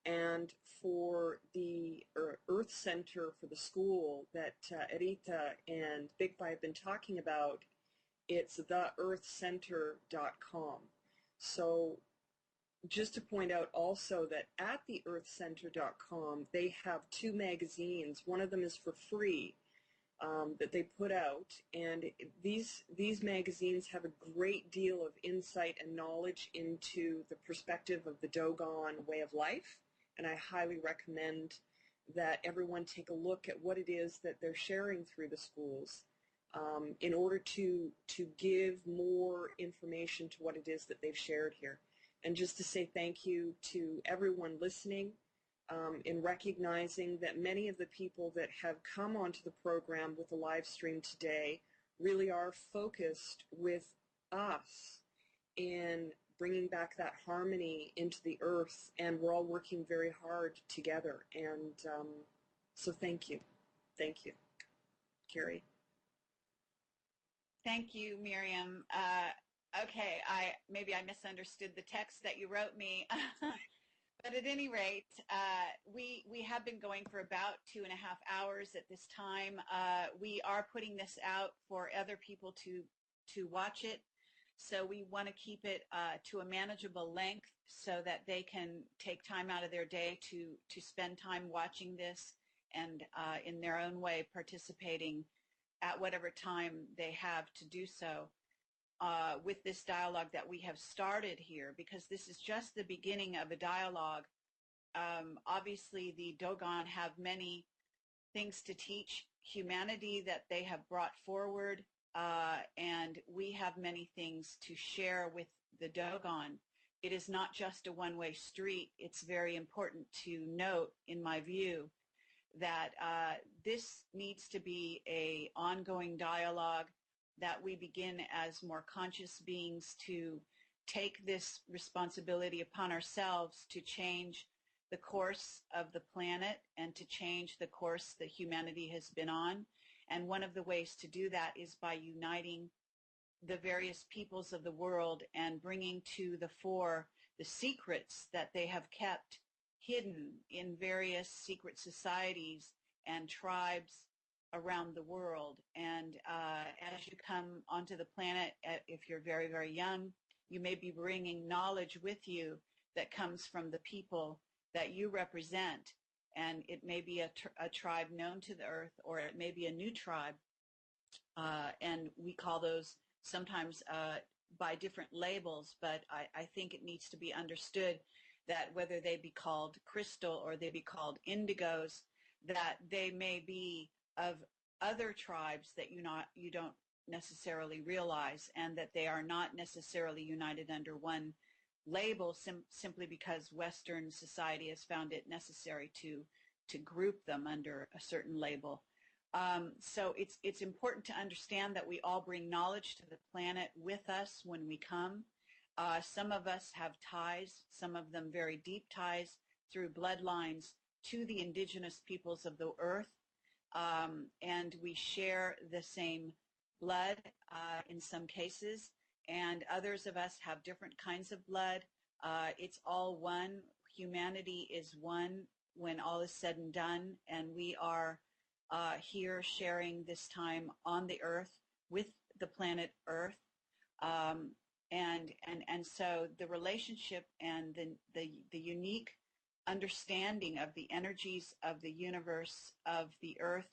And for the Earth Center for the school that Erita and Big Pai have been talking about, it's theearthcenter.com. So just to point out also that at theearthcenter.com, they have 2 magazines. One of them is for free, that they put out, and these magazines have a great deal of insight and knowledge into the perspective of the Dogon way of life, and I highly recommend that everyone take a look at what it is that they're sharing through the schools, in order to give more information to what it is that they've shared here. And just to say thank you to everyone listening, in recognizing that many of the people that have come onto the program with the live stream today really are focused with us in bringing back that harmony into the earth, and we're all working very hard together. And so thank you. Thank you. Carrie. Thank you, Miriam. Okay, maybe I misunderstood the text that you wrote me. But at any rate, we have been going for about 2.5 hours at this time. We are putting this out for other people to watch it. So we want to keep it to a manageable length so that they can take time out of their day to spend time watching this and in their own way participating at whatever time they have to do so. With this dialogue that we have started here, because this is just the beginning of a dialogue. Obviously, the Dogon have many things to teach humanity that they have brought forward, and we have many things to share with the Dogon. It is not just a one-way street. It's very important to note, in my view, that this needs to be an ongoing dialogue, that we begin as more conscious beings to take this responsibility upon ourselves to change the course of the planet and to change the course that humanity has been on. And one of the ways to do that is by uniting the various peoples of the world and bringing to the fore the secrets that they have kept hidden in various secret societies and tribes around the world. And as you come onto the planet, if you're very, very young, you may be bringing knowledge with you that comes from the people that you represent. And it may be a tribe known to the earth, or it may be a new tribe. And we call those sometimes by different labels, but I think it needs to be understood that whether they be called crystal or they be called indigos, that they may be of other tribes that you don't necessarily realize, and that they are not necessarily united under one label simply because Western society has found it necessary to group them under a certain label. So it's important to understand that we all bring knowledge to the planet with us when we come. Some of us have ties, some of them very deep ties through bloodlines to the indigenous peoples of the earth. And we share the same blood in some cases, and others of us have different kinds of blood. It's all one. Humanity is one when all is said and done, and we are here sharing this time on the earth with the planet Earth. And so the relationship and the unique understanding of the energies of the universe, of the earth,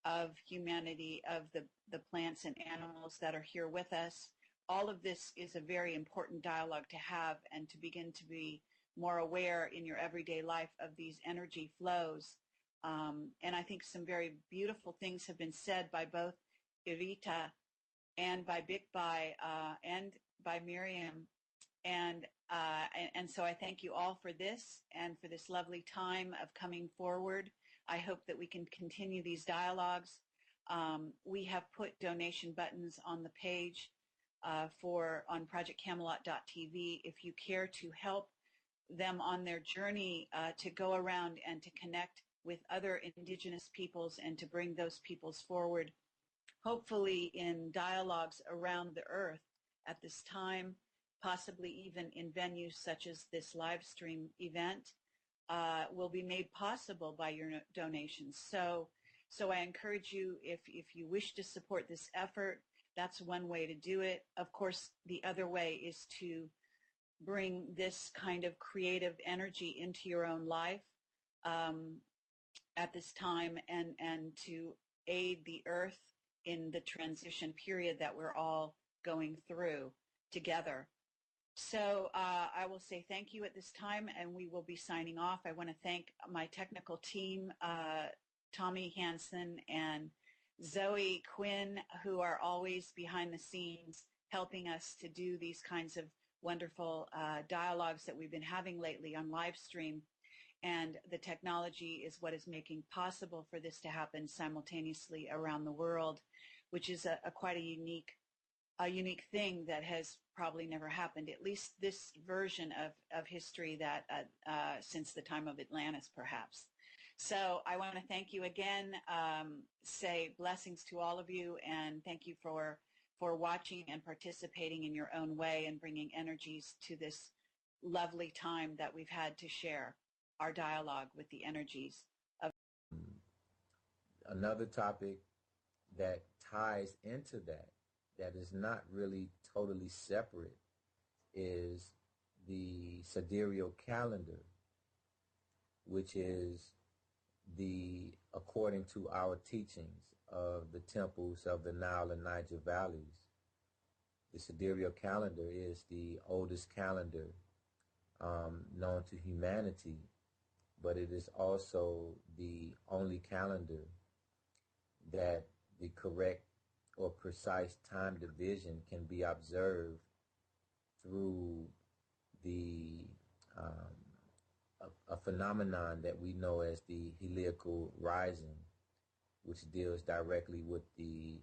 of humanity, of the plants and animals that are here with us, all of this is a very important dialogue to have, and to begin to be more aware in your everyday life of these energy flows. And I think some very beautiful things have been said by both Irita and by Big Pai and by Miriam. And so I thank you all for this and for this lovely time of coming forward. I hope that we can continue these dialogues. We have put donation buttons on the page on projectcamelot.tv if you care to help them on their journey to go around and to connect with other indigenous peoples and to bring those peoples forward, hopefully in dialogues around the earth at this time, possibly even in venues such as this live stream event, will be made possible by your donations. So I encourage you, if you wish to support this effort, that's one way to do it. Of course, the other way is to bring this kind of creative energy into your own life at this time and to aid the earth in the transition period that we're all going through together. So I will say thank you at this time, and we will be signing off. I want to thank my technical team, Tommy Hansen and Zoe Quinn, who are always behind the scenes helping us to do these kinds of wonderful dialogues that we've been having lately on live stream. And the technology is what is making possible for this to happen simultaneously around the world, which is quite a unique thing that has probably never happened, at least this version of history that since the time of Atlantis, perhaps. So I want to thank you again, say blessings to all of you, and thank you for watching and participating in your own way and bringing energies to this lovely time that we've had to share our dialogue with the energies of. Another topic that ties into that is not really totally separate, is the sidereal calendar, which is according to our teachings of the temples of the Nile and Niger valleys, the sidereal calendar is the oldest calendar known to humanity, but it is also the only calendar that the correct or precise time division can be observed through a phenomenon that we know as the heliacal rising, which deals directly with the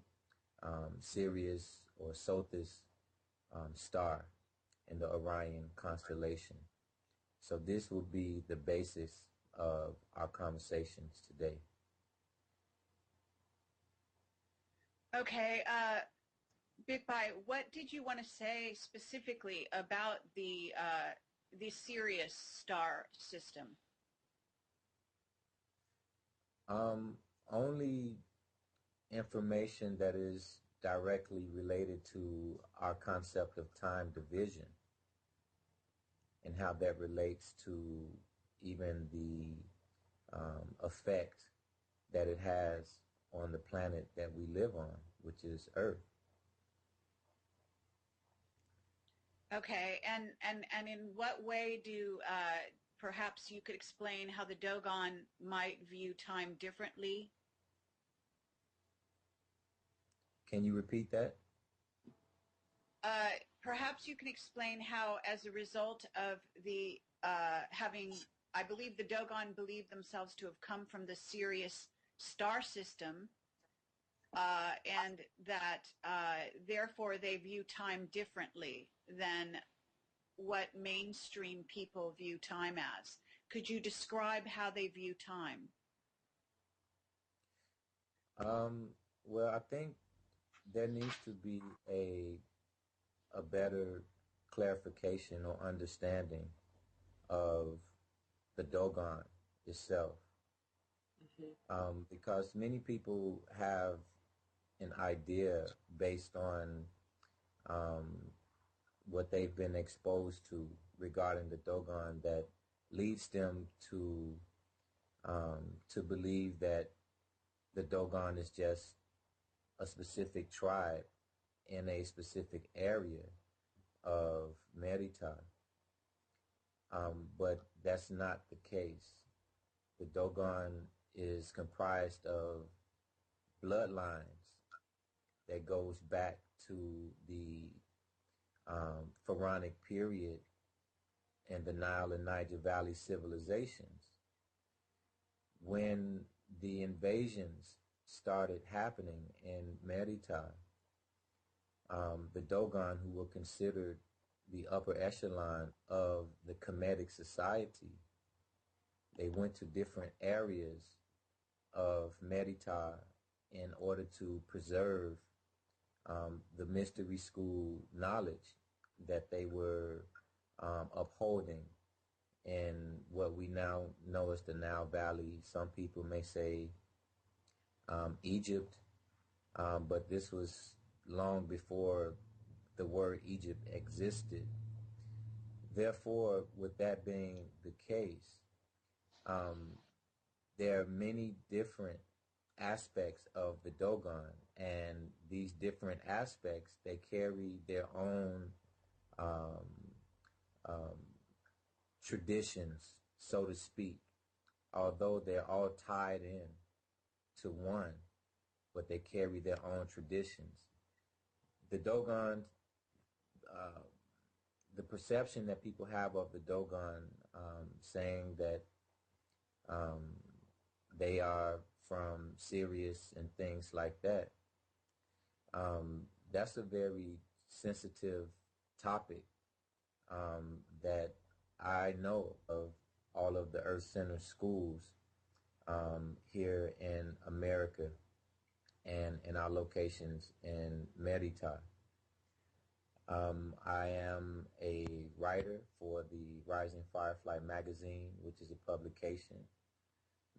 Sirius or Sothis star in the Orion constellation. So this will be the basis of our conversations today. Okay, Big Bai, what did you want to say specifically about the Sirius star system? Only information that is directly related to our concept of time division and how that relates to even the effect that it has on the planet that we live on, which is Earth. Okay, and in what way do perhaps you could explain how the Dogon might view time differently? Can you repeat that? Perhaps you can explain how, as a result of the having, I believe the Dogon believe themselves to have come from the Sirius star system, and that therefore they view time differently than what mainstream people view time as. Could you describe how they view time? Well, I think there needs to be a better clarification or understanding of the Dogon itself. Because many people have an idea based on what they've been exposed to regarding the Dogon that leads them to believe that the Dogon is just a specific tribe in a specific area of Merita. But that's not the case. The Dogon is comprised of bloodlines that goes back to the Pharaonic period and the Nile and Niger Valley civilizations. when the invasions started happening in Merita, the Dogon, who were considered the upper echelon of the Kemetic society, they went to different areas of Merita in order to preserve the mystery school knowledge that they were upholding in what we now know as the Nile Valley. Some people may say Egypt, but this was long before the word Egypt existed. Therefore, with that being the case, there are many different aspects of the Dogon, and these different aspects, they carry their own um, um, traditions, so to speak, although they're all tied in to one, but they carry their own traditions. The Dogon, uh, the perception that people have of the Dogon, saying that um, they are from Sirius and things like that, that's a very sensitive topic that I know of all of the Earth Center schools here in America and in our locations in Merita. I am a writer for the Rising Firefly magazine, which is a publication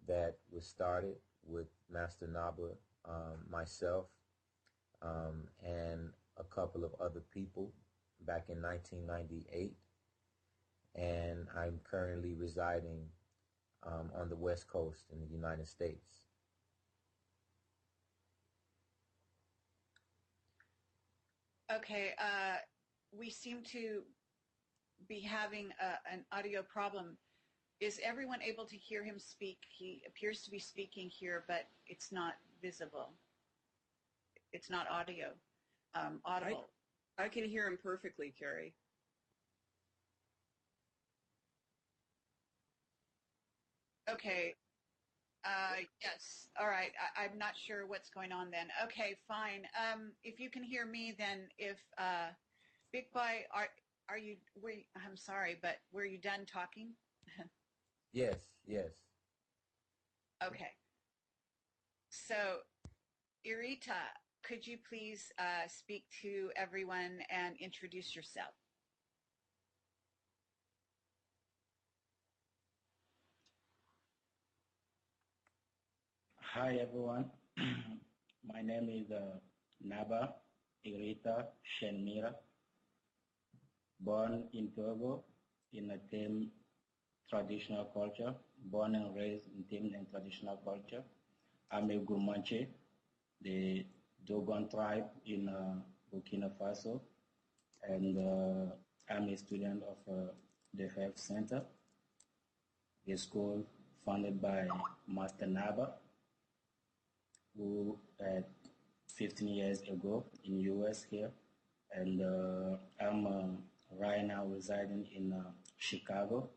that was started with Master Naba, myself, and a couple of other people back in 1998. And I'm currently residing on the West Coast in the United States. Okay, we seem to be having an audio problem. Is everyone able to hear him speak? He appears to be speaking here, but it's not visible. It's not audible. I can hear him perfectly, Carrie. Okay. Yes. All right. I'm not sure what's going on then. Okay, fine. If you can hear me, then if Big Boy, are you? I'm sorry, but were you done talking? Yes, yes. Okay. So, Irita, could you please speak to everyone and introduce yourself? Hi everyone, my name is Naba Irita Shenmira, born in Togo in a Tem traditional culture, born and raised in Tem and traditional culture. I'm a Gumanche, the Dogon tribe in Burkina Faso, and I'm a student of the Health Center, a school founded by Master Naba, who 15 years ago in US here, and I'm right now residing in Chicago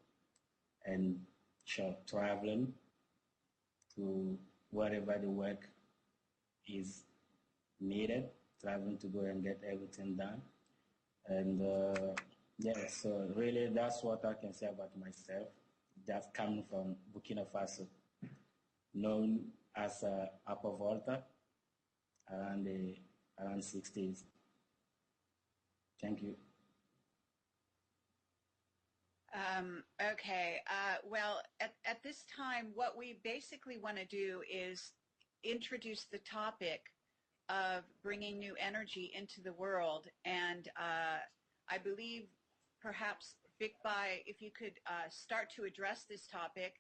and traveling to wherever the work is needed, traveling to go and get everything done. And yeah, so really that's what I can say about myself. That's coming from Burkina Faso, known as Upper Volta, around the 60s. Thank you. Okay. Well, at this time, what we basically want to do is introduce the topic of bringing new energy into the world. And I believe perhaps, Vikbai, if you could start to address this topic,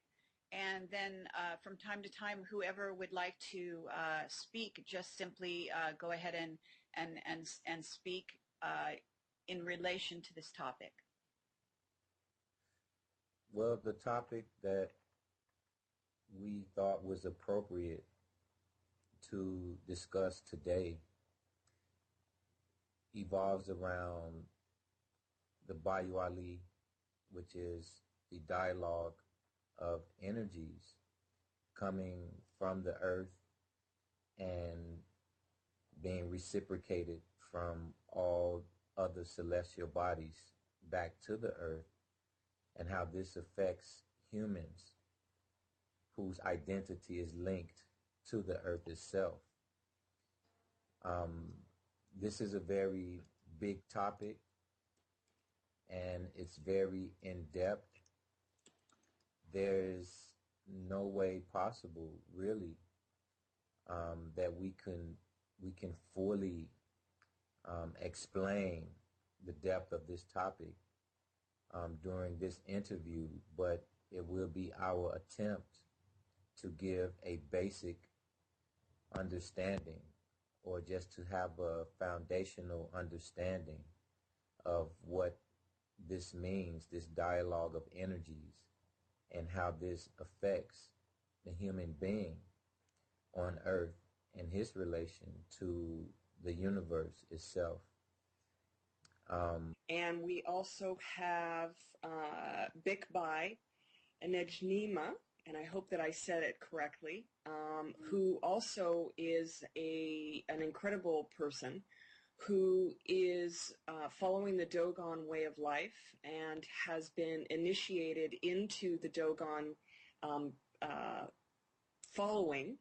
and then from time to time, whoever would like to speak, just simply go ahead and speak in relation to this topic. Well, the topic that we thought was appropriate to discuss today evolves around the Bayouali, which is the dialogue of energies coming from the earth and being reciprocated from all other celestial bodies back to the earth, and how this affects humans whose identity is linked to the earth itself. Um, this is a very big topic, and it's very in depth. There's no way possible, really, that we can fully explain the depth of this topic during this interview, but it will be our attempt to give a basic understanding, or just to have a foundational understanding of what this means, this dialogue of energies, and how this affects the human being on earth and his relation to the universe itself. And we also have Bikbai Nejnima, and I hope that I said it correctly, who also is an incredible person who is following the Dogon way of life and has been initiated into the Dogon following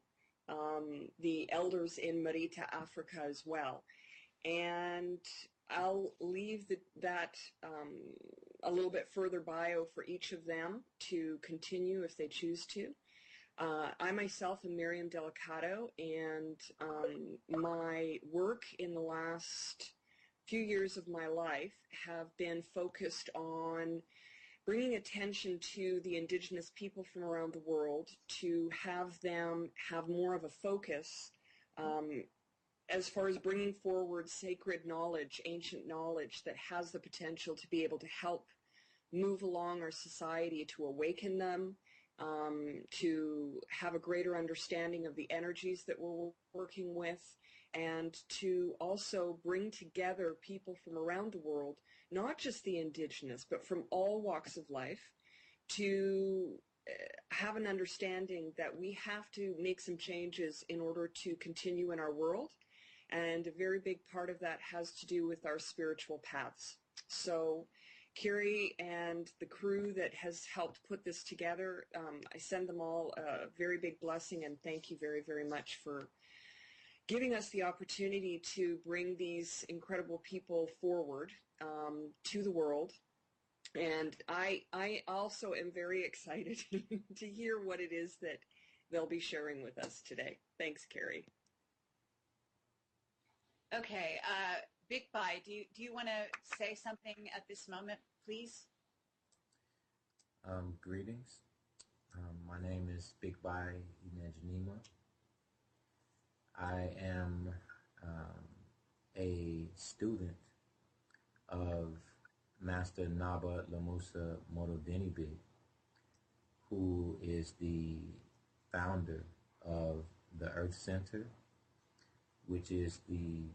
the elders in Marita, Africa as well. And I'll leave that a little bit further bio for each of them to continue if they choose to. I myself am Miriam Delicato, and my work in the last few years of my life have been focused on bringing attention to the indigenous people from around the world to have them have more of a focus as far as bringing forward sacred knowledge, ancient knowledge that has the potential to be able to help move along our society, to awaken them, to have a greater understanding of the energies that we're working with, and to also bring together people from around the world, not just the indigenous, but from all walks of life, to have an understanding that we have to make some changes in order to continue in our world. And a very big part of that has to do with our spiritual paths. So Carrie and the crew that has helped put this together, I send them all a very big blessing, and thank you very, very much for giving us the opportunity to bring these incredible people forward to the world. And I also am very excited to hear what it is that they'll be sharing with us today. Thanks, Carrie. Okay, Bikbai, do you want to say something at this moment, please? Greetings. My name is Bikbai Nejnima. I am a student of Master Naba Lamusa Mododinibi, who is the founder of the Earth Center, which is the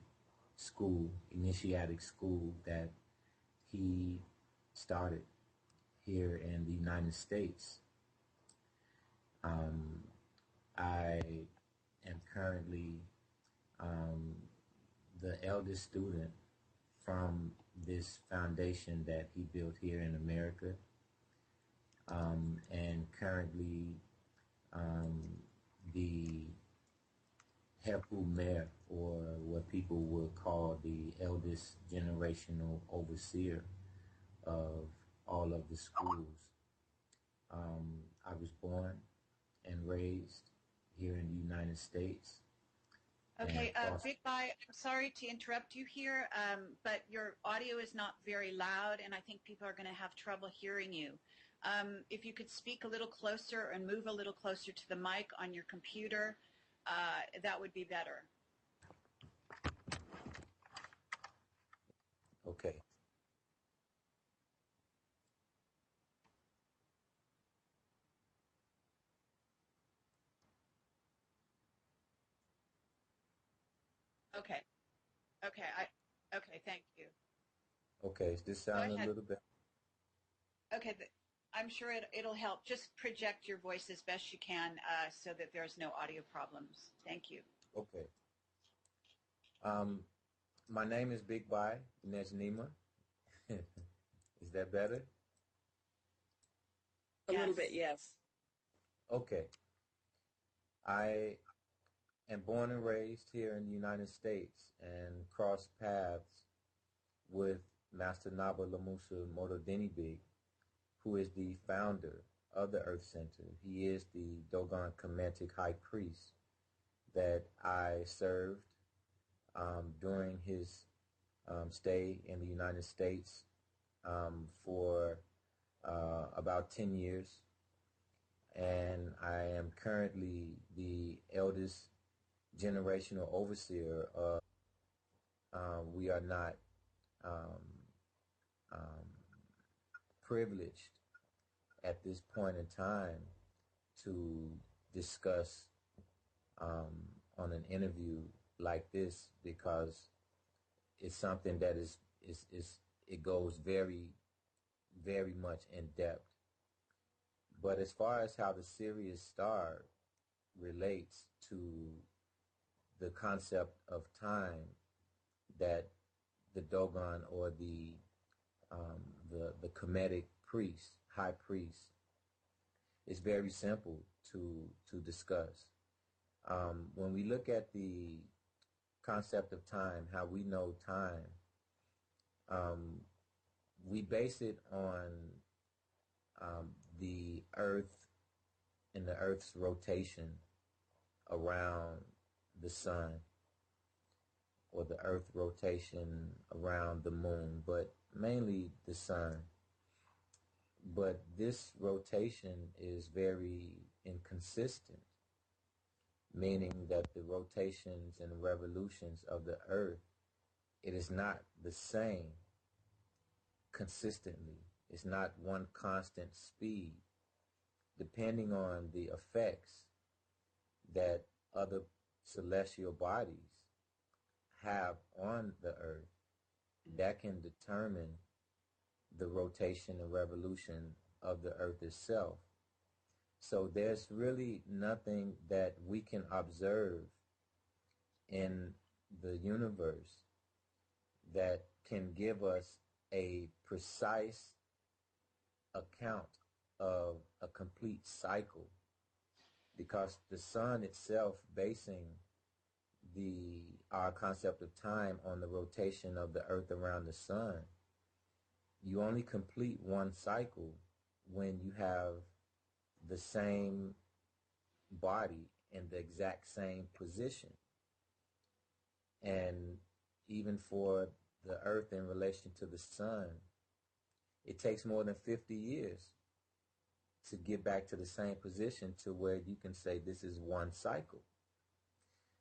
school, initiatic school that he started here in the United States. I am currently the eldest student from this foundation that he built here in America, and currently the Hepu Mayor, or what people would call the eldest generational overseer of all of the schools. I was born and raised here in the United States. Okay, Bikbai, I'm sorry to interrupt you here, but your audio is not very loud, and I think people are going to have trouble hearing you. If you could speak a little closer and move a little closer to the mic on your computer, that would be better. Okay. Okay. Okay, thank you. Okay, does this sound a little bit? Okay, I'm sure it'll help. Just project your voice as best you can so that there's no audio problems. Thank you. Okay. Um, my name is Big Bai Nejnima. Is that better? A little bit, yes. Okay. I am born and raised here in the United States and crossed paths with Master Naba Lamusa Motodinibig, who is the founder of the Earth Center. He is the Dogon Kemetic High Priest that I served during his stay in the United States for about 10 years. And I am currently the eldest generational overseer of, we are not um, um, privileged at this point in time to discuss on an interview like this because it's something that is it goes very, very much in depth. But as far as how the Sirius star relates to the concept of time that the Dogon or the Kemetic priest, high priest, is very simple to discuss. When we look at the concept of time, how we know time, we base it on the Earth and the Earth's rotation around the sun, or the Earth rotation around the moon, but mainly the sun. But this rotation is very inconsistent, meaning that the rotations and revolutions of the Earth, it is not the same consistently. It's not one constant speed, depending on the effects that other celestial bodies have on the Earth. That can determine the rotation and revolution of the Earth itself. So there's really nothing that we can observe in the universe that can give us a precise account of a complete cycle, because the sun itself, basing our concept of time on the rotation of the Earth around the sun, you only complete one cycle when you have the same body in the exact same position. And even for the Earth in relation to the sun, it takes more than 50 years to get back to the same position to where you can say this is one cycle.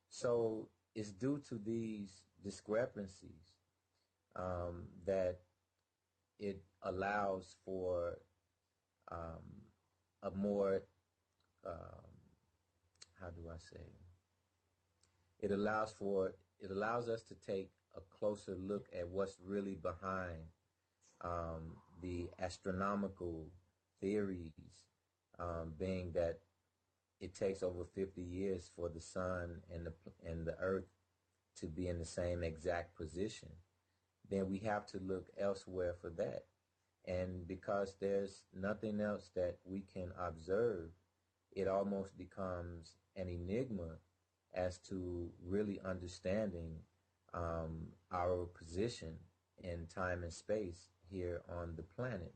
So it's due to these discrepancies that it allows for a more, how do I say, it allows us to take a closer look at what's really behind the astronomical theories, being that it takes over 50 years for the sun and the Earth to be in the same exact position. Then we have to look elsewhere for that. And because there's nothing else that we can observe, it almost becomes an enigma as to really understanding our position in time and space here on the planet.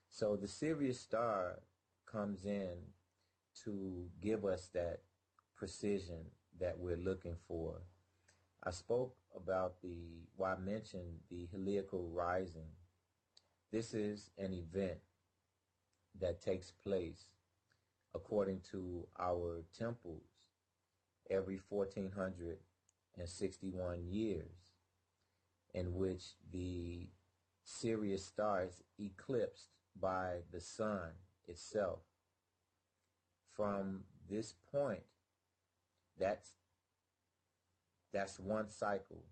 So the Sirius star comes in to give us that precision that we're looking for. I spoke about I mentioned the heliacal rising. This is an event that takes place according to our temples every 1461 years, in which the Sirius star is eclipsed by the sun itself. From this point, that's one cycle.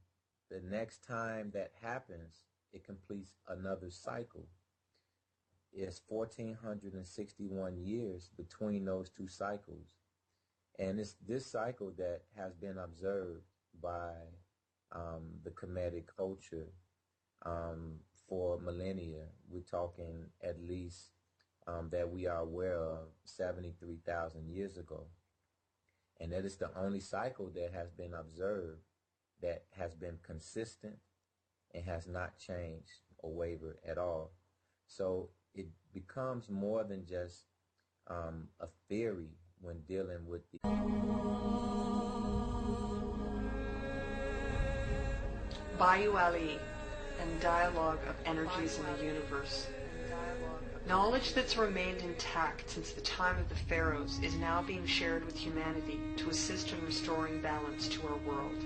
The next time that happens, it completes another cycle. is 1,461 years between those two cycles. And it's this cycle that has been observed by the Kemetic culture for millennia. We're talking at least that we are aware of 73,000 years ago. And that is the only cycle that has been observed that has been consistent and has not changed or wavered at all. So it becomes more than just a theory when dealing with the Bayou Ali and Dialogue of Energies in the Universe. Knowledge that's remained intact since the time of the pharaohs is now being shared with humanity to assist in restoring balance to our world.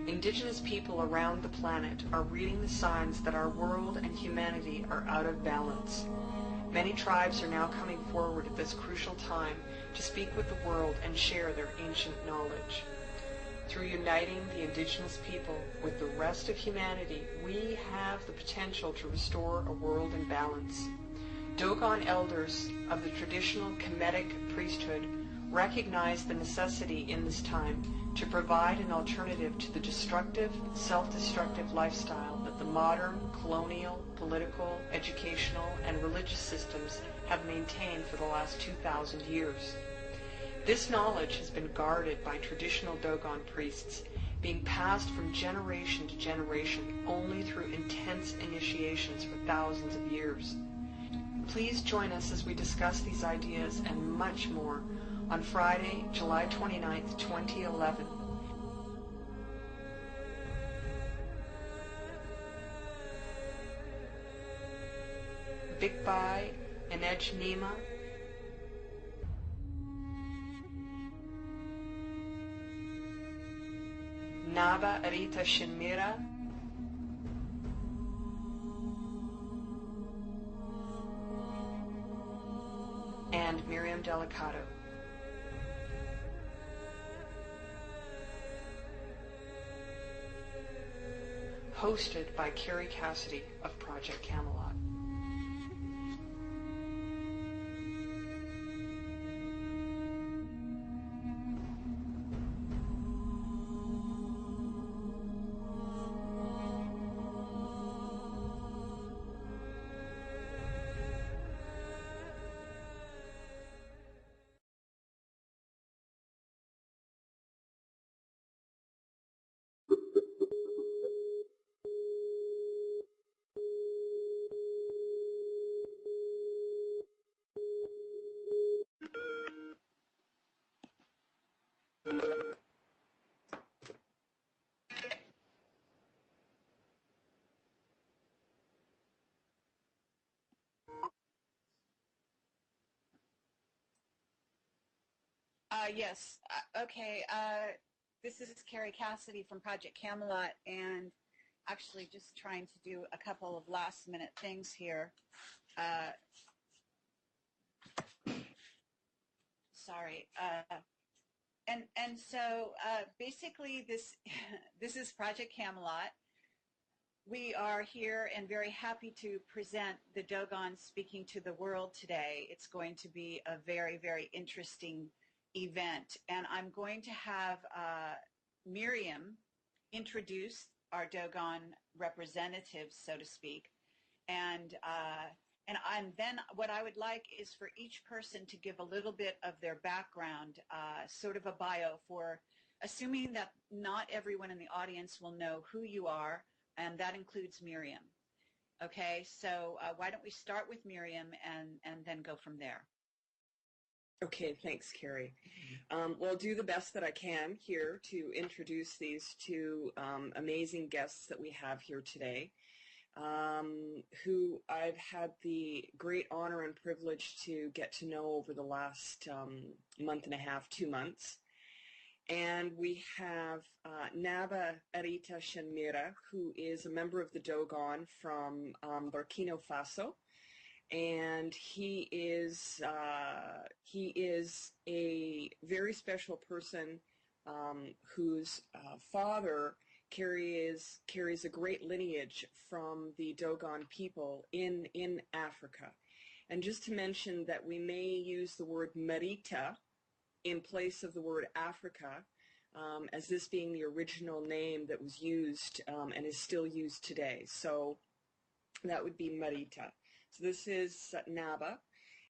Indigenous people around the planet are reading the signs that our world and humanity are out of balance. Many tribes are now coming forward at this crucial time to speak with the world and share their ancient knowledge. Through uniting the indigenous people with the rest of humanity, we have the potential to restore a world in balance. Dogon elders of the traditional Kemetic priesthood recognize the necessity in this time to provide an alternative to the destructive, self-destructive lifestyle that the modern, colonial, political, educational, and religious systems have maintained for the last 2,000 years. This knowledge has been guarded by traditional Dogon priests, being passed from generation to generation only through intense initiations for thousands of years. Please join us as we discuss these ideas and much more on Friday, July 29th, 2011. Bikbai, Inej Nima, Naba Arita Shinmira, and Miriam Delicato. Hosted by Carrie Cassidy of Project Camelot. Yes. Okay. This is Carrie Cassidy from Project Camelot, and actually just trying to do a couple of last-minute things here. Sorry. And so basically, this is Project Camelot. We are here and very happy to present the Dogons Speaking to the World today. It's going to be a very, very interesting event. And I'm going to have Miriam introduce our Dogon representatives, so to speak. And then what I would like is for each person to give a little bit of their background, sort of a bio, for assuming that not everyone in the audience will know who you are, and that includes Miriam. Okay, so why don't we start with Miriam and then go from there. Okay, thanks, Carrie. Well, I'll do the best that I can here to introduce these two amazing guests that we have here today, who I've had the great honor and privilege to get to know over the last month and a half, 2 months. And we have Naba Arita Shinmira, who is a member of the Dogon from Burkina Faso. And he is a very special person whose father carries a great lineage from the Dogon people in Africa. And just to mention that we may use the word Marita in place of the word Africa, as this being the original name that was used and is still used today. So that would be Marita. So this is Naba.